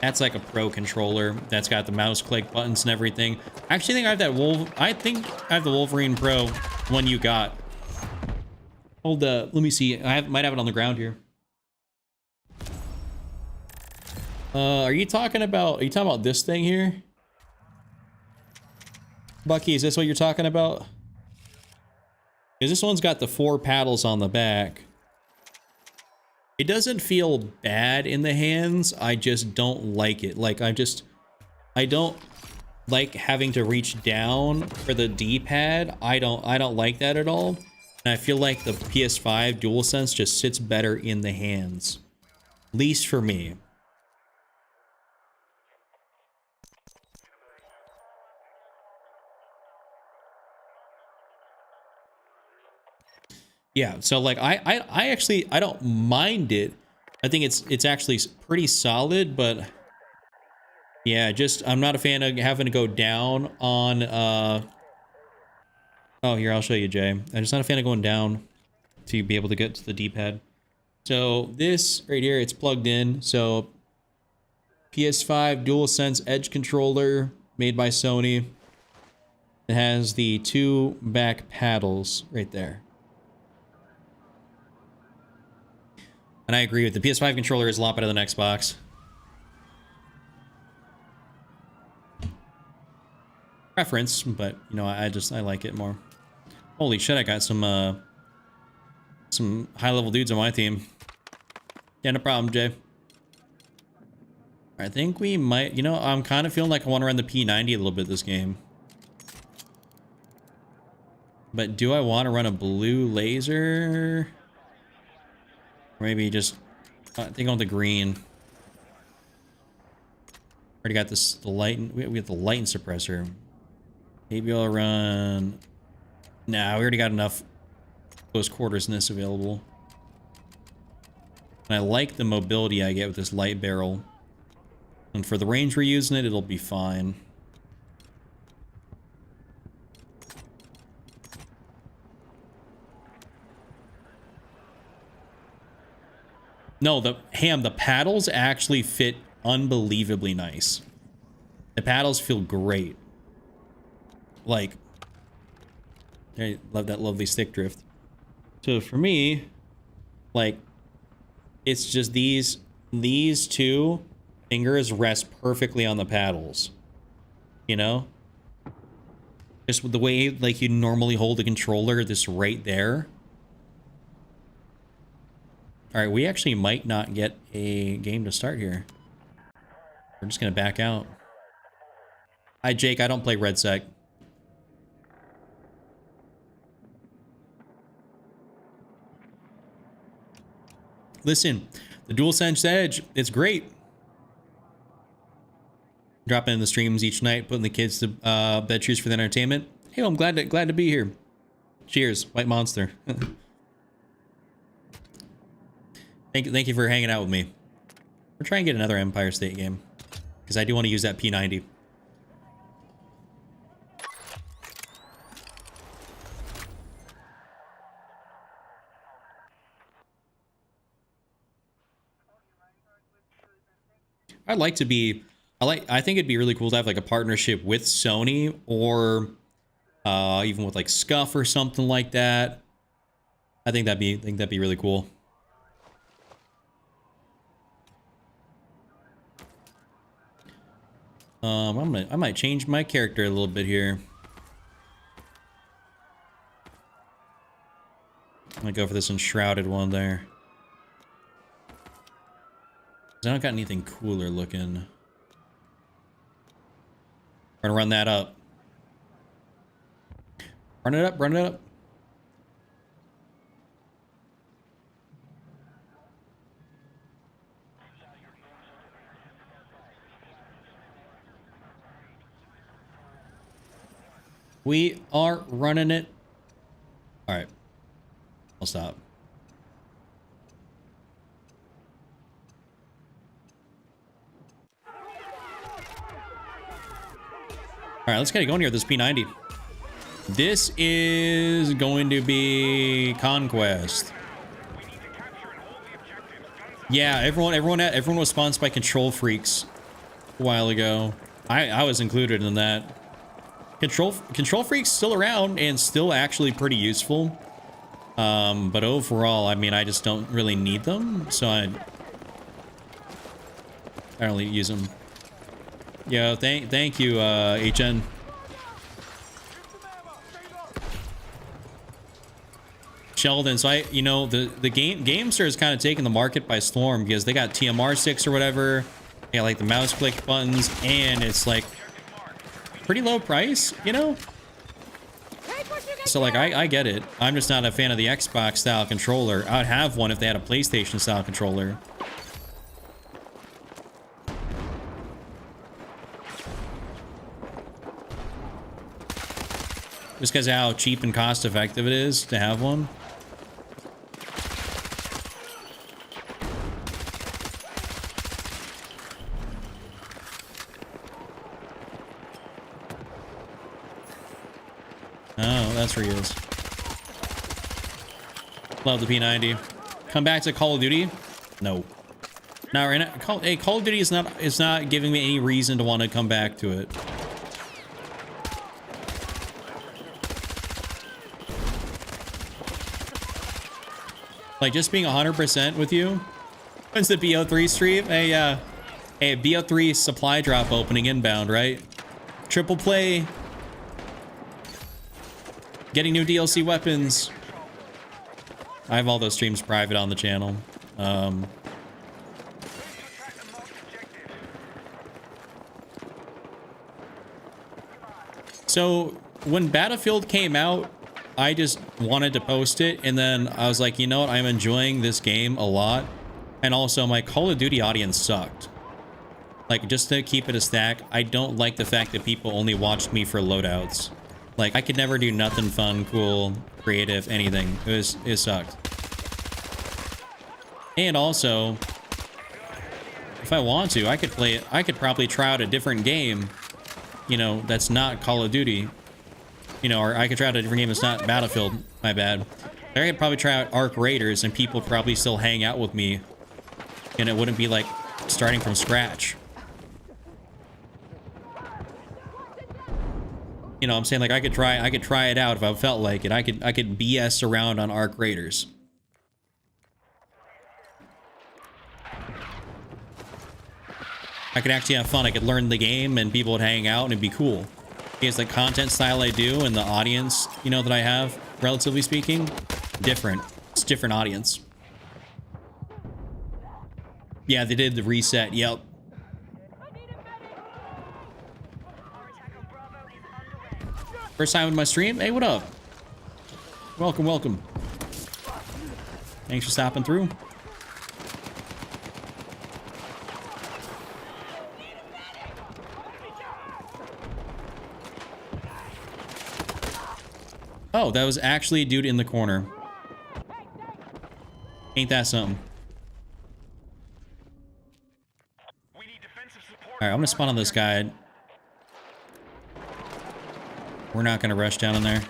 That's like a pro controller that's got the mouse click buttons and everything. I actually think I have that I think I have the Wolverine Pro one you got. Hold let me see. Might have it on the ground here. Are you talking about this thing here? Bucky, is this what you're talking about? Because this one's got the 4 paddles on the back. It doesn't feel bad in the hands. I just don't like it. Like, I don't like having to reach down for the D-pad. I don't like that at all. And I feel like the PS5 DualSense just sits better in the hands. At least for me. Yeah, so like I actually don't mind it. I think it's actually pretty solid, but yeah, just I'm not a fan of having to go down on oh, here, I'll show you, Jay. I'm just not a fan of going down to be able to get to the D-pad. So this right here, it's plugged in. So PS5 DualSense Edge controller made by Sony. It has the 2 back paddles right there. And I agree with the PS5 controller is a lot better than Xbox. Preference, but you know, I like it more. Holy shit, I got some high-level dudes on my team. Yeah, no problem, Jay. I think we might, you know, I'm kind of feeling like I want to run the P90 a little bit this game. But do I want to run a blue laser? Or maybe just, I think on the green. Already got this, the light, we have the light suppressor. Maybe I'll run, nah, we already got enough close quarters in this available. And I like the mobility I get with this light barrel. And for the range we're using it, it'll be fine. No, the paddles actually fit unbelievably nice. The paddles feel great. Like, I love that lovely stick drift. So for me, like, it's just these 2 fingers rest perfectly on the paddles. You know? Just with the way like you normally hold the controller, this right there. All right, we actually might not get a game to start here. We're just gonna back out. Hi, Jake. I don't play Red Sec. Listen, the DualSense Edge, it's great. Dropping in the streams each night, putting the kids to bed, choose for the entertainment. Hey, I'm glad to be here. Cheers, White Monster. Thank you for hanging out with me. We're trying to get another Empire State game because I do want to use that P90. I'd like to be. I think it'd be really cool to have like a partnership with Sony or even with like Scuff or something like that. I think that'd be really cool. I might change my character a little bit here. I'm gonna go for this enshrouded one there. 'Cause I don't got anything cooler looking. We're gonna run that up. Run it up, run it up. We are running it. All right. I'll stop. All right, let's get it going here with this P90. This is going to be Conquest. Yeah, everyone was sponsored by Control Freaks a while ago. I was included in that. Control Freaks still around and still actually pretty useful. But overall, I mean, I just don't really need them, so I don't really use them. Yo, thank you, HN. Sheldon, so you know, the Gamester is kind of taking the market by storm because they got TMR sticks or whatever. They got like the mouse click buttons, and it's like pretty low price, you know? So like, I get it. I'm just not a fan of the Xbox style controller. I would have one if they had a PlayStation style controller. Just because of how cheap and cost effective it is to have one. Oh, that's where he is. Love the P90. Come back to Call of Duty? No. Now right now, Call of Duty is not giving me any reason to want to come back to it. Like, just being 100% with you. When's the BO3 stream? A BO3 supply drop opening inbound, right? Triple play. Getting new DLC weapons. I have all those streams private on the channel. So, when Battlefield came out, I just wanted to post it, and then I was like, you know what, I'm enjoying this game a lot, and also my Call of Duty audience sucked. Like, just to keep it a stack, I don't like the fact that people only watched me for loadouts. Like, I could never do nothing fun, cool, creative, anything. It sucked. And also, if I want to, I could probably try out a different game, you know, that's not Call of Duty. You know, or I could try out a different game that's not Battlefield. My bad. I could probably try out Arc Raiders and people would probably still hang out with me. And it wouldn't be like starting from scratch. You know, I'm saying, like, I could try it out if I felt like it. I could BS around on Arc Raiders. I could actually have fun. I could learn the game and people would hang out and it'd be cool. is the content style I do and the audience, you know, that I have, relatively speaking, different. It's a different audience. Yeah, they did the reset. Yep. First time in my stream? Hey, what up? Welcome, welcome. Thanks for stopping through. Oh, that was actually a dude in the corner. Ain't that something? We need defensive support. Alright, I'm gonna spawn on this guy. We're not gonna rush down in there.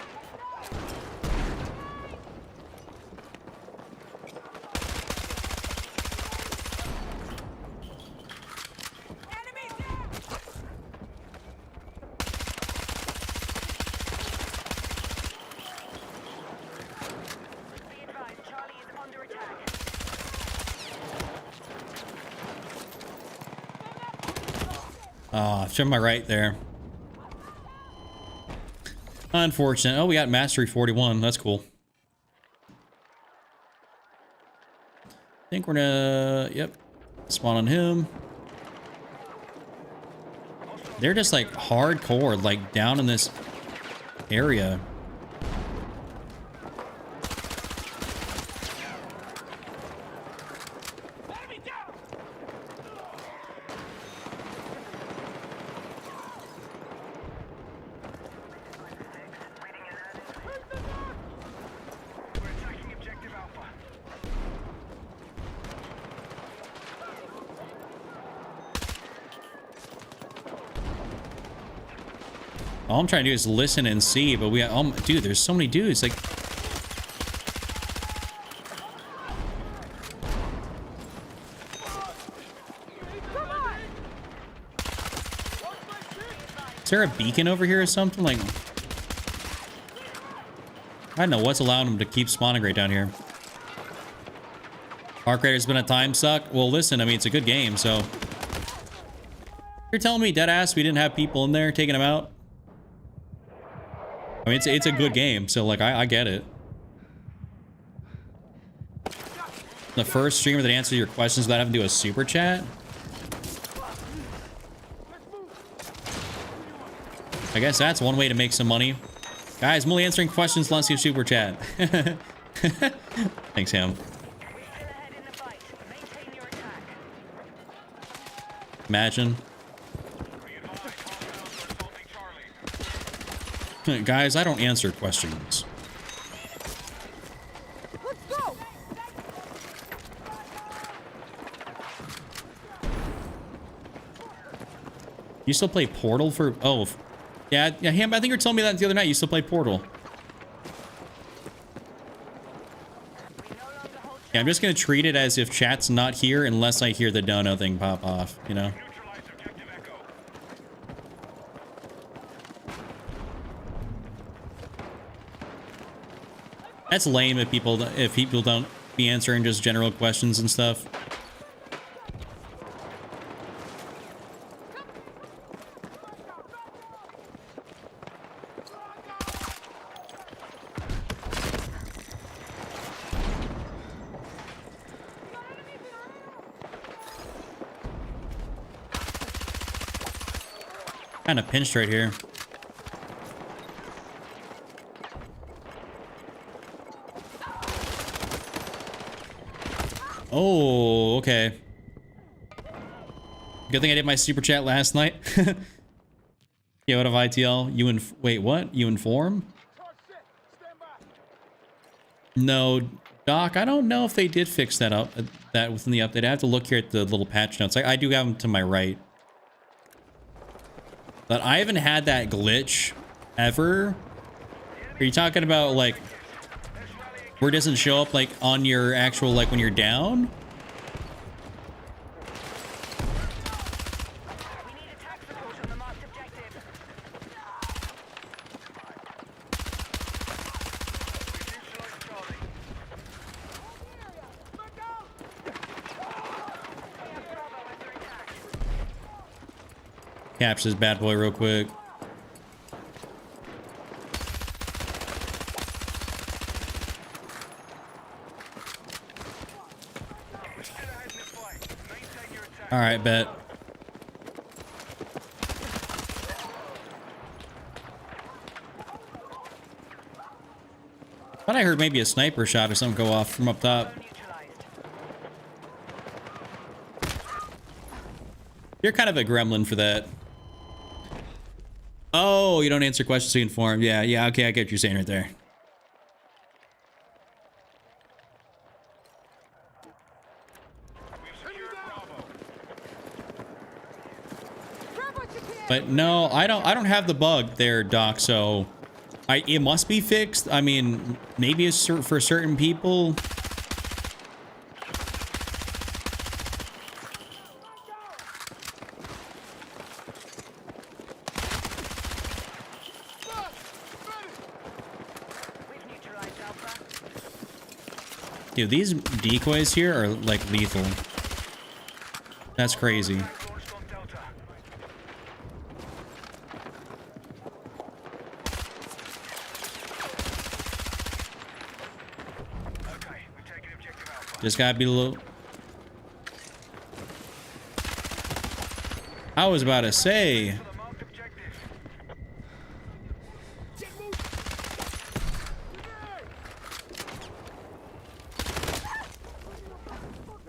Be advised, Charlie is under attack. Oh, to my right there. Unfortunate. Oh, we got Mastery 41. That's cool. I think we're gonna... Yep. Spawn on him. They're just like hardcore, like down in this area. We're attacking objective Alpha. All I'm trying to do is listen and see, but we got... dude, there's so many dudes. Like... Is there a beacon over here or something? Like... I don't know what's allowing them to keep spawning right down here. Arc Raider's been a time suck. Well, listen, I mean, it's a good game, so... You're telling me, deadass, we didn't have people in there taking them out? I mean, it's a good game, so, like, I get it. The first streamer that answered your questions without having to do a super chat? I guess that's one way to make some money. Guys, I'm only answering questions unless you super chat. Thanks, Ham. We're still ahead in the fight. Maintain your attack. Imagine. Be advised, hostiles are assaulting Charlie. Guys, I don't answer questions. Let's go! You still play Portal for... Oh, yeah, Ham, I think you were telling me that the other night. You still play Portal. Yeah, I'm just going to treat it as if chat's not here unless I hear the dono thing pop off, you know? Neutralize objective Echo. That's lame if people don't be answering just general questions and stuff. Kind of pinched right here. Oh, okay. Good thing I did my super chat last night. Yeah, what of ITL? Wait, what? You inform? No, Doc, I don't know if they did fix that up, that within the update. I have to look here at the little patch notes. I do have them to my right. But I haven't had that glitch ever. Are you talking about like where it doesn't show up like on your actual, like when you're down? We need attack support on the marked objective. Neutralize Charlie. We have Bravo under attack. Capture this bad boy real quick. All right, bet. Thought I heard maybe a sniper shot or something go off from up top. You're kind of a gremlin for that. Oh, you don't answer questions to inform. Yeah, yeah, okay, I get what you're saying right there. But no, I don't have the bug there, Doc, so it must be fixed. I mean, maybe it's for certain people. Dude, these decoys here are like lethal. That's crazy. Just gotta be a little... I was about to say...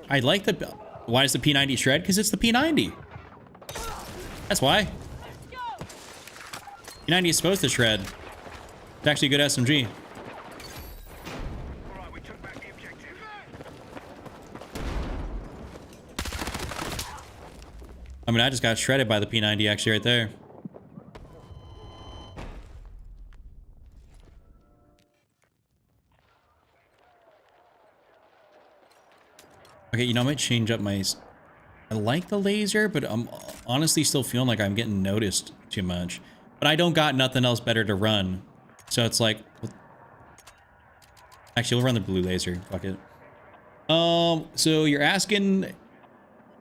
I like the... Why does the P90 shred? Because it's the P90. That's why. P90 is supposed to shred. It's actually a good SMG. I mean, I just got shredded by the P90 actually right there. Okay, you know, I might change up my... I like the laser, but I'm honestly still feeling like I'm getting noticed too much. But I don't got nothing else better to run. So it's like... Actually, we'll run the blue laser. Fuck it. So you're asking...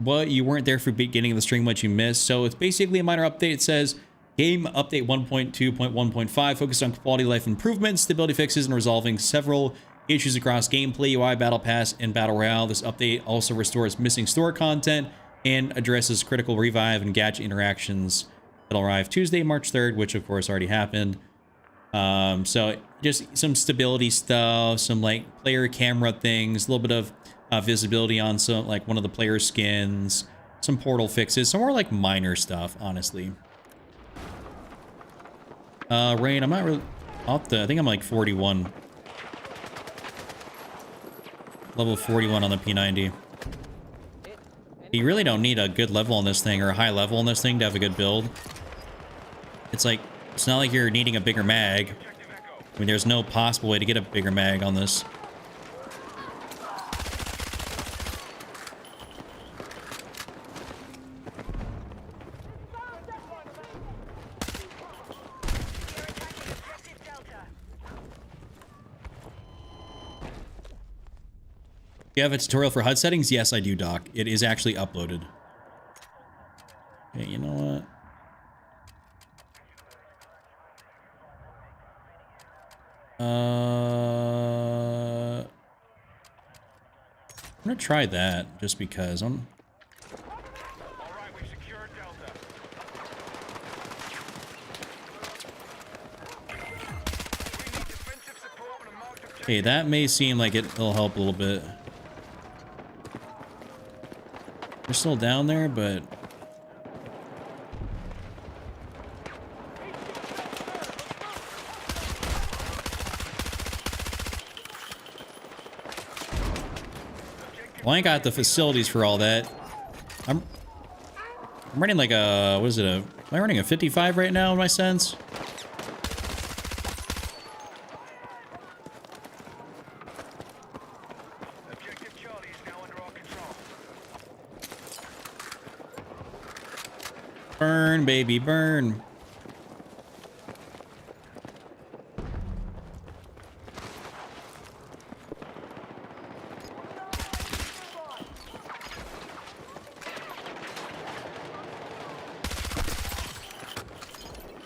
What, you weren't there for the beginning of the stream, what you missed. So it's basically a minor update. It says game update 1.2.1.5 focused on quality of life improvements, stability fixes, and resolving several issues across gameplay, UI, battle pass, and battle royale. This update also restores missing store content and addresses critical revive and gadget interactions that'll arrive Tuesday, March 3rd, which of course already happened. So just some stability stuff, some like player camera things, a little bit of visibility on some, like one of the player skins, some portal fixes, some more like minor stuff, honestly. Rain, I'm not really up to, I think I'm like 41. Level 41 on the P90. You really don't need a good level on this thing or a high level on this thing to have a good build. It's like, it's not like you're needing a bigger mag. I mean, there's no possible way to get a bigger mag on this. You have a tutorial for HUD settings? Yes, I do, Doc. It is actually uploaded. Okay, you know what? I'm gonna try that just because I'm... Okay, that may seem like it'll help a little bit. They're still down there, but... Well, I ain't got the facilities for all that. I'm running like a... What is it? Am I running a 55 right now in my sense? Burn, baby, burn.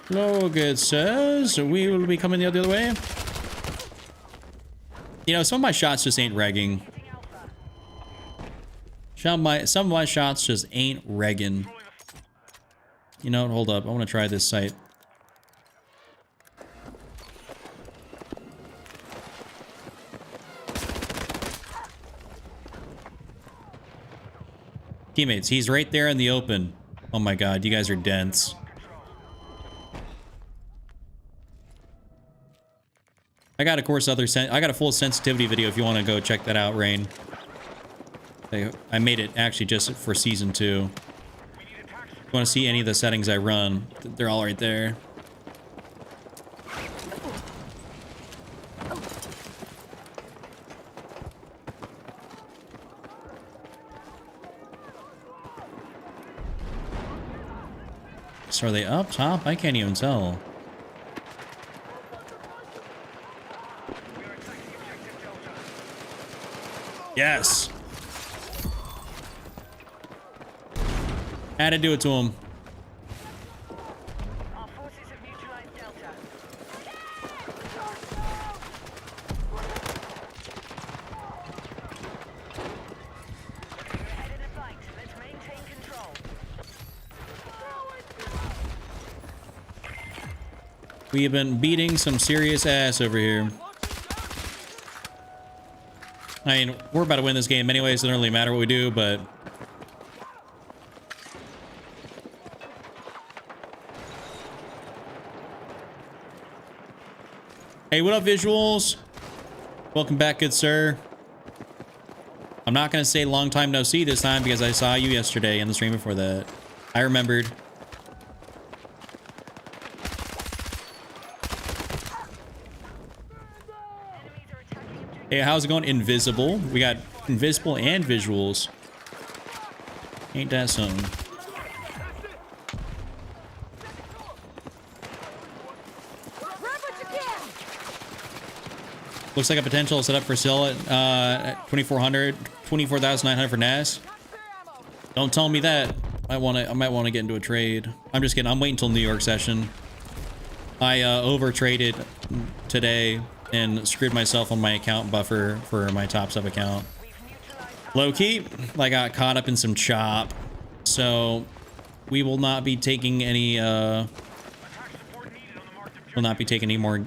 Hello, good sirs. We will be coming the other way. You know, some of my shots just ain't regging. Some of my shots just ain't regging. You know, hold up. I want to try this site. Teammates, he's right there in the open. Oh my god, you guys are dense. I got, of course, I got a full sensitivity video if you want to go check that out, Rain. I made it actually just for season 2. If you want to see any of the settings I run, they're all right there. So are they up top? I can't even tell. Yes. Had to do it to him. Our forces have neutralized Delta. We're ahead in the fight. Let's maintain control. We have been beating some serious ass over here. I mean, we're about to win this game anyway, so it doesn't really matter what we do, but... Hey, what up, visuals? Welcome back, good sir. I'm not going to say long time no see this time because I saw you yesterday in the stream before that. I remembered. Hey, how's it going? Invisible. We got invisible and visuals. Ain't that something? Looks like a potential setup for sale at 2400, 24,900 for NAS. Don't tell me that. I might want to get into a trade. I'm just kidding. I'm waiting until New York session. I over traded today and screwed myself on my account buffer for my top sub account. Low key, I got caught up in some chop, so we will not be taking any more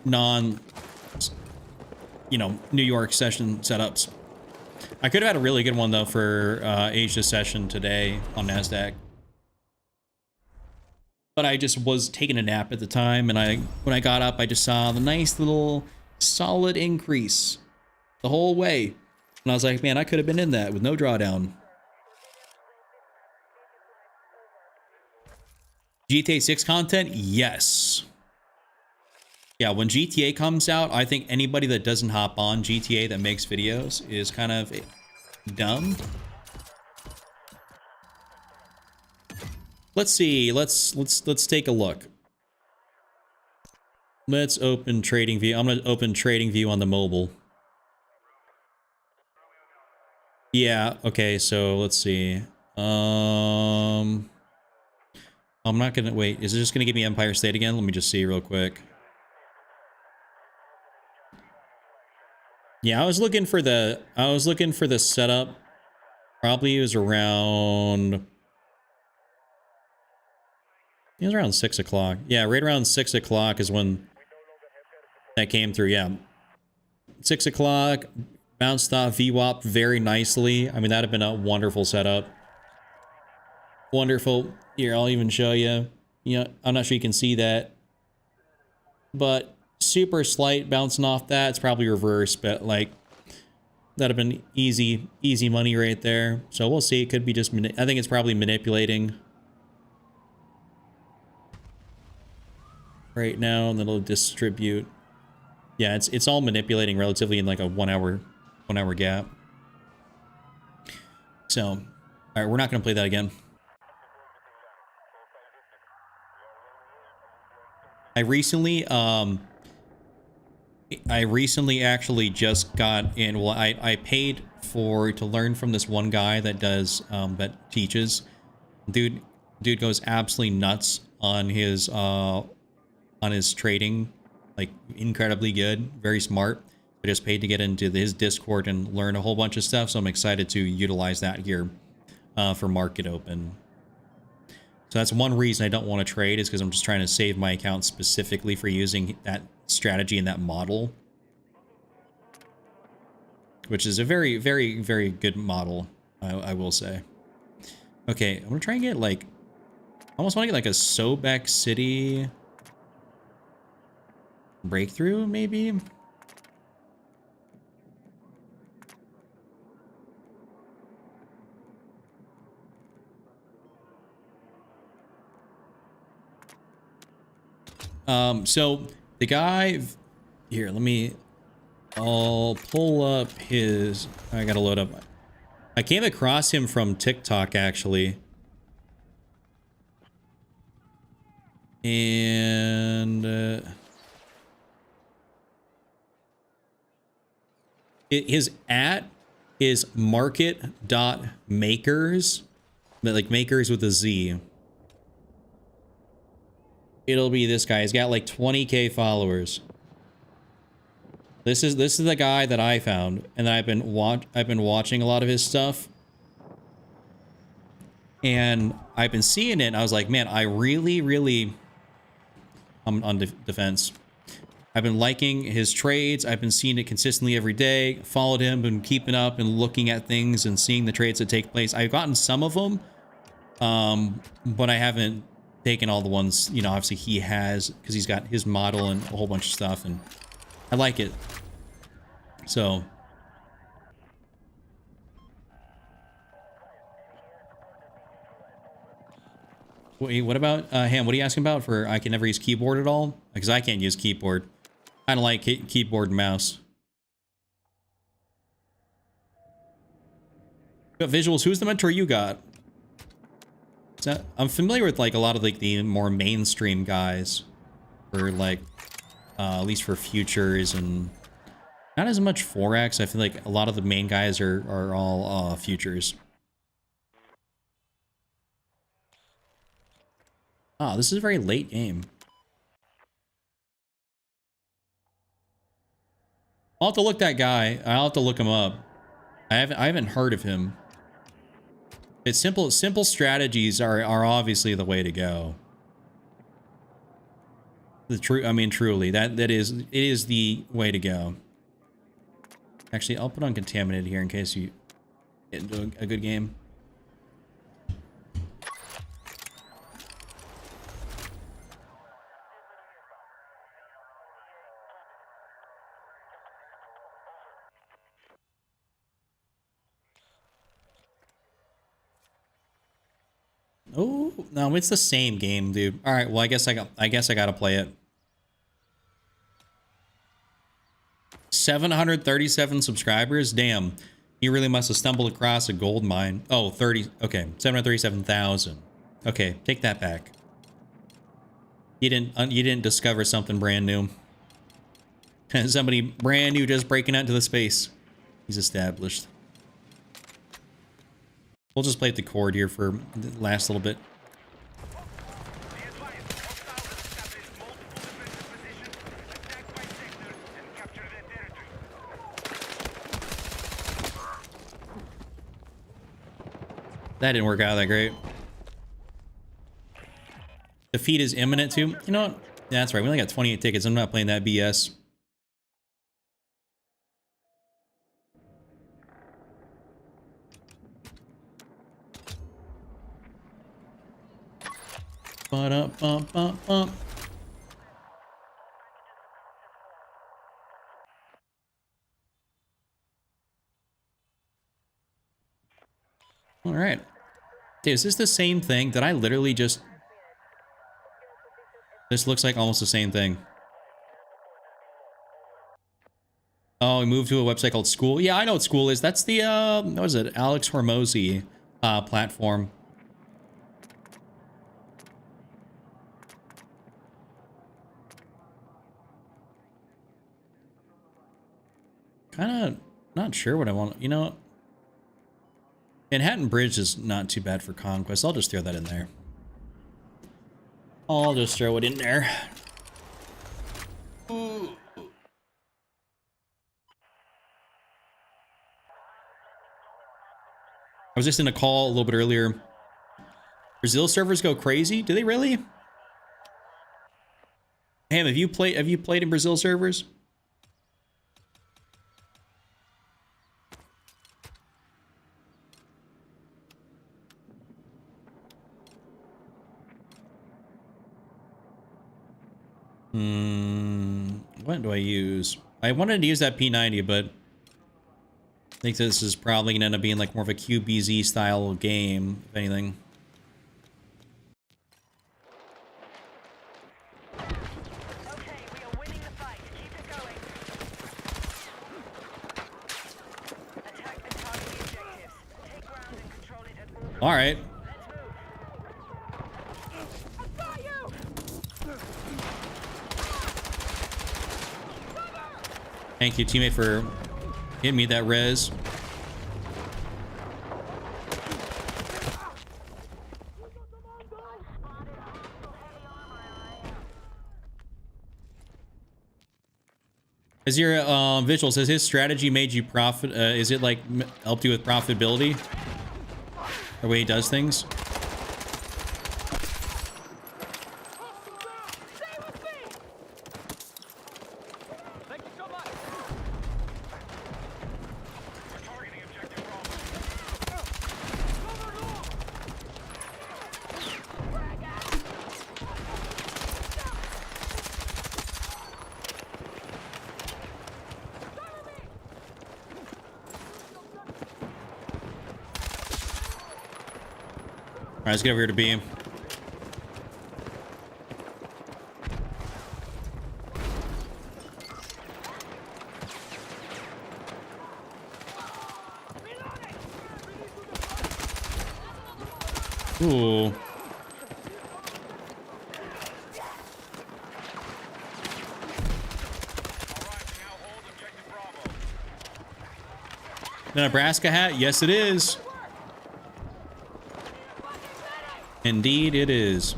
non, you know, New York session setups. I could have had a really good one though for Asia session today on NASDAQ. But I just was taking a nap at the time, and when I got up, I just saw the nice little solid increase the whole way. And I was like, man, I could have been in that with no drawdown. GTA 6 content? Yes. Yeah, when GTA comes out, I think anybody that doesn't hop on GTA that makes videos is kind of dumb. Let's see. Let's take a look. Let's open trading view. I'm gonna open trading view on the mobile. Yeah, okay, so let's see. I'm not gonna wait. Is it just gonna give me Empire State again? Let me just see real quick. Yeah, I was looking for the setup. Probably it was around. It was around 6 o'clock. Yeah, right around 6 o'clock is when that came through. Yeah, 6 o'clock. Bounced off VWAP very nicely. I mean, that'd have been a wonderful setup. Wonderful. Here, I'll even show you. Yeah, I'm not sure you can see that, but super slight bouncing off that. It's probably reverse, but like that'd have been easy money right there. So we'll see. It could be just. I think it's probably manipulating right now, and then it'll distribute. Yeah, it's all manipulating relatively in like a 1 hour gap. So, all right, we're not going to play that again. I recently actually just got in. Well, I paid to learn from this one guy that does that teaches. Dude goes absolutely nuts on his trading, like incredibly good, very smart. I just paid to get into his Discord and learn a whole bunch of stuff, so I'm excited to utilize that here for Market Open. So that's one reason I don't want to trade, is because I'm just trying to save my account specifically for using that strategy and that model. Which is a very, very, very good model, I will say. Okay, I'm gonna try and get like, I almost want to get like a Sobek City breakthrough, maybe? So the guy here, I'll pull up his, I gotta load up. I came across him from TikTok actually. And his @ is market.makers, like makers with a Z. It'll be this guy. He's got like 20K followers. This is the guy that I found, and I've been watching a lot of his stuff. And I've been seeing it, and I was like, man, I really I'm on defense. I've been liking his trades. I've been seeing it consistently every day. Followed him, been keeping up and looking at things and seeing the trades that take place. I've gotten some of them, but I haven't taken all the ones, you know, obviously he has, because he's got his model and a whole bunch of stuff, and I like it. So wait, what about Ham? What are you asking about? For I can never use keyboard at all? Because I can't use keyboard. I don't like keyboard and mouse. But visuals, who's the mentor you got? I'm familiar with like a lot of like the more mainstream guys, for like at least for futures, and not as much Forex. I feel like a lot of the main guys are all futures. Oh, this is a very late game. I'll have to look that guy. I'll have to look him up. I haven't heard of him. It's simple strategies are obviously the way to go. I mean, truly, it is the way to go. Actually, I'll put on contaminated here in case you get into a good game. Oh, no, it's the same game, dude. All right, well, I guess I gotta play it. 737 subscribers? Damn. You really must have stumbled across a gold mine. Oh, okay, 737,000. Okay, take that back. You didn't discover something brand new. Somebody brand new just breaking out into the space. He's established. We'll just play at the chord here for the last little bit. That didn't work out that great. Defeat is imminent too. You know what? Yeah, that's right. We only got 28 tickets. I'm not playing that BS. Ba-da-bum-bum-bum. All right. Dude, is this the same thing? Did I literally just... This looks like almost the same thing. Oh, we moved to a website called School. Yeah, I know what School is. That's the, what is it? Alex Hormozy platform. Kind of not sure what I want. You know, Manhattan Bridge is not too bad for Conquest. I'll just throw that in there. I'll just throw it in there. Ooh. I was just in a call a little bit earlier. Brazil servers go crazy? Do they really? Ham, have you played in Brazil servers? What do I use? I wanted to use that P90, but I think this is probably gonna end up being like more of a QBZ style game, if anything. Okay, we are winning the fight. Keep it going. Attack and target the objectives. Take ground and control it at all costs. All right. Let's move. I got you! Thank you, teammate, for hitting me that res. As your visuals, has his strategy made you profit? Is it like helped you with profitability? The way he does things? All right, let's get over here to B. Ooh. The Nebraska hat? Yes, it is. Indeed, it is.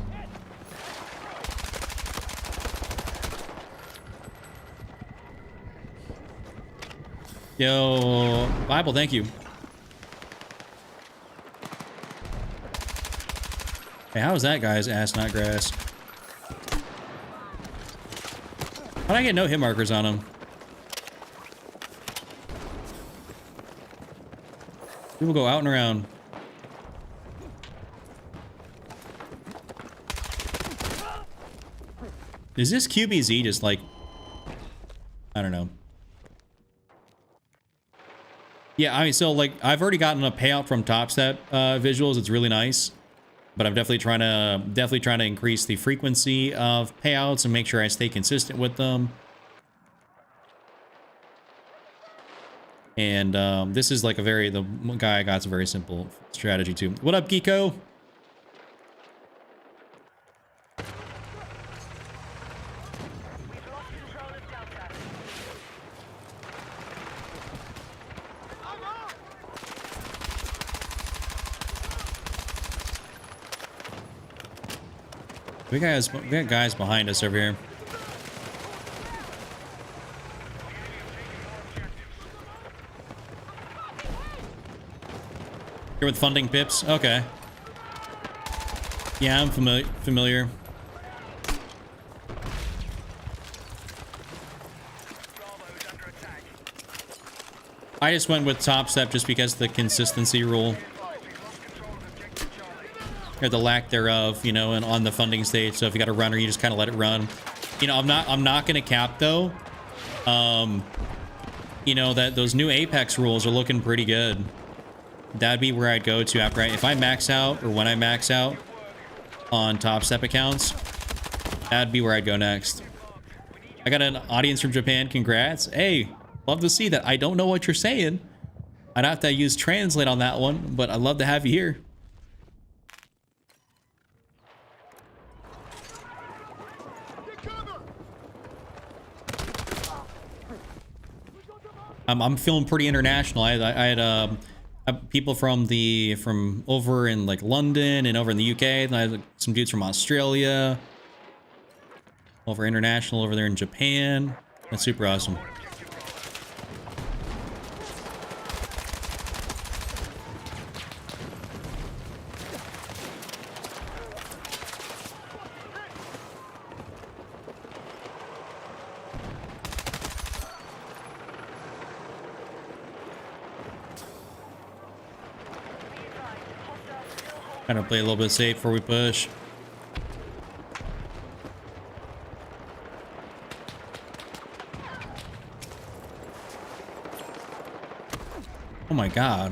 Yo, Bible, thank you. Hey, how is that guy's ass not grass? How'd I get no hit markers on him? People go out and around. Is this QBZ just like... I don't know. Yeah, I mean, so like, I've already gotten a payout from Topstep visuals. It's really nice. But I'm definitely trying to increase the frequency of payouts and make sure I stay consistent with them. And this is like the guy I got's a very simple strategy too. What up, Geeko? We've lost control of Delta. We got guys behind us over here. You're with funding pips? Okay. Yeah, I'm familiar. I just went with top step just because of the consistency rule. Or the lack thereof, you know, and on the funding stage. So if you got a runner, you just kind of let it run. You know, I'm not gonna cap though. You know, that those new Apex rules are looking pretty good. That'd be where I'd go to after if I max out, or when I max out on top step accounts, that'd be where I'd go next. I got an audience from Japan. Congrats. Hey, love to see that. I don't know what you're saying. I'd have to use translate on that one, but I'd love to have you here. I'm feeling pretty international. I had people from over in like London and over in the UK. And I had some dudes from Australia. Over international over there in Japan. That's super awesome. Kind of play a little bit safe before we push. Oh my god.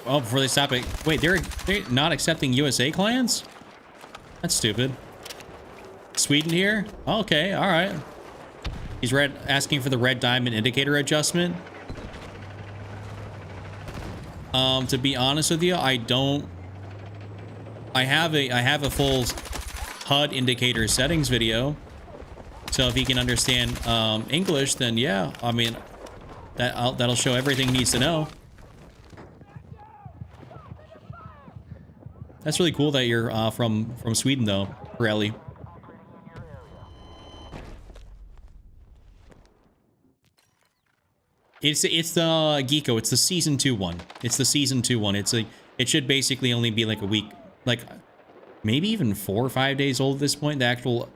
Oh, before they stop it. Wait, they're not accepting USA clients? That's stupid. Sweden here? Okay, all right. He's asking for the red diamond indicator adjustment. To be honest with you, I don't. I have a full HUD indicator settings video. So if he can understand English, then yeah, I mean that'll show everything he needs to know. That's really cool that you're from Sweden, though, Pirelli. It's the Geeko. It's the season 2 one. It's the season 2 one. It should basically only be like a week, like maybe even 4 or 5 days old at this point. The actual,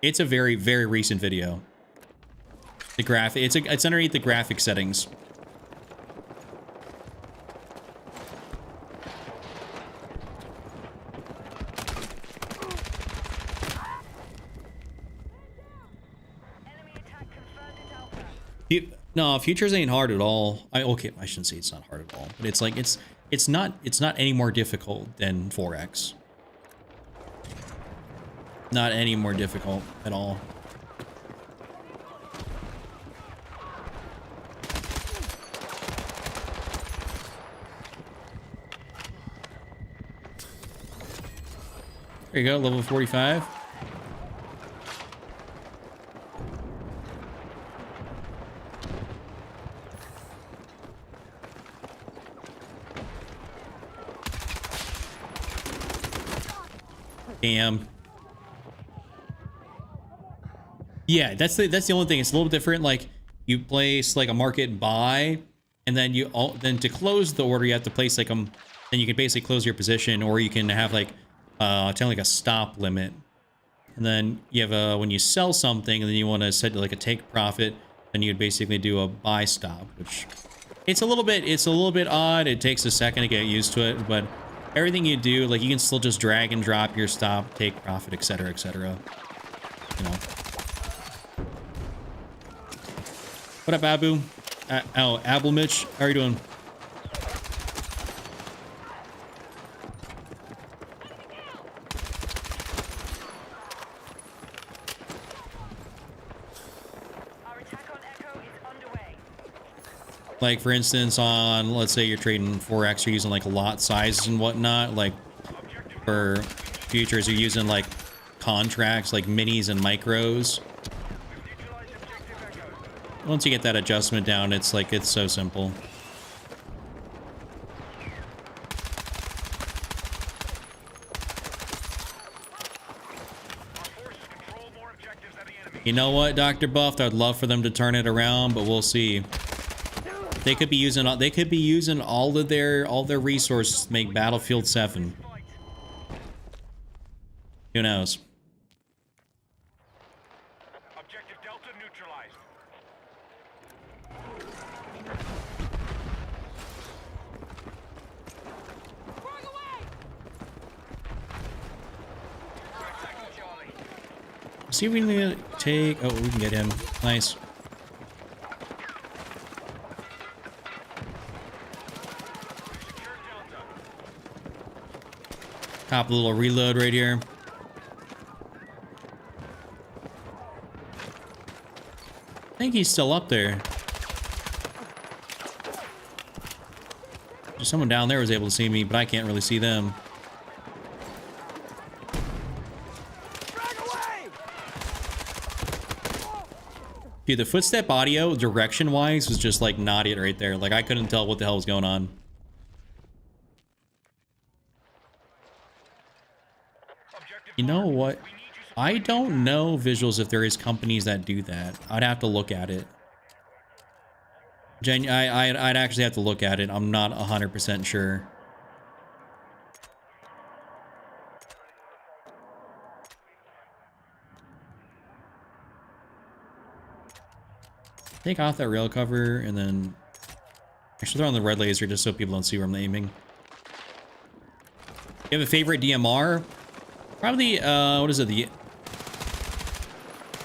it's a very recent video. The graphic, it's underneath the graphic settings. No, futures ain't hard at all. Okay, I shouldn't say it's not hard at all, but it's like it's not any more difficult than 4X. Not any more difficult at all. There you go, level 45. Damn. Yeah, that's the only thing. It's a little different. Like you place like a market buy, and then then to close the order you have to place like then you can basically close your position, or you can have like like a stop limit. And then you have a when you sell something and then you want to set like a take profit, then you'd basically do a buy stop, which it's a little bit odd. It takes a second to get used to it, but everything you do, like you can still just drag and drop your stop, take profit, etc., etc. You know. What up, Abu? Abel Mitch, how are you doing? Our attack on Echo is underway. Like for instance, on let's say you're trading 4X, you're using like lot sizes and whatnot. Like for futures, you're using like contracts, like minis and micros. Once you get that adjustment down, it's so simple. You know what, Dr. Buff? I'd love for them to turn it around, but we'll see. They could be using all of their resources to make Battlefield 7. Who knows? Objective Delta neutralized. See if we can take. Oh, we can get him. Nice. Cop a little reload right here. I think he's still up there. Just someone down there was able to see me, but I can't really see them. Dude, the footstep audio, direction-wise, was just, like, not it right there. Like, I couldn't tell what the hell was going on. You know what? I don't know, Visuals, if there is companies that do that. I'd have to look at it. I'd actually have to look at it. I'm not 100% sure. Take off that rail cover and then I should throw on the red laser just so people don't see where I'm aiming. You have a favorite DMR? Probably, what is it? The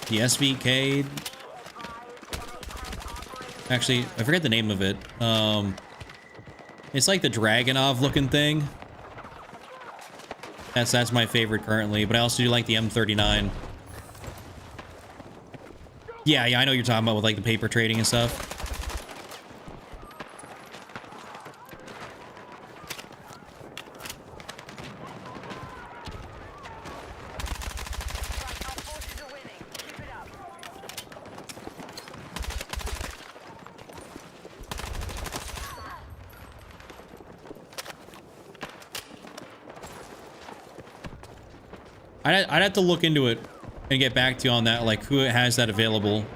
SVK. Actually, I forget the name of it. It's like the Dragonov looking thing. That's my favorite currently, but I also do like the M39. Yeah, I know what you're talking about with like the paper trading and stuff. Our forces are winning. Keep it up. I'd have to look into it and get back to you on that, like who has that available.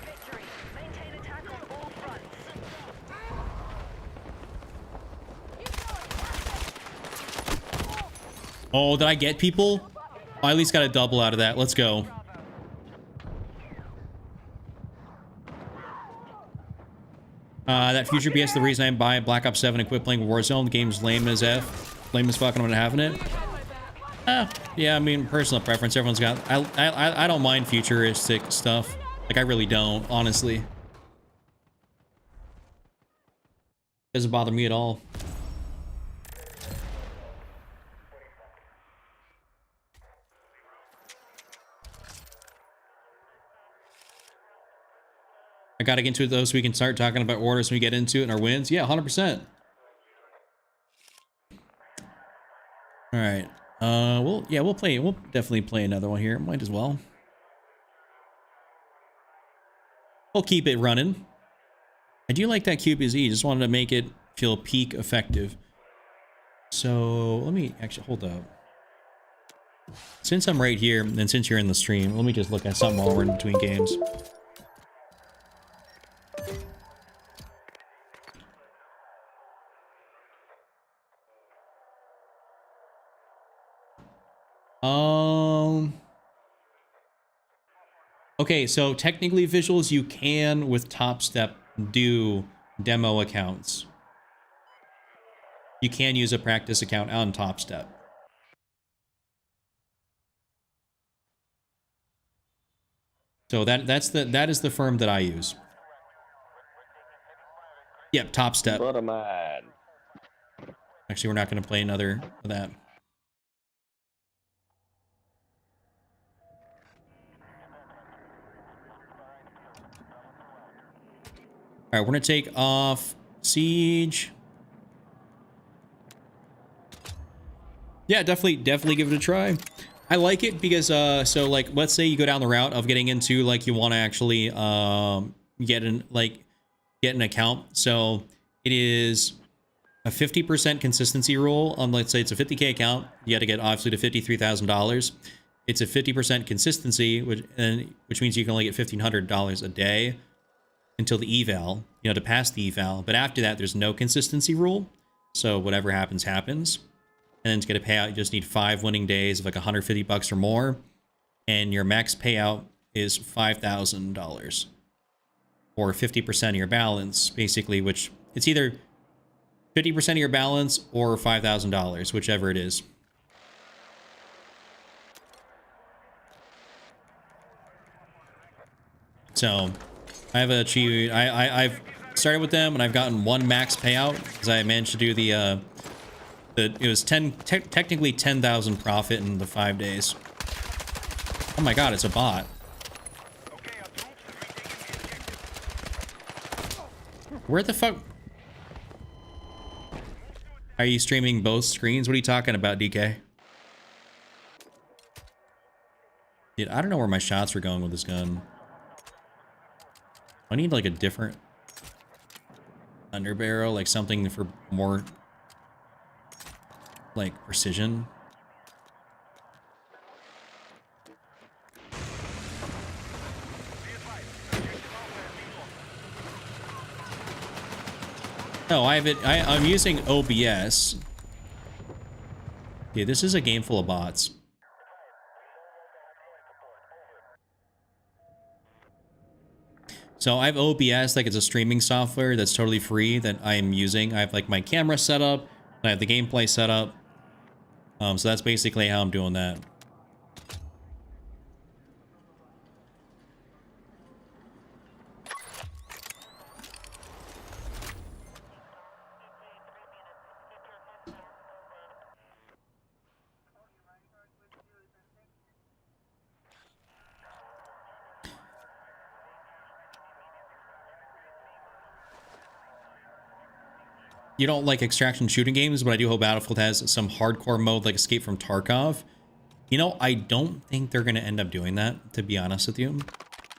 Victory. Maintain attack on all fronts. Oh, did I get people? I at least got a double out of that. Let's go. That future BS, the reason I buy Black Ops 7 and quit playing Warzone. The game's lame as F. Lame as fuck, and I'm not having it. Yeah, I mean, personal preference. Everyone's got... I don't mind futuristic stuff. Like, I really don't, honestly. Doesn't bother me at all. I gotta get into it though so we can start talking about orders when we get into it and our wins. Yeah, 100%. All right. We'll definitely play another one here. Might as well. We'll keep it running. I do like that QBZ. Just wanted to make it feel peak effective. So let me actually hold up. Since I'm right here and since you're in the stream, let me just look at something while we're in between games. Okay, so technically visuals you can with Top Step do demo accounts. You can use a practice account on Top Step. So that is the firm that I use. Yep, Top Step. Actually, we're not going to play another of that. All right, we're gonna take off Siege. Yeah, definitely give it a try. I like it because so like let's say you go down the route of getting into like you want to actually get an account. So it is a 50% consistency rule. Let's say it's a 50K account, you got to get obviously to $53,000. It's a 50% consistency, which means you can only get $1,500 a day until the eval, you know, to pass the eval. But after that, there's no consistency rule. So whatever happens, happens. And then to get a payout, you just need 5 winning days of like $150 or more. And your max payout is $5,000 or 50% of your balance, basically, which it's either 50% of your balance or $5,000, whichever it is. So I've started with them and I've gotten 1 max payout because I managed to do it was technically 10,000 profit in the 5 days. Oh my god, it's a bot. Where the fuck are you streaming both screens? What are you talking about, DK? Dude, I don't know where my shots were going with this gun. I need like a different underbarrel, like something for more like precision. No, I have it. I'm using OBS. Okay, this is a game full of bots. So I have OBS, like it's a streaming software that's totally free that I am using. I have like my camera set up, I have the gameplay set up. So that's basically how I'm doing that. You don't like extraction shooting games, but I do hope Battlefield has some hardcore mode like Escape from Tarkov. You know, I don't think they're going to end up doing that, to be honest with you.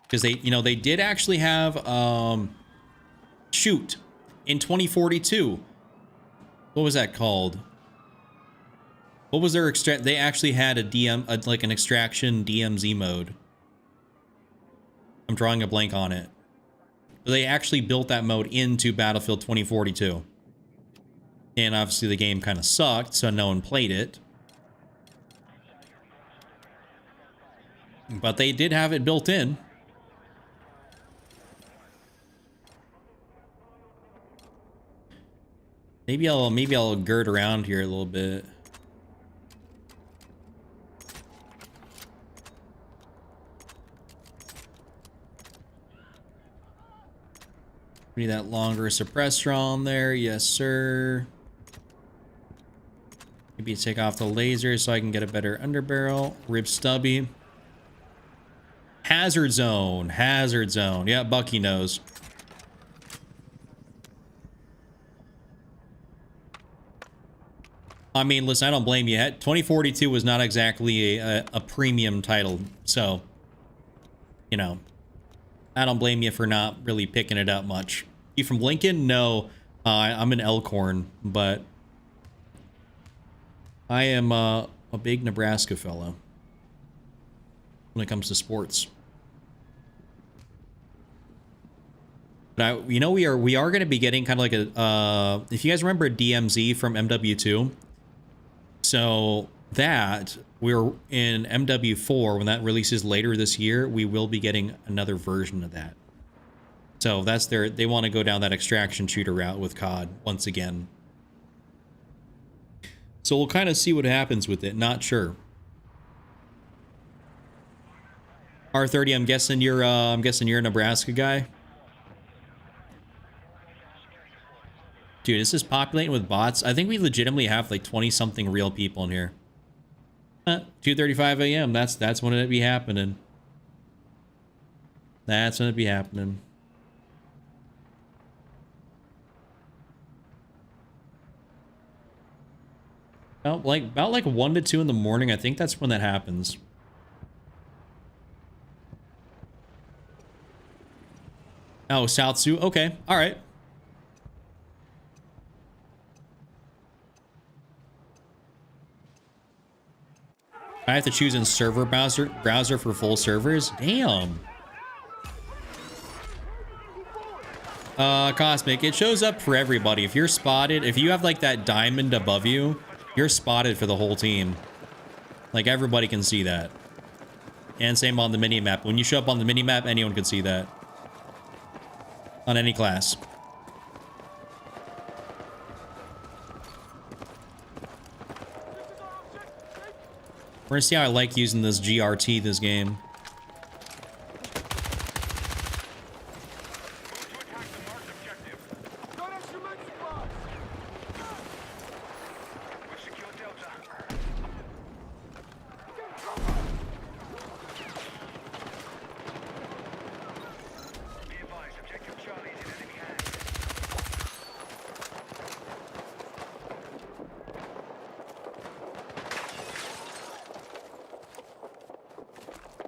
Because they, you know, they did actually have Shoot in 2042. What was that called? What was their extract? They actually had a like an extraction DMZ mode. I'm drawing a blank on it. But they actually built that mode into Battlefield 2042. And obviously the game kind of sucked, so no one played it. But they did have it built in. Maybe I'll gird around here a little bit. Need that longer suppressor on there, yes sir. Maybe take off the laser so I can get a better underbarrel. Rib stubby. Hazard zone. Hazard zone. Yeah, Bucky knows. I mean, listen, I don't blame you. 2042 was not exactly a premium title. So, you know, I don't blame you for not really picking it up much. You from Lincoln? No, I'm an Elkhorn, but I am a big Nebraska fellow when it comes to sports. But you know, we are going to be getting kind of like a if you guys remember DMZ from MW2, so that we're in MW4 when that releases later this year, we will be getting another version of that. So that's they want to go down that extraction shooter route with COD once again. So we'll kind of see what happens with it. Not sure. R30, I'm guessing you're a Nebraska guy. Dude, this is populating with bots. I think we legitimately have like 20-something real people in here. 2:35 a.m. That's when it'd be happening. That's when it'd be happening. About like 1 to 2 in the morning. I think that's when that happens. Oh, South Sioux. Okay. All right. I have to choose in server browser for full servers. Damn. Cosmic, it shows up for everybody. If you're spotted, if you have like that diamond above you, you're spotted for the whole team. Like everybody can see that. And same on the mini-map. When you show up on the mini-map, anyone can see that. On any class. We're gonna see how I like using this GRT this game.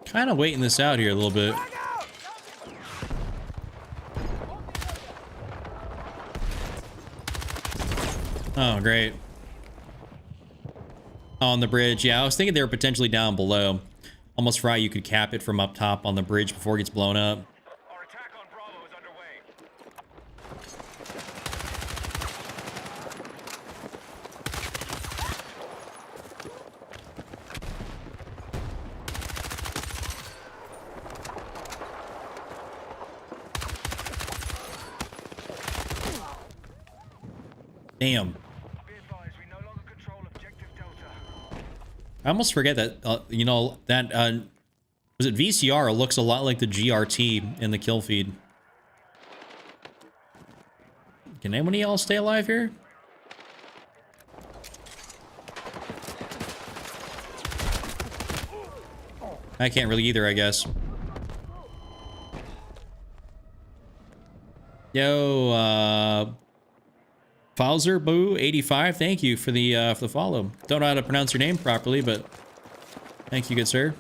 Kind of waiting this out here a little bit. Oh, great. On the bridge. Yeah, I was thinking they were potentially down below. Almost right, you could cap it from up top on the bridge before it gets blown up. Our attack on Bravo is underway. Damn. Be advised, we no longer control objective Delta. I almost forget that, you know, that, was it VCR looks a lot like the GRT in the kill feed. Can anyone else stay alive here? I can't really either, I guess. Yo, Fowler Boo 85, thank you for the follow. Don't know how to pronounce your name properly, but thank you, good sir.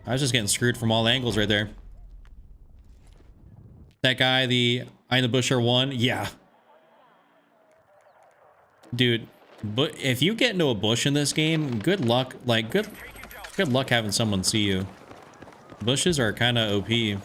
I was just getting screwed from all angles right there. That guy, the I in the bush are one. Yeah. Dude, but if you get into a bush in this game, good luck. Like, good luck having someone see you. Bushes are kind of OP.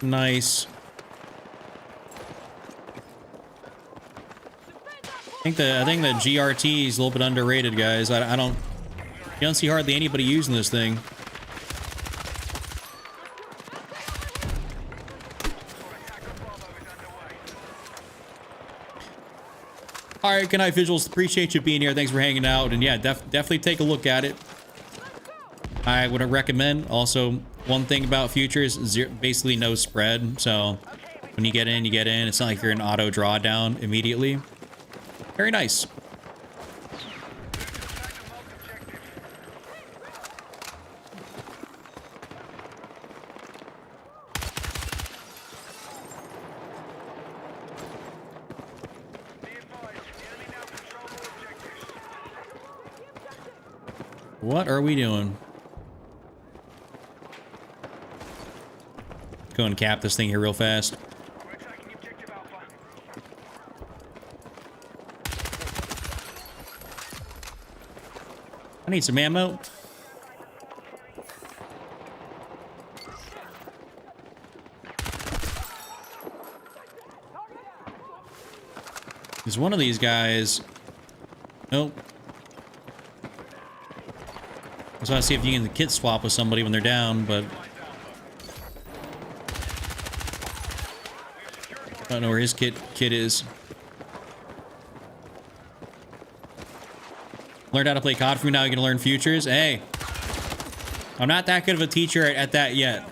Nice. I think the GRT is a little bit underrated, guys. You don't see hardly anybody using this thing. All right, good night, Visuals. Appreciate you being here. Thanks for hanging out. And yeah, definitely take a look at it. I would recommend. Also, one thing about Future is basically no spread. So when you get in, you get in. It's not like you're an auto drawdown immediately. Very nice. What are we doing? Go and cap this thing here real fast. I need some ammo. There's one of these guys. Nope. I just want to see if you can kit swap with somebody when they're down, but I don't know where his kit is. Learned how to play COD from now. You're gonna learn futures. Hey, I'm not that good of a teacher at that yet.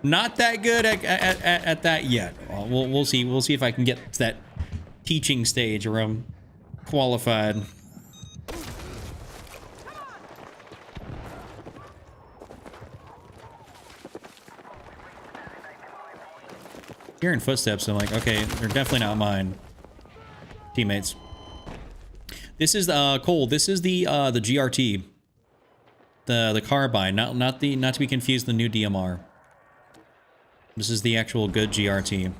Not that good at that yet. Well, we'll see. We'll see if I can get to that teaching stage where I'm qualified. Hearing footsteps, I'm like, okay, they're definitely not mine. Teammates. This is Cole. This is the GRT, the carbine, not to be confused with the new DMR. This is the actual good GRT.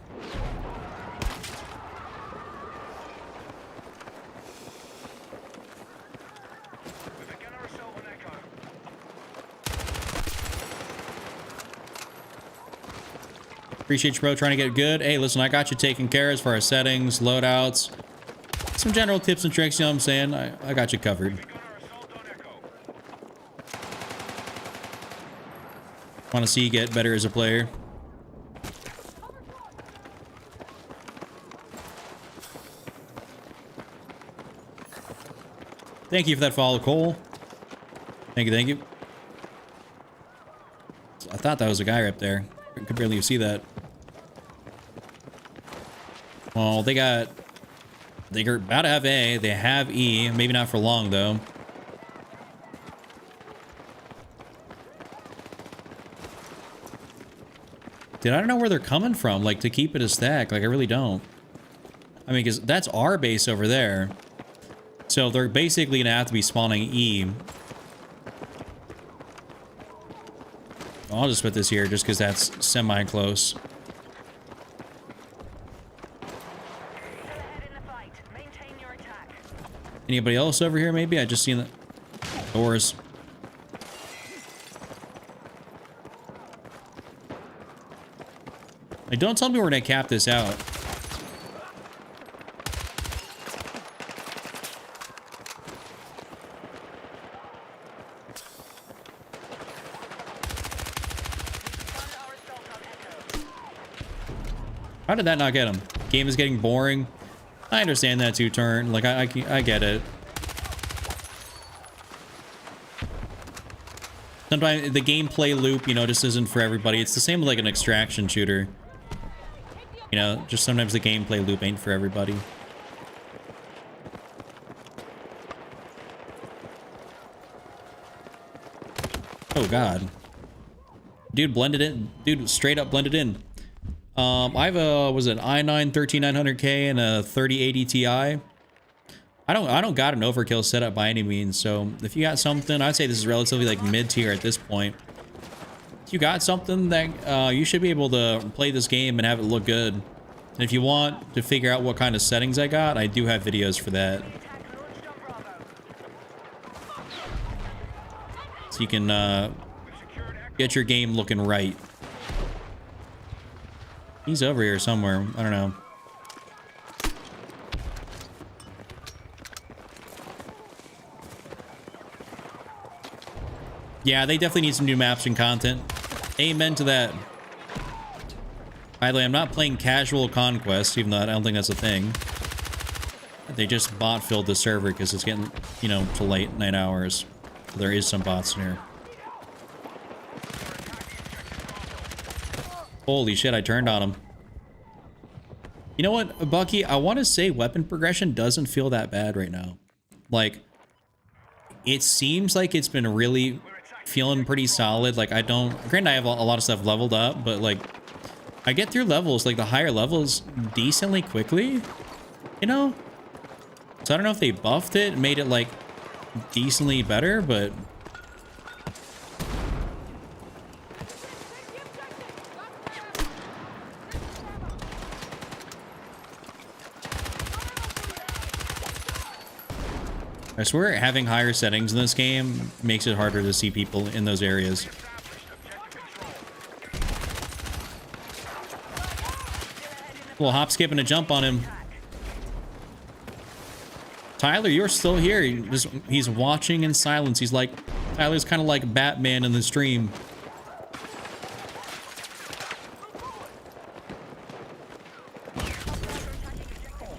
Appreciate you, bro, trying to get good. Hey, listen, I got you taken care of as far as settings, loadouts, some general tips and tricks, you know what I'm saying? I got you covered. Want to see you get better as a player. Thank you for that follow, Cole. Thank you, thank you. I thought that was a guy right there. I could barely see that. Well, they're about to have A. They have E. Maybe not for long, though. Dude, I don't know where they're coming from, like, to keep it a stack. Like, I really don't. I mean, because that's our base over there. So they're basically gonna have to be spawning E. I'll just put this here just because that's semi-close. Still ahead in the fight. Maintain your attack. Anybody else over here, maybe? I just seen the doors. Like, don't tell me we're gonna cap this out. Fund our assault on Echo. How did that not get him? Game is getting boring. I understand that too, Turn. Like, I get it. Sometimes the gameplay loop, you know, just isn't for everybody. It's the same with like an extraction shooter. You know, just sometimes the gameplay loop ain't for everybody. Oh god. Dude blended in. Dude straight up blended in. I have a, was it i9 13900K and a 3080 Ti. I don't got an overkill setup by any means, so if you got something, I'd say this is relatively like mid-tier at this point. If you got something that you should be able to play this game and have it look good. And if you want to figure out what kind of settings I got, I do have videos for that. Attack launched on Bravo. So you can get your game looking right. He's over here somewhere. I don't know. Yeah, they definitely need some new maps and content. Amen to that. By the way, I'm not playing casual conquest, even though I don't think that's a thing. They just bot filled the server because it's getting, you know, to late night hours. There is some bots in here. Holy shit, I turned on him. You know what, Bucky? I want to say weapon progression doesn't feel that bad right now. Like, it seems like it's been really feeling pretty solid. Like, I don't... Granted, I have a lot of stuff leveled up, but, like, I get through levels, like, the higher levels decently quickly, you know? So I don't know if they buffed it and made it, like, decently better, but... I swear having higher settings in this game makes it harder to see people in those areas. Well, hop, skip, and a jump on him. Tyler, you're still here. He's watching in silence. He's like, Tyler's kind of like Batman in the stream.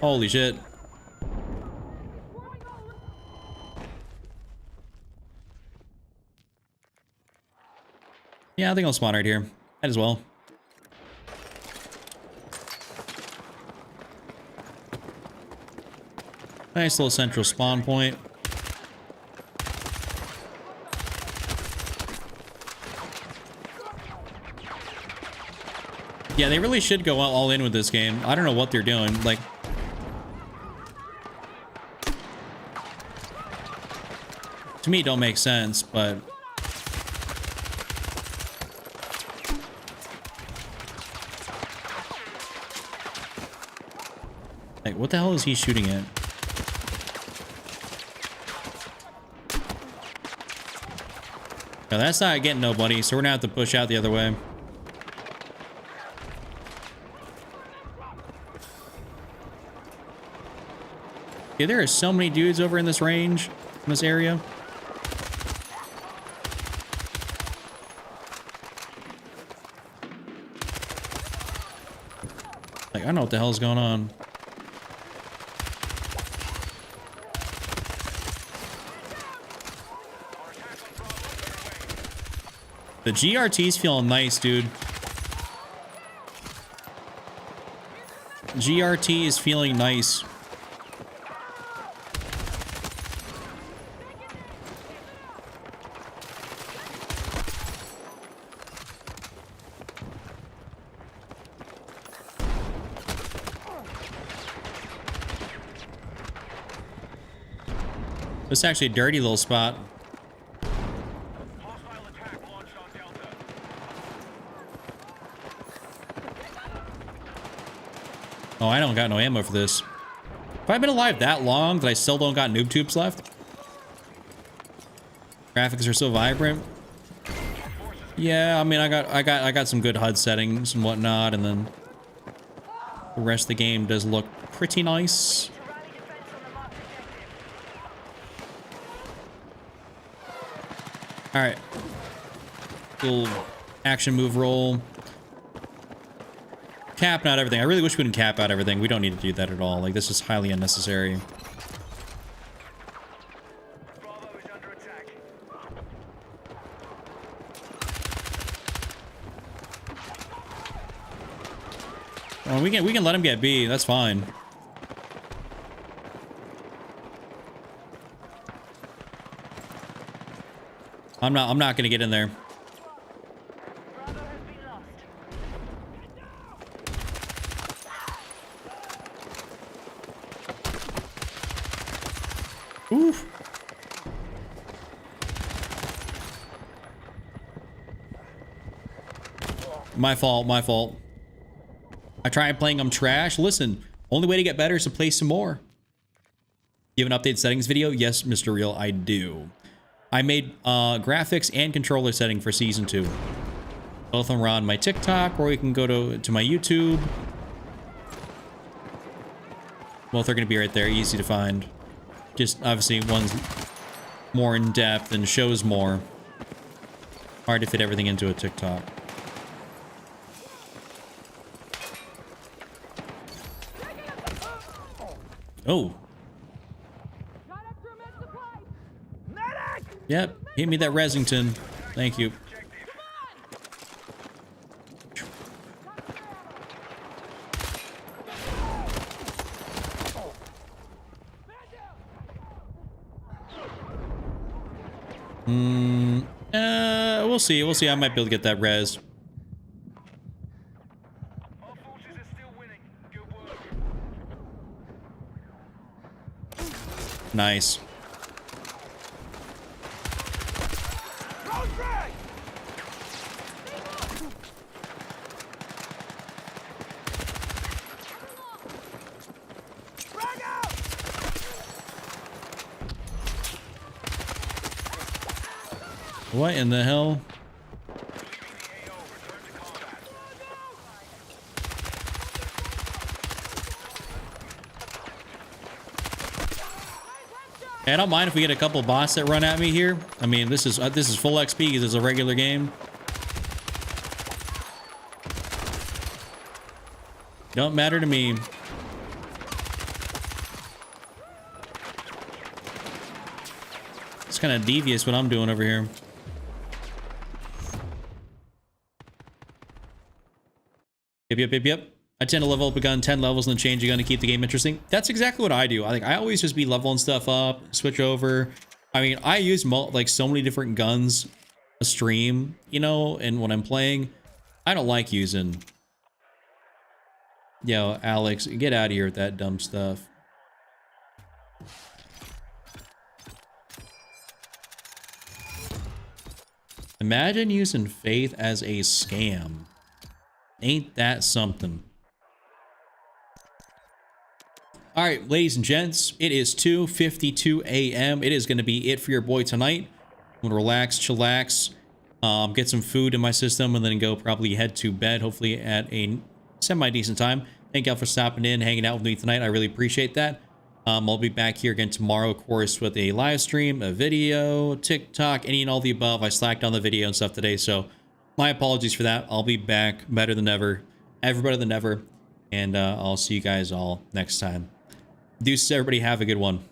Holy shit. Yeah, I think I'll spawn right here. Might as well. Nice little central spawn point. Yeah, they really should go all in with this game. I don't know what they're doing. Like, to me, it don't make sense, but... Like, what the hell is he shooting at? No, that's not getting nobody, so we're gonna have to push out the other way. Yeah, there are so many dudes over in this range, in this area. Like, I don't know what the hell's going on. The GRT's feeling nice, dude. GRT is feeling nice. This is actually a dirty little spot. Hostile attack launched on Delta. Oh, I don't got no ammo for this. Have I been alive that long that I still don't got noob tubes left? Graphics are so vibrant. Yeah, I mean, I got some good HUD settings and whatnot, and then the rest of the game does look pretty nice. To rally defense on the marked objective. All right, little action move roll. Cap not everything. I really wish we didn't cap out everything. We don't need to do that at all. Like, this is highly unnecessary. Bravo is under attack. Well, we can let him get B. That's fine. I'm not gonna get in there. Bravo has been lost. Oof. My fault, my fault. I tried playing them trash. Listen, only way to get better is to play some more. You have an updated settings video? Yes, Mr. Real, I do. I made graphics and controller setting for Season 2. Both of them are on my TikTok, or you can go to my YouTube. Both are going to be right there, easy to find. Just, obviously, one's more in-depth and shows more. Hard to fit everything into a TikTok. Oh. Yep, hit me that Resington. Thank you. We'll see. We'll see. I might be able to get that res. Our forces are still winning. Good work. Nice. What in the hell? Hey, I don't mind if we get a couple bots that run at me here. I mean, this is full XP because it's a regular game. Don't matter to me. It's kind of devious what I'm doing over here. Yep. I tend to level up a gun 10 levels and then change a gun to keep the game interesting. That's exactly what I do. I always just be leveling stuff up, switch over. I mean, I use like so many different guns a stream, you know, and when I'm playing, I don't like using. Yo, Alex, get out of here with that dumb stuff. Imagine using Faith as a scam. Ain't that something? All right, ladies and gents, it is 2:52 a.m. It is going to be it for your boy tonight. I'm going to relax, chillax, get some food in my system, and then go probably head to bed, hopefully at a semi-decent time. Thank y'all for stopping in, hanging out with me tonight. I really appreciate that. I'll be back here again tomorrow, of course, with a live stream, a video, TikTok, any and all the above. I slacked on the video and stuff today, so my apologies for that. I'll be back better than ever, better than ever, and I'll see you guys all next time. Deuces, everybody. Have a good one.